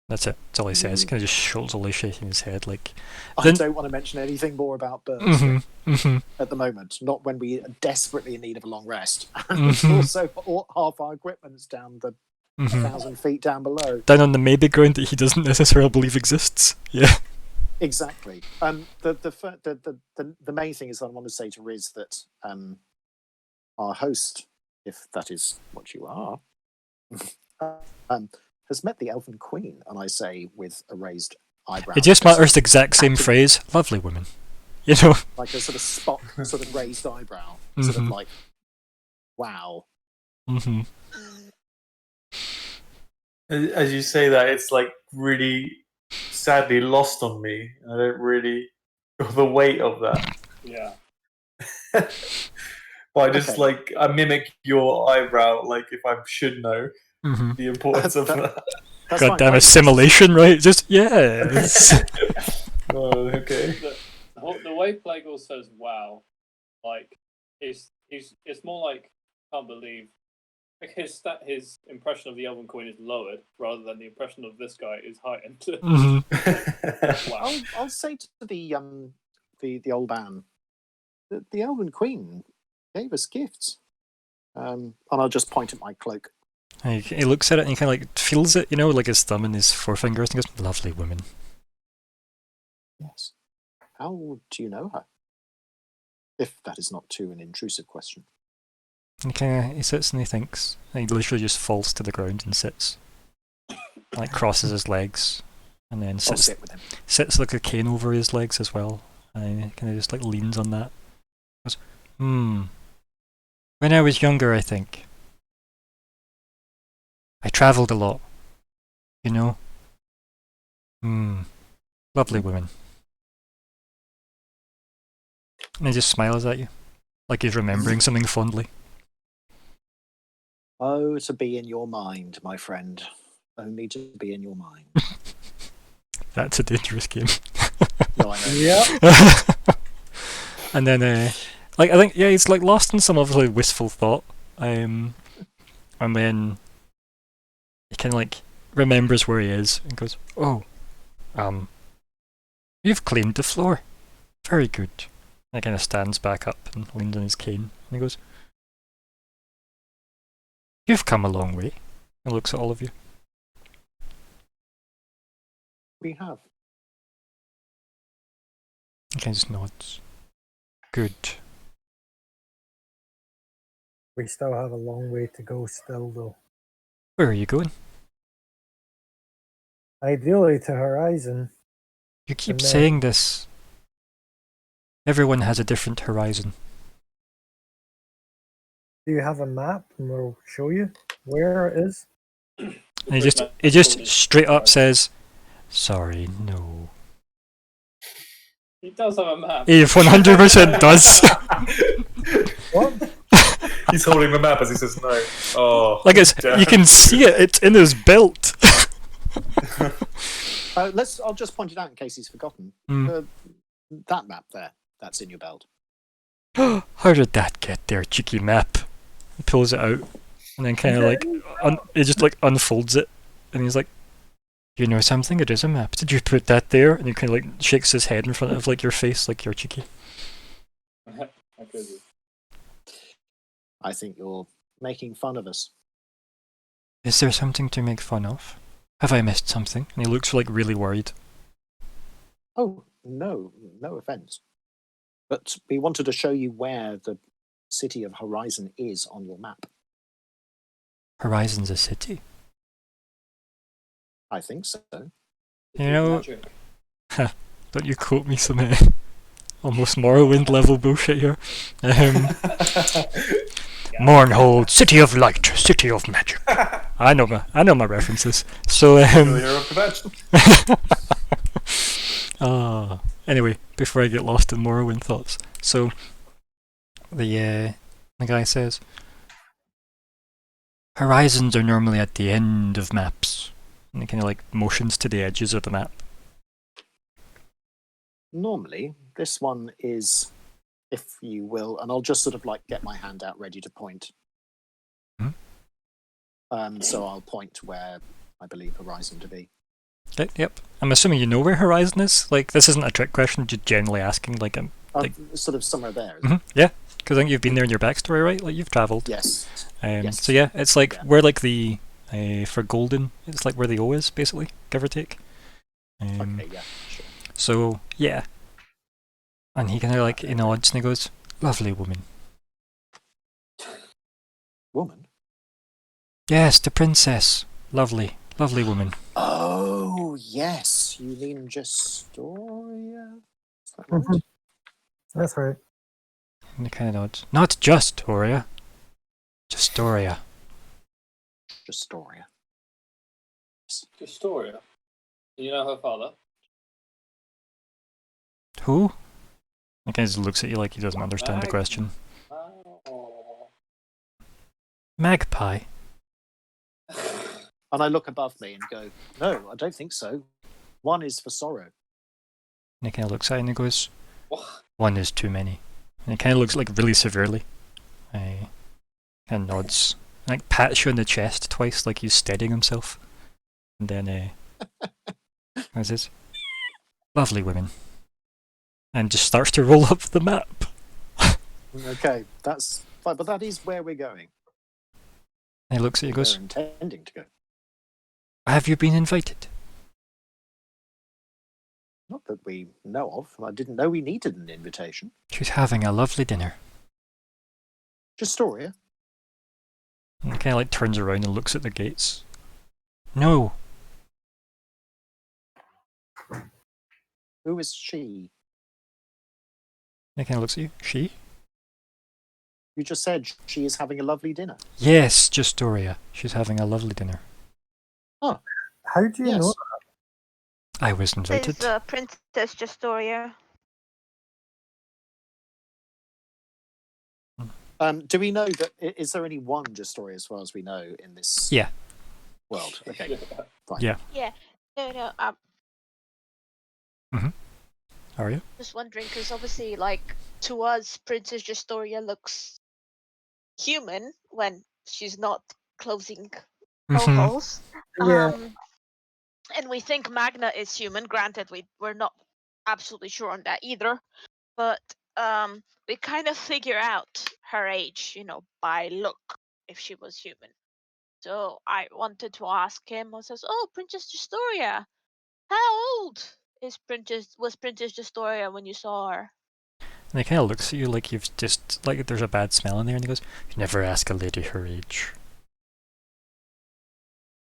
That's it. That's all he says. He kind of just shoulders shaking his head like. I Then- don't want to mention anything more about birds at the moment. Not when we are desperately in need of a long rest. And Mhm. also, half our equipment's down the 1,000 feet down below. Down on the maybe ground that he doesn't necessarily believe exists. Yeah. Exactly. The main thing is that I want to say to Riz that our host, if that is what you are, has met the Elven Queen, and I say with a raised eyebrow. It just matters the exact same phrase. Lovely woman. You know? Like a sort of Spock, sort of raised eyebrow, sort of Mhm. like, wow. Mm-hmm. As you say that, it's like really sadly lost on me. I don't really feel the weight of that. Yeah. But I just Okay. like I mimic your eyebrow, like if I should know Mm-hmm. the importance of that. That's God fine. damn I- assimilation, right? Just yes. Oh, okay. The way Plagueall says "wow," like it's more like can't believe. Like his impression of the Elven Queen is lowered rather than the impression of this guy is heightened. Mm-hmm. Wow. I'll say to the old man, the Elven Queen gave us gifts, and I'll just point at my cloak. He looks at it and he kind of like feels it, you know, like his thumb and his forefingers, and he goes, "Lovely woman." Yes. How do you know her? If that is not too an intrusive question. And he sits and he thinks. And he literally just falls to the ground and sits, like crosses his legs, and then I'll sits sit with him. like a cane over his legs as well, and he kind of just like leans on that. Goes, When I was younger, I think I travelled a lot. You know. Lovely woman. And he just smiles at you, like he's remembering something fondly. Oh, to be in your mind, my friend. Only to be in your mind. That's a dangerous game. No, I know. Yep. And then, like I think, yeah, he's like lost in some obviously wistful thought. And then he kind of like remembers where he is and goes, "Oh, you've cleaned the floor. Very good." And he kind of stands back up and leans on his cane, and he goes, "You've come a long way." And looks at all of you. We have. He kind of just nods. Good. We still have a long way to go still, though. Where are you going? Ideally to Horizon. You keep And then- saying this. Everyone has a different horizon. Do you have a map and we'll show you where it is? And he just straight up says, "Sorry, no." He does have a map. He 100% does. What? He's holding the map as he says no. Oh, Like it's, damn. you can see it. It's in his belt. I'll just point it out in case he's forgotten. Mm. That map there, that's in your belt. How did that get there, cheeky map? He pulls it out and then kind of like he just like unfolds it, and he's like, "You know something? It is a map. Did you put that there?" And he kind of like shakes his head in front of like your face, like you're cheeky. I think you're making fun of us. Is there something to make fun of? Have I missed something? And he looks like really worried. Oh, no offense. But we wanted to show you where the city of Horizon is on your map. Horizon's a city. I think so. You know, Magic. don't you quote me some almost Morrowind level bullshit here. Mournhold, city of light, city of magic. I know my references. So Familiar of the badge. Anyway, before I get lost in Morrowind thoughts, so the guy says, "Horizons are normally at the end of maps," and he kind of like motions to the edges of the map. Normally, this one is, if you will, and I'll just sort of like get my hand out ready to point. So I'll point where I believe Horizon to be. Okay, yep. I'm assuming you know where Horizon is. Like, this isn't a trick question. Just generally asking. Like, Like- Sort of somewhere there. Isn't it? yeah, because I think you've been there in your backstory, right? Like, you've travelled. Yes. Yes. So yeah, it's like Yeah. where like the for Golden, it's like where the O is, basically, give or take. Okay. Yeah. Sure. So yeah, and he kind of like nods and he goes, "Lovely woman." Woman. Yes, the princess. Lovely, lovely woman. Oh yes, you mean Gestoria? Is that right? Mhm. That's right. And he kind of nods. Not just Horia. Gestoria. Gestoria. Gestoria. You know her father? Who? He kind of just looks at you like he doesn't understand the question. Oh. Magpie. And I look above me and go, no, I don't think so. One is for sorrow. And he kind of looks at it and he goes, What? one is too many. And he kind of looks like really severely. Kind of nods. And like pats you on the chest twice like he's steadying himself. And then he says, lovely women. And just starts to roll up the map. Okay, that's fine, but that is where we're going. And he looks at you and We're goes, intending to go. have you been invited? Not that we know of. I didn't know we needed an invitation. She's having a lovely dinner. Justoria? And he kind of like turns around and looks at the gates. No, Who is she? and he kind of looks at you. She? You just said she is having a lovely dinner. Yes, Justoria. She's having a lovely dinner. How do you Yes. know? I was invited. Is Princess Justoria? Do we know that? Is there only one Justoria, as far as we know, in this Yeah. world? Okay. Fine. Yeah. Yeah. No. How are you? Just wondering, because obviously, like, to us, Princess Justoria looks human when she's not closing her Mhm. holes. Yeah. And we think Magna is human. Granted, we're not absolutely sure on that either. But we kind of figure out her age, by look, if she was human. So I wanted to ask him. I says, "Oh, Princess Justoria, how old was Princess Justoria when you saw her?" And he kind of looks at you like you've just, like there's a bad smell in there, and he goes, you never ask a lady her age.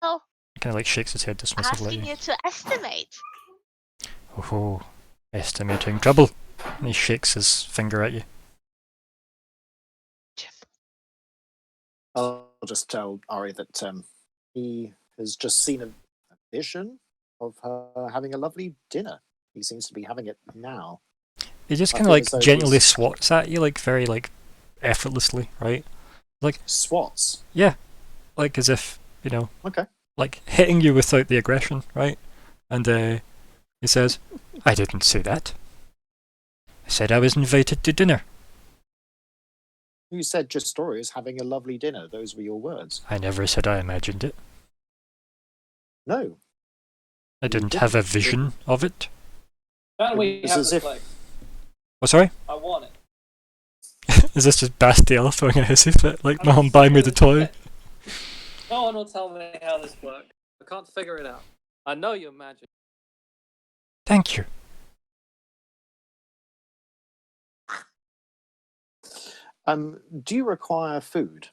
Oh, He kind of like shakes his head dismissively at asking you. you to estimate. Oh, estimating trouble. And he shakes his finger at you. I'll just tell Ari that he has just seen a vision of her having a lovely dinner. He seems to be having it now. He just I kind of feel like as though gently he's- swats at you, like very like effortlessly, right? Swats. Like as if, Okay. like hitting you without the aggression, right? And he says, I didn't say that. I said I was invited to dinner. You said Justoria is having a lovely dinner. Those were your words. I never said I imagined it. No. I You didn't have a didn't. vision of it. Can we It's have as this if- place? Oh, sorry? I want it. Is this just Bastiel throwing a hissy fit? Like, Mom, buy me the toy? No one will tell me how this works. I can't figure it out. I know you're magic. Thank you. Do you require food?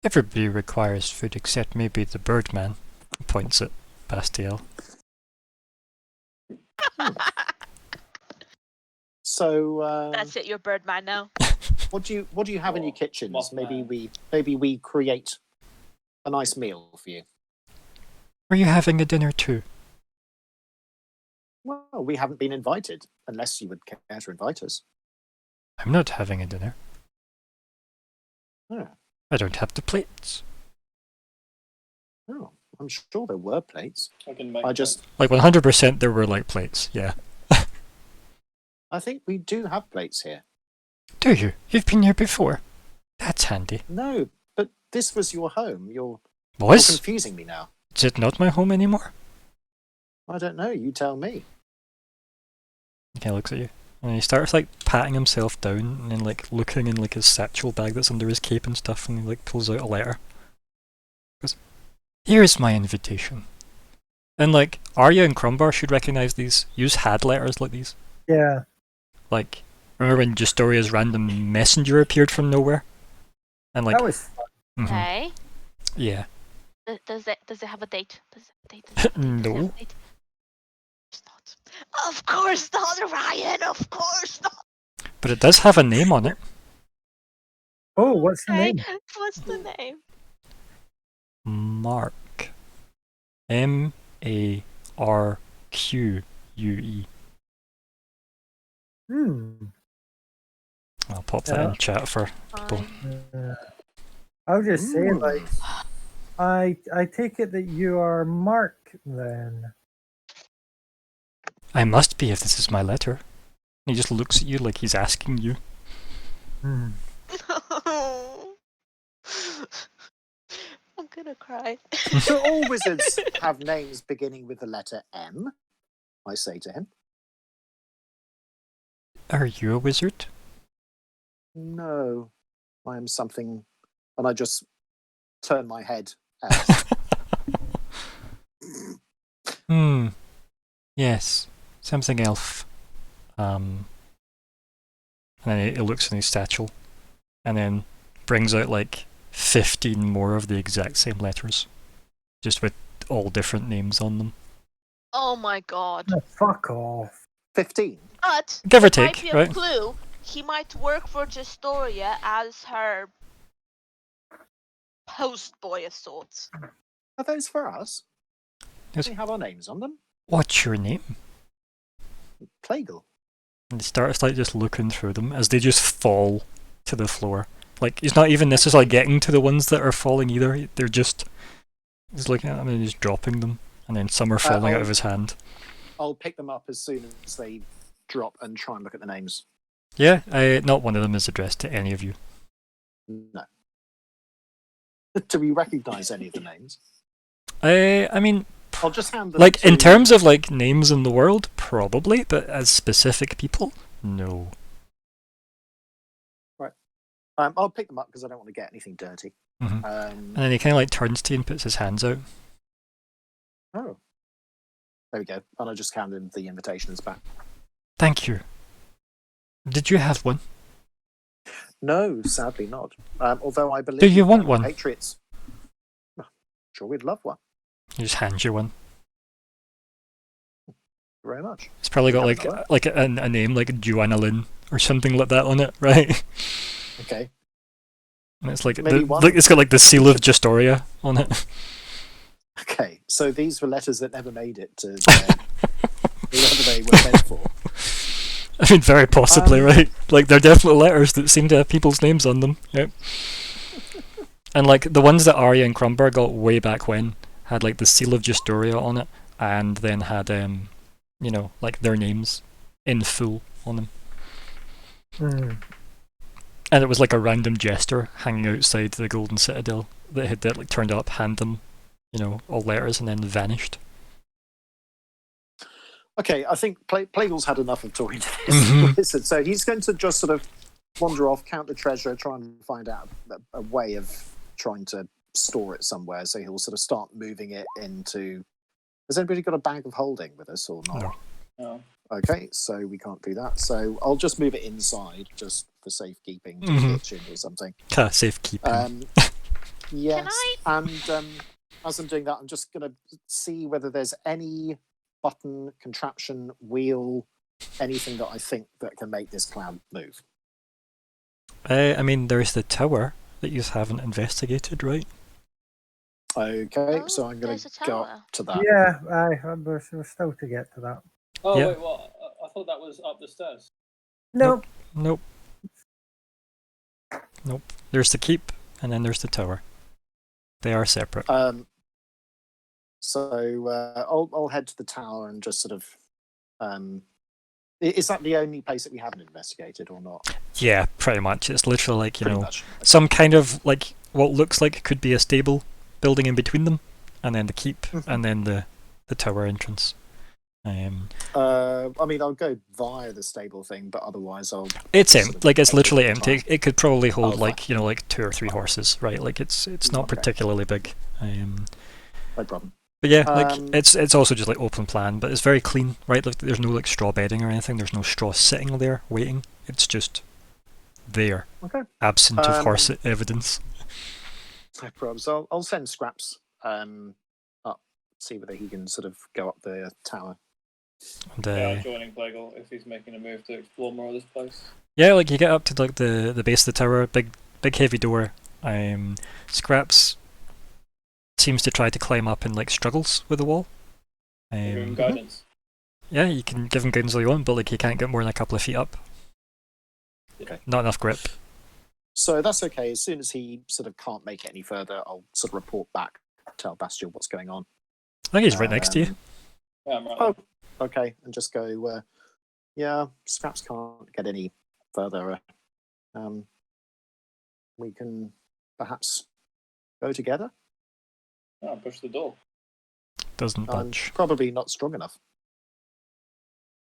Everybody requires food except maybe the Birdman. He points at Bastiel. So That's it. You're Birdman now. what do you have in your Oh, kitchens? Mothman. Maybe we create a nice meal for you. Are you having a dinner too? Well, we haven't been invited, unless you would care to invite us. I'm not having a dinner. Oh, I don't have the plates. oh I'm sure there were plates. I can make I just, Like 100% there were like plates, yeah. I think we do have plates here. Do you? You've been here before. That's handy. No, but this was your home. You're Was? confusing me now. Is it not my home anymore? I don't know. You tell me. He kind of looks at you. And he starts like patting himself down and then like looking in like his satchel bag that's under his cape and stuff, and he like pulls out a letter. He goes, here's my invitation. And like Arya and Crumbar should recognize these. Use had letters like these. Yeah. Like, remember when Justoria's random messenger appeared from nowhere? And like, That was fun. mhm, Okay. yeah. Does it have a date? Does it have a date? Does it have a No. date? It's not. Of course not, Ryan. Of course not. But it does have a name on it. Oh, what's the Okay. name? What's the name? Marque. M-A-R-Q-U-E. Hmm. I'll pop that in chat for people. Fine. Uh, I'll just say, like, I take it that you are Mark, then. I must be if this is my letter. He just looks at you like he's asking you. Hmm. I'm gonna cry. So all wizards have names beginning with the letter M, I say to him. Are you a wizard? No, I am something. And I just turn my head out. Yes. Something elf. And then he looks in his satchel. And then brings out like 15 more of the exact same letters. Just with all different names on them. Oh my god. Oh, fuck off. 15. But Give or it might take, be a right? clue. He might work for Gestoria as her postboy of sorts. Are those for us? Yes. We have our names on them. What's your name? Plagal. And he starts like just looking through them as they just fall to the floor. Like he's not even necessarily getting to the ones that are falling either. They're just he's looking at them and he's dropping them, and then some are falling out of his hand. I'll pick them up as soon as they drop and try and look at the names. Yeah, not one of them is addressed to any of you. No. Do we recognise any of the names? I mean, I'll just hand them like to... in terms of like names in the world, probably, but as specific people, no. I'll pick them up because I don't want to get anything dirty. Mm-hmm. And then he kind of like turns to you and puts his hands out. Oh. There we go. And I just hand him the invitations back. Thank you. Did you have one? No, sadly not. Although I believe... Do you want one? Patriots. Sure, we'd love one. He just hands you one. Thank you very much. It's probably got like a name like Joanna Lynn or something like that on it, right? Okay. And it's like Maybe it's got like the seal of Gestoria on it. Okay, so these were letters that never made it to whoever they were meant for. I mean, very possibly, right? Like, they're definitely letters that seem to have people's names on them. Yep. And like the ones that Arya and Crumber got way back when had like the seal of Gestoria on it, and then had you know, like their names in full on them. Hmm. And it was like a random jester hanging outside the Golden Citadel that had like turned up, hand them, you know, all letters, and then vanished. Okay, I think Plagal's had enough of talking to this wizard, so he's going to just sort of wander off, count the treasure, try and find out a way of trying to store it somewhere. So he'll sort of start moving it into... Has anybody got a bag of holding with us or not? No. Okay, so we can't do that. So I'll just move it inside, just for safekeeping, to the kitchen or something. Safekeeping. Yes, Can I- and as I'm doing that, I'm just going to see whether there's any button, contraption, wheel, anything that I think that can make this cloud move. I mean, there's the tower that you haven't investigated, right? Okay, so I'm going there's a to go tower. up to that. Yeah, we're still to get to that. Oh, Yeah. wait, what? I thought that was up the stairs. No. Nope. There's the keep, and then there's the tower. They are separate. So I'll head to the tower and just sort of... is that the only place that we haven't investigated or not? Yeah, pretty much. It's literally like, you Pretty know, much. some kind of like what looks like could be a stable building in between them, and then the keep, and then the tower entrance. I mean, I'll go via the stable thing, but otherwise I'll... It's sort empty. of Like, it's take literally the empty. time. It could probably hold fine. like, you know, like 2 or 3 horses, right? Like it's not Okay. particularly big. No problem. But yeah, like Um, it's also just like open plan, but it's very clean, right? Like there's no like straw bedding or anything. There's no straw sitting there waiting. It's just there, Okay. absent of horse evidence. No problem. So I'll send Scraps up, see whether he can sort of go up the tower. And, Yeah, I'm joining Plagal if he's making a move to explore more of this place. yeah, like you get up to like the base of the tower, big heavy door. Scraps seems to try to climb up and like struggles with the wall. Give him guidance. Yeah, you can give him guidance all you want, but like he can't get more than a couple of feet up. Okay. Not enough grip. So that's okay. As soon as he sort of can't make it any further, I'll sort of report back, tell Bastian what's going on. I think he's right next to you. Yeah, I'm right Oh, okay, and just go. Yeah, Scraps can't get any further. We can perhaps go together. there. Push the door. Doesn't I'm budge. probably not strong enough.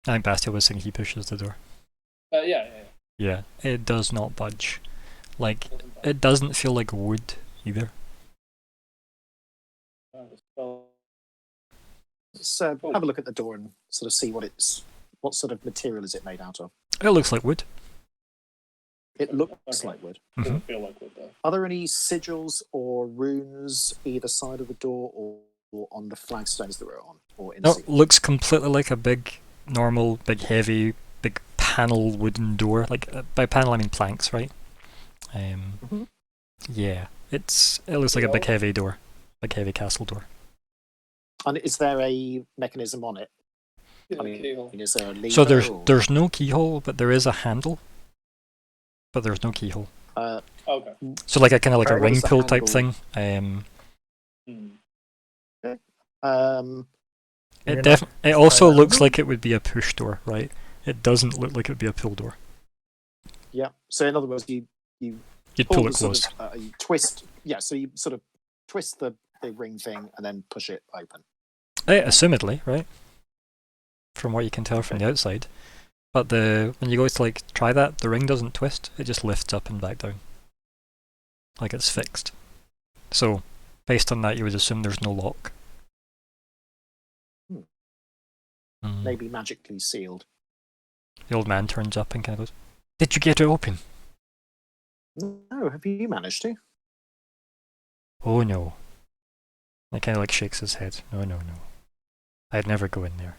I think Bastille was saying he pushes the door. Yeah. Yeah, it does not budge. Like, Doesn't bother. it doesn't feel like wood either. So have a look at the door and sort of see what sort of material is it made out of. It looks like wood. It looks Okay. like wood. Doesn't feel like wood though. Are there any sigils or runes either side of the door or on the flagstones that we're on? Or in No, seal? looks completely like a big, normal, big, heavy, big panel wooden door. Like, by panel I mean planks, right? Mhm. Yeah, it looks like a big, heavy door. Big, heavy castle door. And is there a mechanism on it? Yeah, I mean, keyhole. is there a lever? So or- there's no keyhole, but there is a handle. But there's no keyhole. Okay. So like a kind of like a What ring is the pull type handle? thing. Um, It You're also not- looks like it would be a push door, right? It doesn't look like it would be a pull door. yeah. So in other words, you You'd pull the it sort closed. of, you twist. Yeah. So you sort of twist the ring thing and then push it open. Assumedly, right? From what you can tell from the outside. But when you go to like try that, the ring doesn't twist. It just lifts up and back down. Like it's fixed. So, based on that, you would assume there's no lock. Mm. Maybe magically sealed. The old man turns up and kind of goes, "Did you get it open?" No, have you managed to? "Oh no." He kind of like shakes his head. No. I'd never go in there.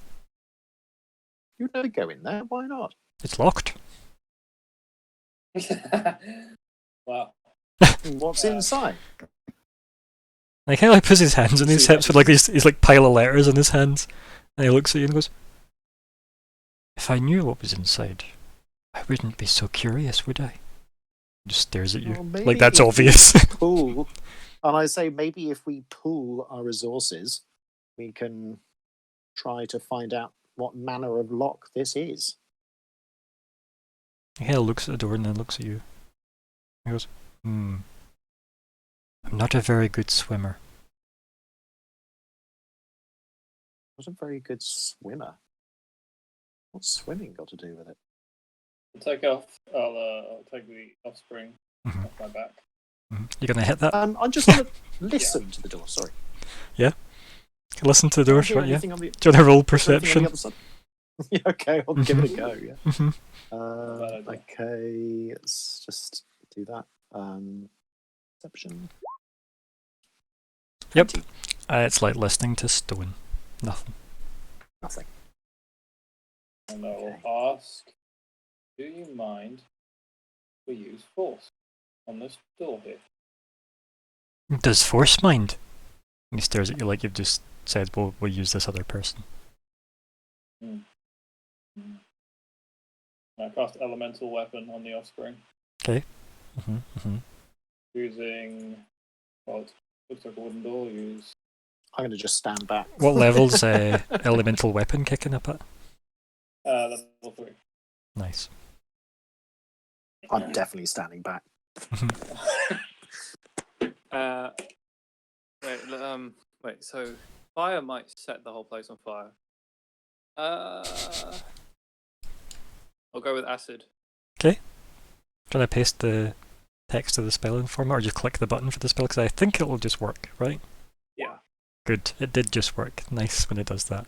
You'd never go in there. Why not? It's locked. Wow. What's inside? And he kind of like puts his hands on his See, hips with like these like pile of letters in his hands. And he looks at you and goes, "If I knew what was inside, I wouldn't be so curious, would I?" Just stares at you. Well, maybe Like that's if we obvious. Pool, and I say maybe if we pool our resources, we can try to find out what manner of lock this is. He kind of looks at the door and then looks at you. He goes, I'm not a very good swimmer. Not a very good swimmer. What's swimming got to do with it? I'll take the offspring Mhm. off my back. You gonna hit that? I'm just going to listen to the door. Sorry. Listen to the door, Can't hear right? Yeah. anything on the- Do you want to roll is there anything on the perception? other side? Yeah, okay, I'll give it a go. Yeah. Mhm. Bad idea. Okay, let's just do that. Perception. Yep. 20. It's like listening to stone. Nothing. Nothing. And I will Okay. ask, do you mind if we use force on this door here? Does force mind? And he stares at you like you've just said, "We'll use this other person." I cast elemental weapon on the offspring using, well, it looks like a wooden door. Use I'm going to just stand back. What level's elemental weapon kicking up at? level 3. Nice. I'm definitely standing back. Wait. So fire might set the whole place on fire. I'll go with acid. Trying to paste the text of the spell in format, or just click the button for the spell? Because I think it will just work, right? Yeah. Good. It did just work. Nice when it does that.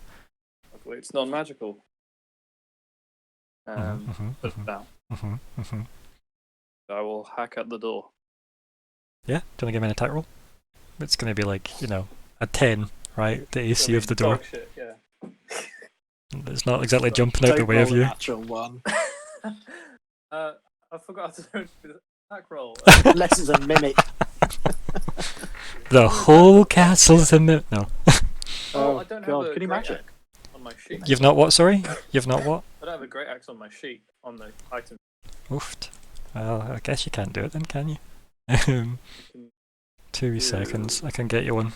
Luckily, it's non-magical. But now I will hack at the door. Yeah. Do you want to give me an attack roll? It's going to be like, a 10, right? The AC of the door. Dog shit, yeah. It's not exactly jumping out the Don't way of roll a you. Natural one. I forgot to do the attack roll. Unless it's a mimic. The whole castle's in it. No. I don't God, have a can you great imagine? axe on my sheet. You've not what, sorry? You've not what? I don't have a great axe on my sheet on the item. Oofed. Well, I guess you can't do it then, can you? 2 seconds. I can get you one.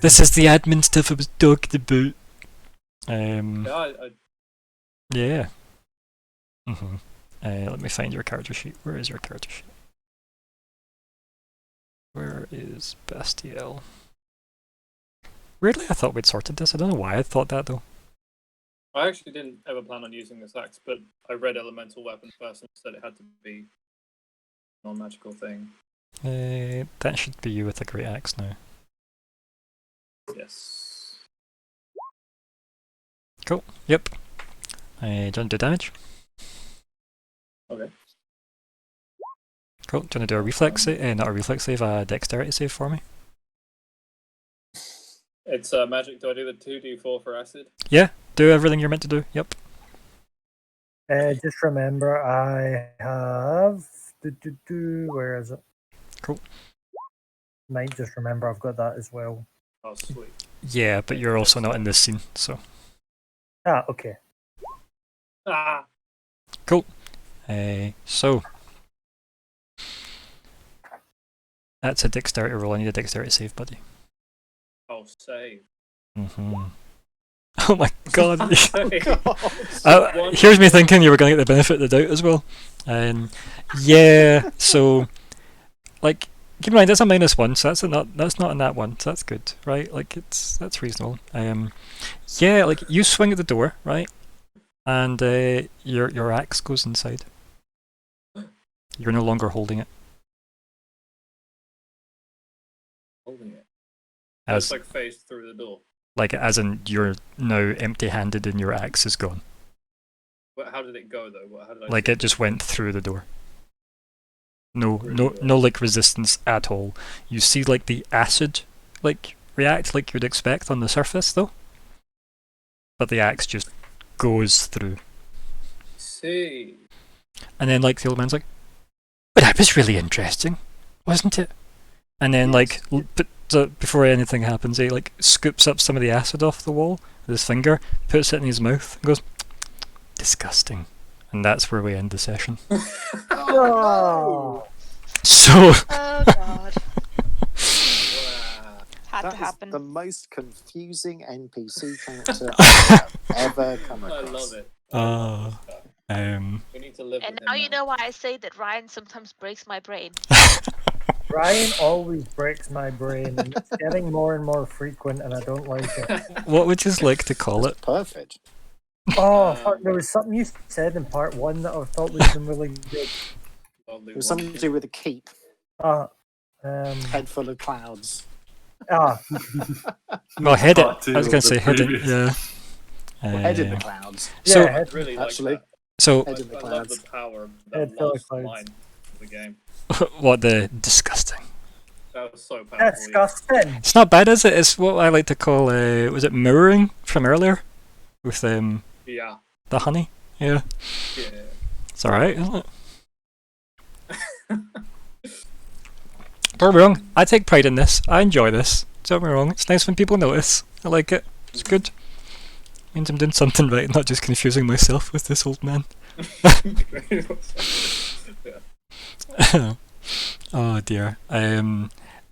This is the admin stuff I was talking about. Yeah, Yeah. Let me find your character sheet. Where is your character sheet? Where is Bastiel? Weirdly, I thought we'd sorted this. I don't know why I thought that though. I actually didn't ever plan on using this axe, but I read elemental weapon first and said it had to be a non-magical thing. That should be you with a great axe now. Yes. Cool. Yep. Don't do damage. Okay. Cool. Do you want to do a reflex save? Not a reflex save, a dexterity save for me. It's magic. Do I do the 2d4 for acid? Yeah. Do everything you're meant to do. Yep. Just remember, I have. Where is it? Cool. Might just remember I've got that as well. Oh, sweet. Yeah, but you're also not in this scene, so. Ah, okay. Ah! Cool. So. That's a dexterity roll. I need a dexterity save, buddy. Oh, save. Oh my god. God. Here's me thinking you were going to get the benefit of the doubt as well. Yeah, so like keep in mind that's a -1, so that's not in that one, so that's good, right? Like that's reasonable. Yeah, like you swing at the door, right? And your axe goes inside. You're no longer holding it. Holding it. As It's like phased through the door. like as in you're now empty-handed and your axe is gone. But how did it go though? How did I Like see it just went through the door. No, Through no, the door. no, like resistance at all. You see, like the acid, like react like you'd expect on the surface, though. But the axe just goes through, see? and then like the old man's like, "But that was really interesting, wasn't it?" And then like, before anything happens, he like scoops up some of the acid off the wall with his finger, puts it in his mouth, and goes, "Disgusting." And that's where we end the session. Oh, So. Oh god. Wow. Had That to is happen. the most confusing NPC character I've ever come I across. love it. Uh, We need to live And with now him you know why I say that Ryan sometimes breaks my brain. Ryan always breaks my brain, and it's getting more and more frequent, and I don't like it. what would you like to call it? Perfect. Oh, fuck, there was something you said in part 1 that I thought would have been really good. It was something to do with a keep, Um, head full of clouds. ah, Well, hidden. Part two I was of going the to say hidden. previous. Yeah. Or head in the clouds. So- yeah, I really like Actually, that. So Head in the I love clouds. the power of Head that full of last clouds. line of the game. what the disgusting? That was so powerful. disgusting. It's not bad, is it? It's what I like to call was it mirroring from earlier with Yeah. the honey? Yeah, Yeah. it's all right, isn't it? Don't get me wrong. I take pride in this. I enjoy this. Don't get me wrong. It's nice when people notice. I like it. It's good. Means I'm doing something right, not just confusing myself with this old man. Yeah. Oh dear.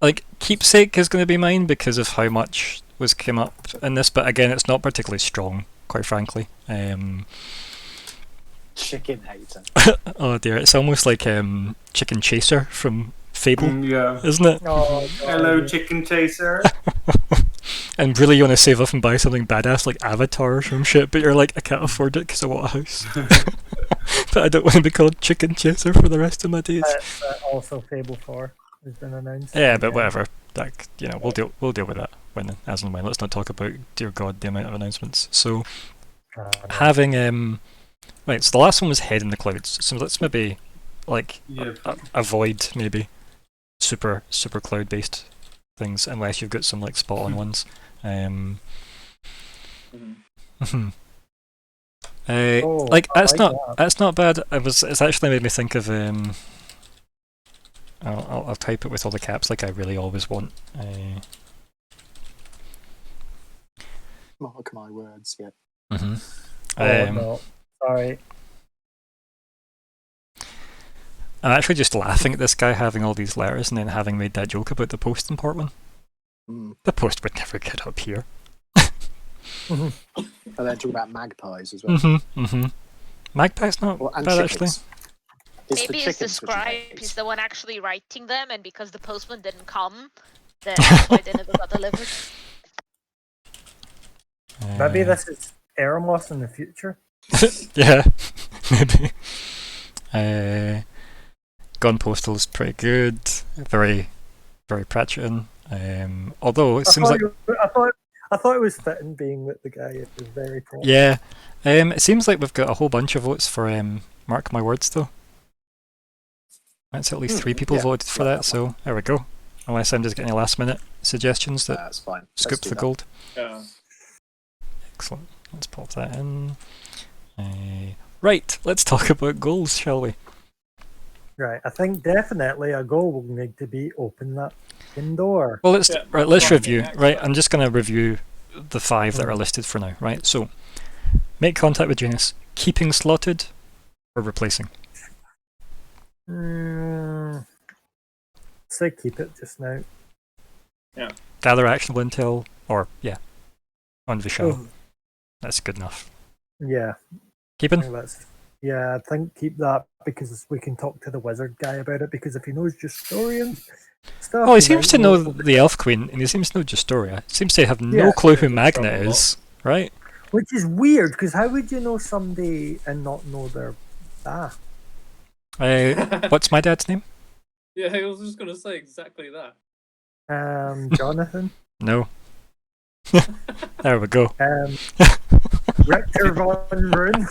Like keepsake is going to be mine because of how much was came up in this, but again, it's not particularly strong, quite frankly. Chicken hater. Oh dear, it's almost like Chicken Chaser from Fable, Yeah. isn't it? Oh, Hello, God. chicken chaser. And really, you want to save up and buy something badass like Avatar or some shit, but you're like, I can't afford it because I want a house. But I don't want to be called Chicken Chaser for the rest of my days. Also Fable 4 has been announced. Yeah, but whatever. Like, we'll deal with that when as and when. Let's not talk about, dear God, the amount of announcements. So having right, so the last one was Head in the Clouds. So let's maybe like Yeah. avoid maybe super cloud based things unless you've got some like spot on ones. Mhm. Like I that's like not that. that's not bad. It's actually made me think of I'll type it with all the caps like I really always want. Mark my words. Yeah. Mm-hmm. Oh, no. Sorry. I'm actually just laughing at this guy having all these letters and then having made that joke about the post in Portland. Mm. The post would never get up here. And then talk about magpies as well. Magpie's not Well, and bad actually. chickens. It's Maybe the it's the chickens which he scribe. hates. He's the one actually writing them, and because the postman didn't come, that's why they never got delivered. Maybe Uh, this is Eremos in the future. Yeah, maybe. Gun Postal's pretty good. Very, very Pratchett. Although it seems like I thought it was fitting, being that the guy is very pro. yeah, it seems like we've got a whole bunch of votes for Mark My Words though. That's at least 3 people yeah, voted for like that, that so there we go. Unless I'm just getting last minute suggestions that That's fine. Let's scoop do the that. gold. Yeah. Excellent. Let's pop that in. Right, let's talk about goals, shall we? Right, I think definitely a goal will need to be open that door. Well, let's Yeah, let's right, review. yeah, Right, I'm just going to review the 5 that are listed for now. Right, so make contact with Janus, keeping slotted, or replacing. Say keep it just now. Gather actionable intel, or on Vishal. Oh, That's good enough. yeah, I Keeping. think I think keep that because we can talk to the wizard guy about it. Because if he knows just story and stuff, Well, he seems might to know the Elf Queen, and he seems to know Justoria. Seems to have no Yeah. clue who Yeah, Magna trouble a lot. is, right? which is weird. Because how would you know somebody and not know their What's my dad's name? Yeah, I was just gonna say exactly that. Jonathan, No. There we go. Richter von Rune.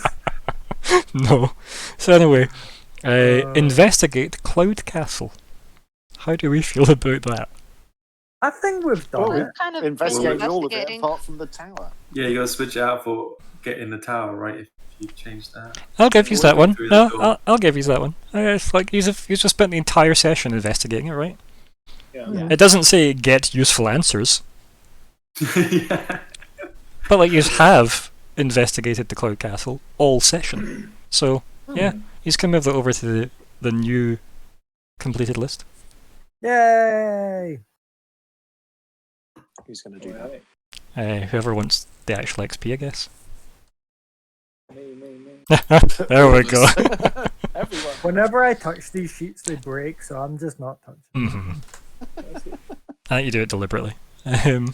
No. So anyway, investigate Cloud Castle. How do we feel about that? I think we've done Oh, it. We've kind of been Investigate all of it investigating. apart from the tower. Yeah, you gotta switch it out for getting the tower, right? If you change that. I'll give you We'll that go one. through the door. No, I'll give you that one. It's like he's just spent the entire session investigating it, right? Yeah. Yeah. It doesn't say get useful answers, Yeah. but like you have investigated the Cloud Castle all session. So yeah, he's gonna move that over to the new completed list. Yay! Who's going to do that? Alright. Whoever wants the actual XP, I guess. Me. There we go. Everyone. Whenever I touch these sheets, they break, so I'm just not touching. Mm-hmm. I think you do it deliberately to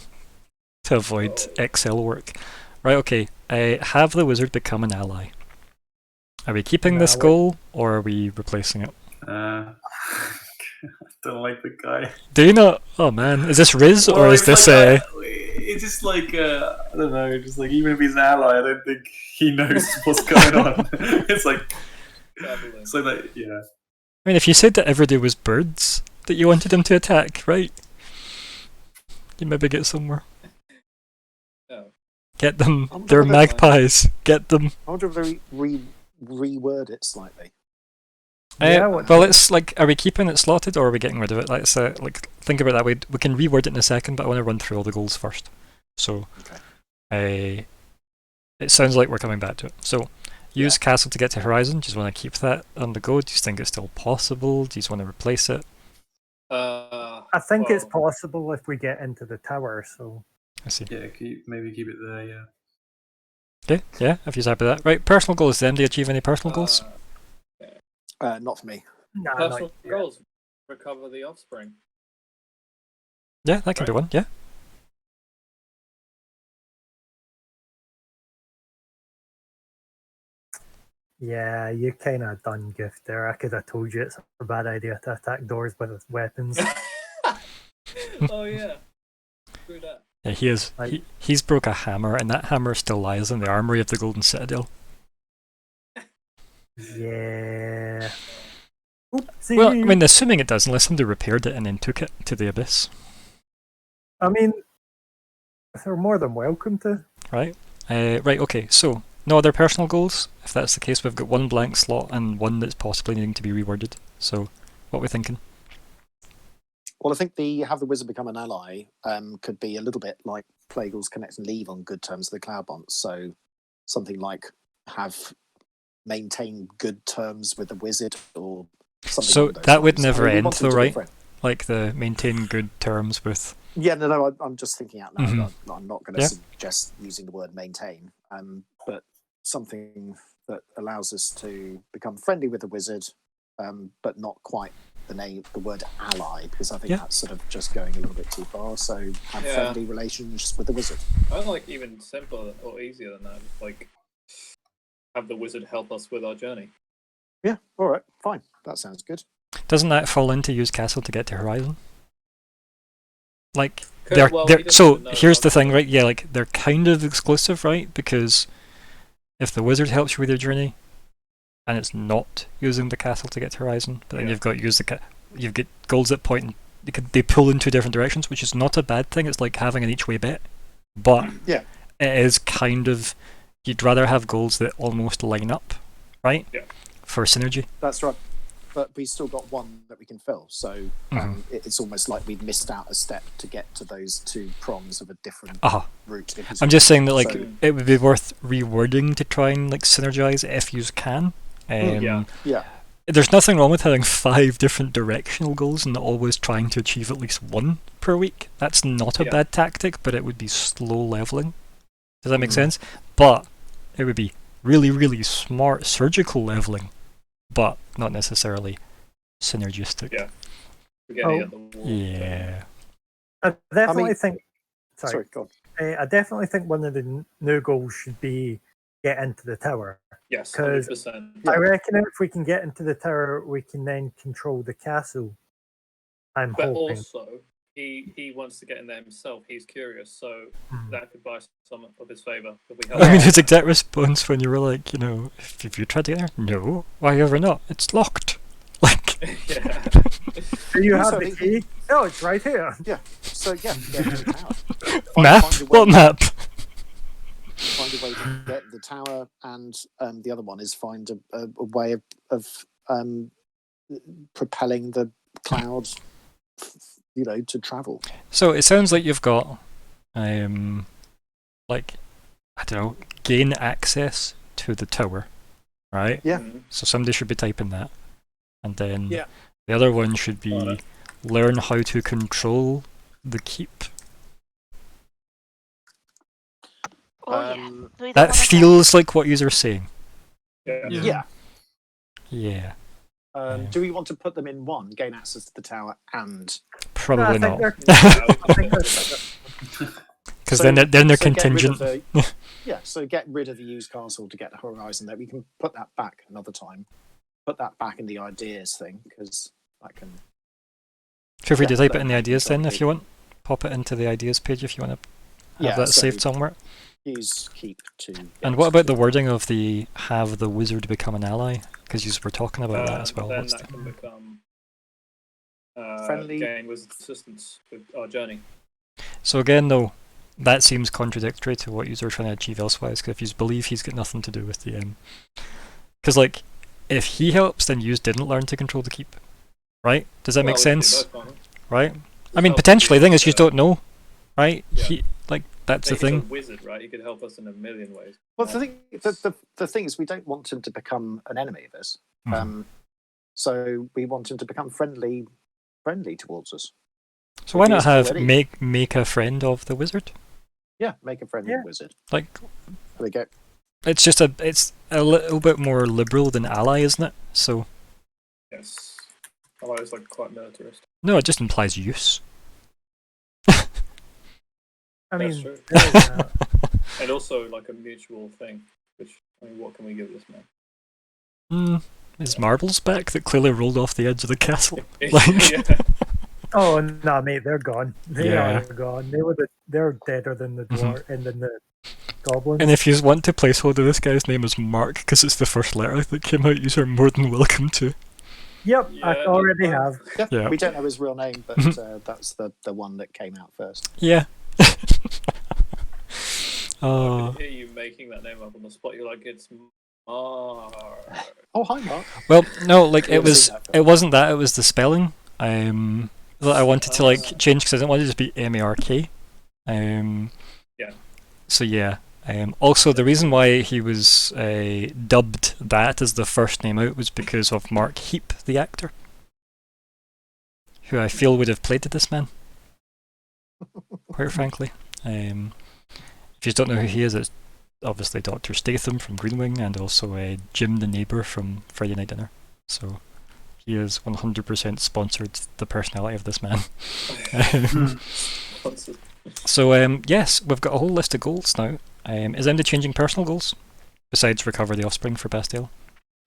avoid Excel work. Right, okay. Have the wizard become an ally. Are we keeping this No. goal, or are we replacing it? I don't like the guy. Do you not? Oh man, is this Riz, or Well, is it's this like, it's just like I don't know. Just like even if he's an ally, I don't think he knows what's going on. It's like that. Yeah. I mean, if you said that every day was birds that you wanted him to attack, right? You maybe get somewhere. No. Get them. I'm They're gonna- magpies. Get them. I wonder if they reword it slightly. Yeah, what- Well, it's like, are we keeping it slotted or are we getting rid of it? Let's like think about it that way. We can reword it in a second, but I want to run through all the goals first. So, it sounds like we're coming back to it. So, use castle to get to horizon. Do you just want to keep that on the go? Do you think it's still possible? Do you just want to replace it? I think it's well, possible if we get into the tower. So I see. Yeah. Maybe keep it there. Yeah. Okay, yeah, if you're happy with that. Right, personal goals then. Do you achieve any personal goals? Not for me. nah, Personal not yet. goals: recover the offspring. Yeah, that can be one. Yeah. Yeah, you kind of done gift there. I could have told you it's a bad idea to attack doors with weapons. Oh yeah. Screw that. Yeah, he is. Like- He's broke a hammer, and that hammer still lies in the armory of the Golden Citadel. Yeah. Oopsie. Well, I mean, assuming it does, unless somebody repaired it and then took it to the abyss, I mean, they're more than welcome to. right? Right. Okay. So, no other personal goals. If that's the case, we've got one blank slot and one that's possibly needing to be reworded. So, what are we thinking? Well, I think the have the wizard become an ally could be a little bit like Plague's connect and leave on good terms with the Cloudbonts. So something like have maintain good terms with the wizard, or Something So along those that would lines. I never mean, we end want him though, to be a right? friend. Like the maintain good terms with. Yeah, no, I'm just thinking out loud. Mhm. I'm not going to Yeah. suggest using the word maintain, but something that allows us to become friendly with the wizard, but not quite the word ally, because I think Yeah. that's sort of just going a little bit too far. So have Yeah. friendly relations with the wizard. I like even simpler or easier than that. Just like have the wizard help us with our journey. Yeah, all right, fine. That sounds good. Doesn't that fall into use castle to get to Horizon? Like Well, he doesn't so even know here's how the to- thing, right? Yeah, like they're kind of exclusive, right? Because if the wizard helps you with your journey, and it's not using the castle to get to Horizon, but then Yeah. you've got to use you've got goals that point, they pull in two different directions, which is not a bad thing. It's like having an each way bet, but Yeah. it is kind of, you'd rather have goals that almost line up, right? Yeah. For synergy. That's right. But we still got one that we can fill, so Mhm. it's almost like we've missed out a step to get to those two prongs of a different Uh-huh. route. because I'm just saying that like So- it would be worth rewording to try and like synergize if you can. Yeah. Yeah. There's nothing wrong with having 5 different directional goals and always trying to achieve at least one per week. That's not a Yeah. bad tactic, but it would be slow leveling. Does that make Mhm. sense? But it would be really, really smart surgical leveling, but not necessarily synergistic. Yeah. Spaghetti Oh. at the wall. Yeah. I definitely mean- think. Sorry, go on. I definitely think one of the new goals should be get into the tower. Yes, 'Cause 100%. Yeah. I reckon if we can get into the tower, we can then control the castle. I'm But hoping. also, he wants to get in there himself. He's curious, so Mhm. that could buy some of his favor if we I help. mean, him. his exact response when you were like, you know, if you tried to get there, no, why ever not? It's locked. Like, Yeah. Do you have So the he- key? No, it's right here. So yeah, get to the tower. map? Find a What way- map? Find a way to get the tower, and the other one is find a way of propelling the cloud, to travel. So it sounds like you've got, like, I don't know, gain access to the tower, right? Yeah. Mhm. So somebody should be typing that, and then Yeah. the other one should be Got it. learn how to control the keep. Oh yeah. Um, We don't That wanna feels like what you're saying. Yeah. yeah. Yeah, Yeah. Do we want to put them in one? Gain access to the tower and probably I think not, they're- I I think they're- because So- then they're so get rid of contingent. yeah, so get rid of the used castle to get the horizon there. We can put that back another time. Put that back in the ideas thing because that can. Feel free to yeah, type it that in the might be ideas then if complicated. you want. Pop it into the ideas page if you want to have Yeah, that so saved somewhere. use keep to. And what about the wording of the have the wizard become an ally? Because you were talking about that as well. Then What's that the- can become Friendly- gain with assistance with our journey. So again, though, that seems contradictory to what you're trying to achieve elsewise. Because if you believe he's got nothing to do with the because like, if he helps, then you didn't learn to control the keep, right? Does that make Well, we can do sense? both, can't we? Right? Just I mean, help potentially. The thing is, you uh, don't know, right? Yeah. He like that's the He's a thing. wizard, right? He could help us in a million ways. Well, the thing is, we don't want him to become an enemy of us. Mhm. So we want him to become friendly towards us. So why he not is have already- make a friend of the wizard? Yeah, make a friendly Yeah. wizard. Like, There we go. it's a little bit more liberal than ally, isn't it? So Yes. Although it's like quite militarist. no, it just implies use. I That's mean, true. there is that. And also like a mutual thing. Which, I mean, what can we give this man? His marbles back that clearly rolled off the edge of the castle. Like- yeah. Oh no, mate, they're gone. They Yeah. are gone. They're deader than the dwarf and than the goblins. And if you want to placeholder this guy's name as Mark because it's the first letter that came out, you are more than welcome to. Yep, Yeah, I that's already fine. have. Yeah, Yeah. we don't know his real name, but that's the one that came out first. Yeah. I Oh. can hear you making that name up on the spot. You're like, it's Mark. Oh, hi, Mark. Well, no, like We it haven't was. seen that It wasn't that. It was the spelling. That I wanted to like change because I didn't want it to just be MARK. Yeah. So yeah. Also, the reason why he was dubbed that as the first name out was because of Mark Heap, the actor, who I feel would have played this man, quite frankly. If you don't know who he is, it's obviously Dr. Statham from Green Wing, and also Jim the neighbour from Friday Night Dinner. So he has 100% sponsored the personality of this man. So yes, we've got a whole list of goals now. Is anybody changing personal goals besides recover the offspring for Bastille?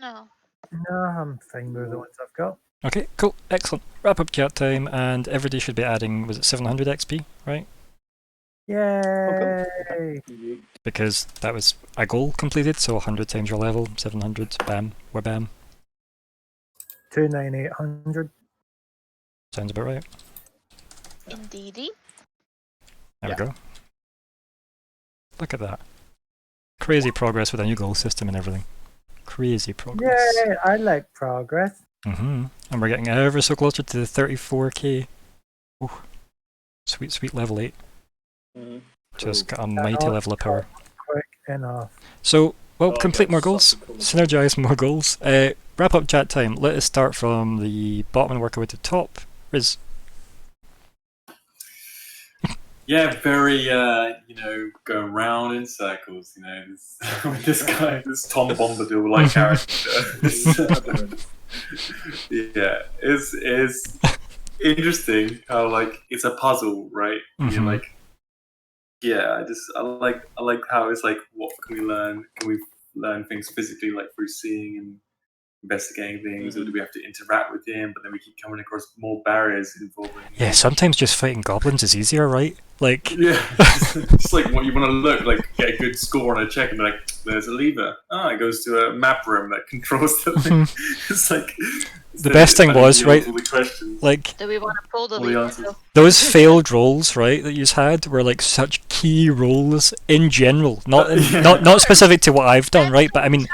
No. No, I'm fine with the ones I've got. Okay, cool, excellent. Wrap up chat time, and everybody should be adding, was it 700 XP, right? Yay! Because that was a goal completed, so 100 times your level, 700, bam, we're bam. 29800. Sounds about right. Indeedy. There we go. Look at that. Crazy progress with a new goal system and everything. Crazy progress. Yay! I like progress. And we're getting ever so closer to the 34k. Ooh. Sweet, sweet level 8. Just got a mighty level of power. Quick enough. So, well, complete more goals, synergize more goals. Wrap up chat time. Let us start from the bottom and work our way to the top. Riz. Yeah, very, going round in circles, with this guy, this Tom Bombadil-like character. Yeah, it's interesting how, it's a puzzle, right? You're yeah, I like how it's what can we learn? Can we learn things physically, through seeing and investigating things, or do we have to interact with him? But then we keep coming across more barriers involving. Yeah, sometimes just fighting goblins is easier, right? Yeah, it's what you want to look get a good score on a check, and be there's a lever. It goes to a map room that controls the thing. It's the best thing was right. All the questions. Do we want to pull the lever? Those failed rolls, right, that you had were such key rolls in general, not specific to what I've done, right? But I mean,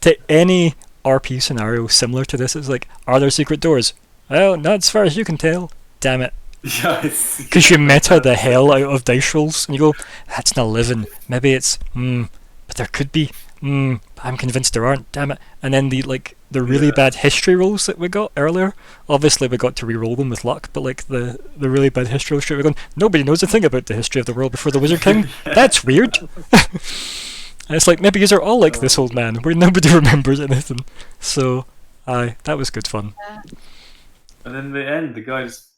to any RP scenario similar to this, it's are there secret doors? Well, not as far as you can tell. Damn it. Yeah, because you meta the hell out of dice rolls, and you go, that's not 11. Maybe it's but there could be. I'm convinced there aren't. Damn it! And then the really bad history rolls that we got earlier. Obviously, we got to re-roll them with luck, but the really bad history rolls, we're going. Nobody knows a thing about the history of the world before the Wizard King. That's weird. And it's maybe you are all like this old man, where nobody remembers anything. So, that was good fun. Yeah. And then in the end, the guy just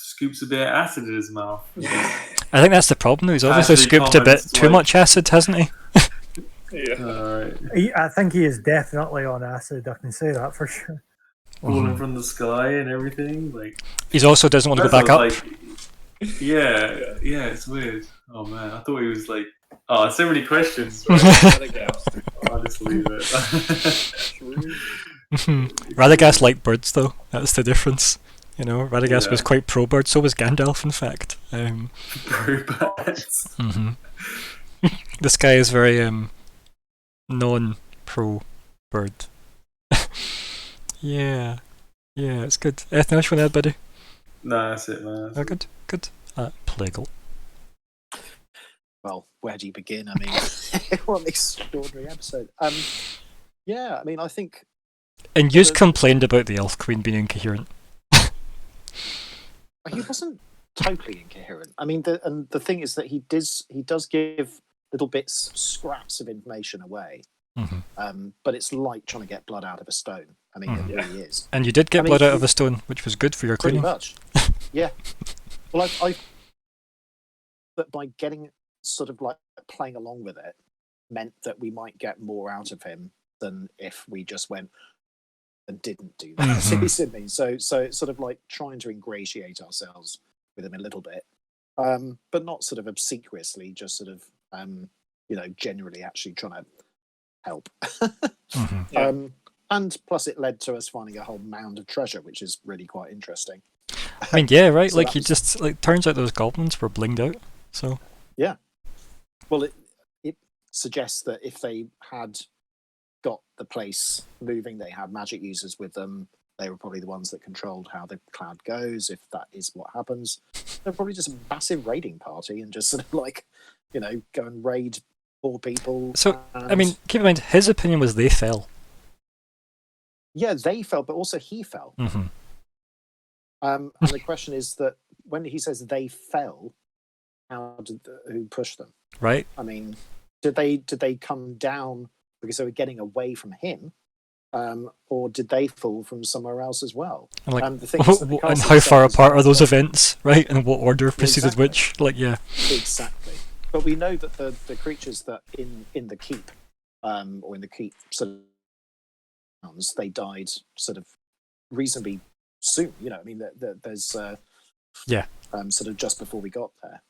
scoops a bit of acid in his mouth. I think that's the problem. He's obviously scooped a bit too much acid, hasn't he? Yeah. I think he is definitely on acid. I can say that for sure. Falling from the sky and everything. He also doesn't want to go back up. Yeah, it's weird. Oh man, I thought he was so many questions. I'll just leave it. Radagast liked birds, though. That's the difference. Radagast was quite pro-bird, so was Gandalf, in fact. Pro-birds. This guy is very non-pro-bird. Yeah, it's good. Anything else you want to add, buddy? No, that's it, man. Oh, good. Plagal. Well, where do you begin? I mean, what an extraordinary episode. Yeah, I mean, I think. And you complained about the Elf Queen being incoherent. He wasn't totally incoherent. I mean, the thing is that he does give little bits, scraps of information away. But it's like trying to get blood out of a stone. I mean, it really is. And you did get blood out of a stone, which was good for your cleaning. Pretty much. Yeah. Well, but by getting sort of playing along with it meant that we might get more out of him than if we just went and didn't do that. So it's sort of trying to ingratiate ourselves with him a little bit, but not sort of obsequiously, just sort of generally actually trying to help. And plus it led to us finding a whole mound of treasure, which is really quite interesting. I mean, yeah, right. So you just turns out those goblins were blinged out. So yeah, well, it suggests that if they had got the place moving, they had magic users with them. They were probably the ones that controlled how the cloud goes. If that is what happens, they're probably just a massive raiding party and just sort of go and raid poor people. So, I and- mean, keep in mind, his opinion was they fell. yeah, they fell, but also he fell. Mm-hmm. And the question is that when he says they fell, who pushed them? Right? I mean, did they come down because they were getting away from him, or did they fall from somewhere else as well? And like, The thing is that the and castle how far itself is apart are those vast. events, right? And what order preceded exactly. which? Like, yeah. Exactly. But we know that the creatures that in the keep, or in the keep sort of towns, they died sort of reasonably soon. You know, I mean, there's Yeah. sort of just before we got there.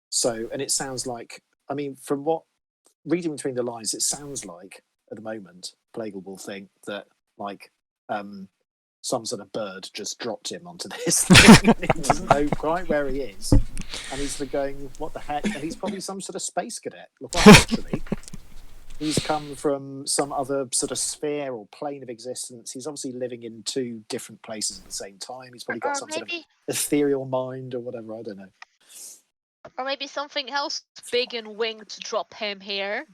So, and it sounds like, I mean, from what reading between the lines, it sounds like at the moment, Plague will think that like some sort of bird just dropped him onto this thing. And he doesn't know quite where he is, and he's sort of going, "What the heck?" And he's probably some sort of space cadet. Look, actually, he's come from some other sort of sphere or plane of existence. He's obviously living in two different places at the same time. He's probably got Or some sort of maybe, ethereal mind or whatever. I don't know. or maybe something else big and winged to drop him here.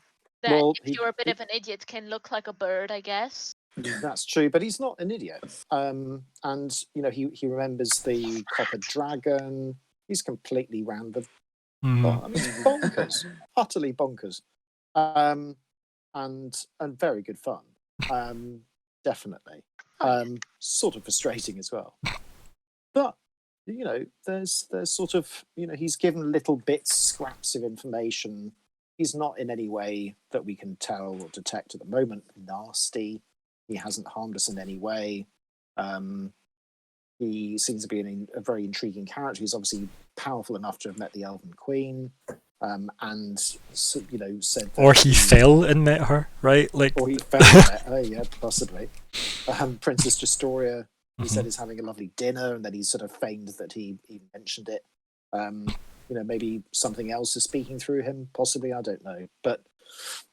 That Well, if you're a bit of an idiot can look like a bird, I guess. That's true, but he's not an idiot. And you know, he remembers the copper dragon. He's completely random. Mhm. I mean, it's bonkers, utterly bonkers, and very good fun. Definitely, sort of frustrating as well. But you know, there's sort of, you know, he's given little bits, scraps of information. He's not in any way that we can tell or detect at the moment nasty. He hasn't harmed us in any way. He seems to be a very intriguing character. He's obviously powerful enough to have met the Elven Queen, and you know, said. Or he fell and met her, right? Like, or he fell and met her, yeah, possibly. Princess Justoria, he said, is having a lovely dinner, and then he sort of feigned that he mentioned it. You know, maybe something else is speaking through him, possibly, I don't know. But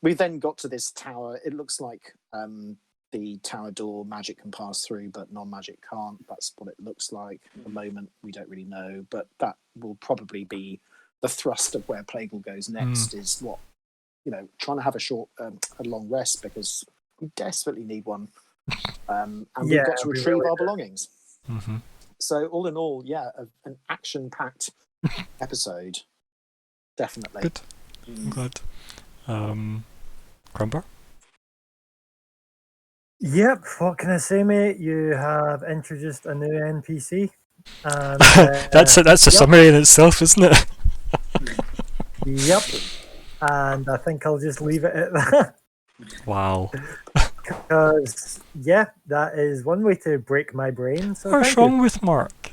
we then got to this tower. It looks like the tower door magic can pass through, but non-magic can't. That's what it looks like at the moment. We don't really know, but that will probably be the thrust of where Plague goes next. Is what, you know, trying to have a long rest, because we desperately need one, and we've got to retrieve our belongings. Mm-hmm. So all in all, yeah, an action-packed episode, definitely. Good. I'm glad. Crumber? Yep, what can I say, mate? You have introduced a new NPC. And, that's a summary in itself, isn't it? Yep. And I think I'll just leave it at that. Wow. Because, yeah, that is one way to break my brain. So What's thank wrong you. with Mark?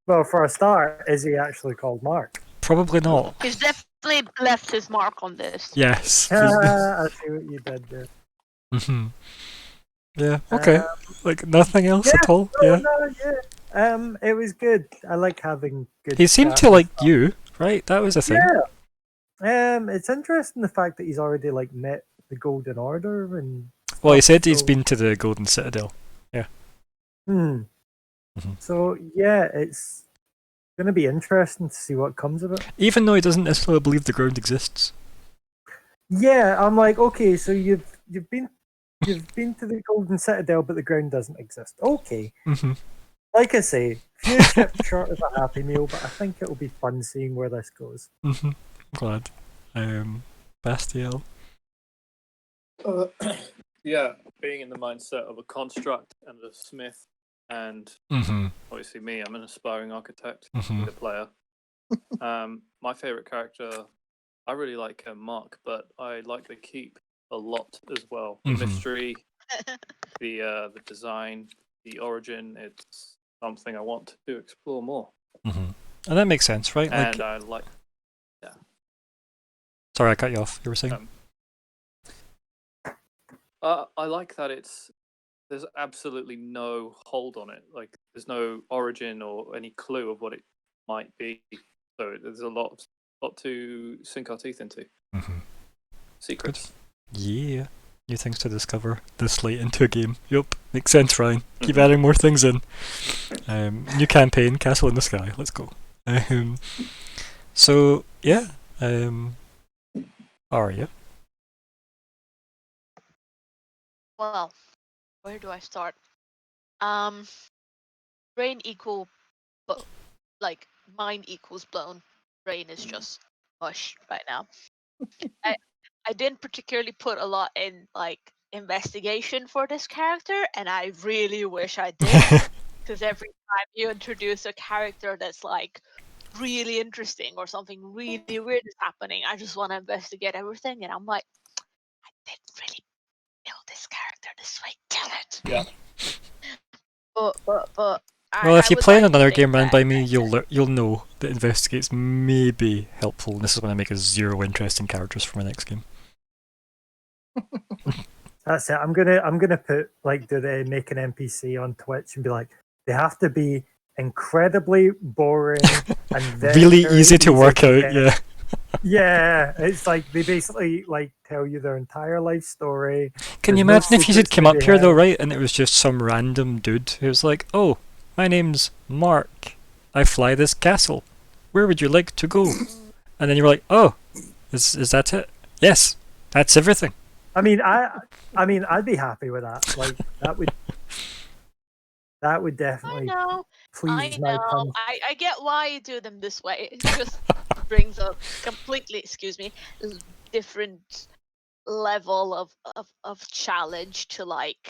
Well, for a start, is he actually called Mark? Probably not. He's definitely left his mark on this. Yes. I see what you did there. Mm-hmm. Yeah, okay. Like, nothing else at all? No, yeah. It was good. I like having good. He seemed chats to and like stuff. you, right? That was a thing. Yeah. It's interesting the fact that he's already like met the Golden Order and. Well, he stuff, said he's so- been to the Golden Citadel. Hmm. Mhm. So yeah, it's going to be interesting to see what comes of it. Even though he doesn't necessarily believe the ground exists. Yeah, I'm like, okay, so you've been to the Golden Citadel, but the ground doesn't exist. Okay. Mm-hmm. Like I say, few chips short of a Happy Meal, but I think it'll be fun seeing where this goes. Mm-hmm. Glad. Bastiel. Yeah, being in the mindset of a construct and a smith, and Mm-hmm. obviously me, I'm an aspiring architect, Mm-hmm. the player. My favorite character, I really like Mark, but I like the keep a lot as well. The Mhm. mystery, the design, the origin. It's something I want to explore more, Mm-hmm. And that makes sense, right? Like, and I like. sorry, I cut you off. You were saying? I like that there's absolutely no hold on it. Like there's no origin or any clue of what it might be. So there's a lot to sink our teeth into. Mm-hmm. Secrets. Yeah. New things to discover this late into a game. Yup. Makes sense, Ryan. Keep adding more things in. New campaign, Castle in the Sky. Let's go. So, yeah. Are you? Well, where do I start? Brain equal, like mind equals blown. Brain is just mush right now. I didn't particularly put a lot in like investigation for this character, and I really wish I did. Because every time you introduce a character that's like really interesting or something really weird is happening, I just want to investigate everything, and I'm like, I didn't really build this character this way, damn it. Yeah. But Well, I if you would play like to another think game run that- by me, you'll know that investigates may be helpful. And this is when I make a zero interesting characters for my next game. That's it. I'm gonna put like, do they make an NPC on Twitch and be like, they have to be incredibly boring and very, Really very easy to work out. get. Yeah. Yeah, it's like they basically like tell you their entire life story. Can you There's no imagine if you had secrets come to up be here though, held. right, and it was just some random dude who was like, "Oh, my name's Mark. I fly this castle. Where would you like to go?" And then you were like, "Oh, is that it? Yes, that's everything." I mean, I'd be happy with that. Like that would I definitely know, please I my know. punch. I get why you do them this way. It just brings a completely, excuse me, different level of challenge to like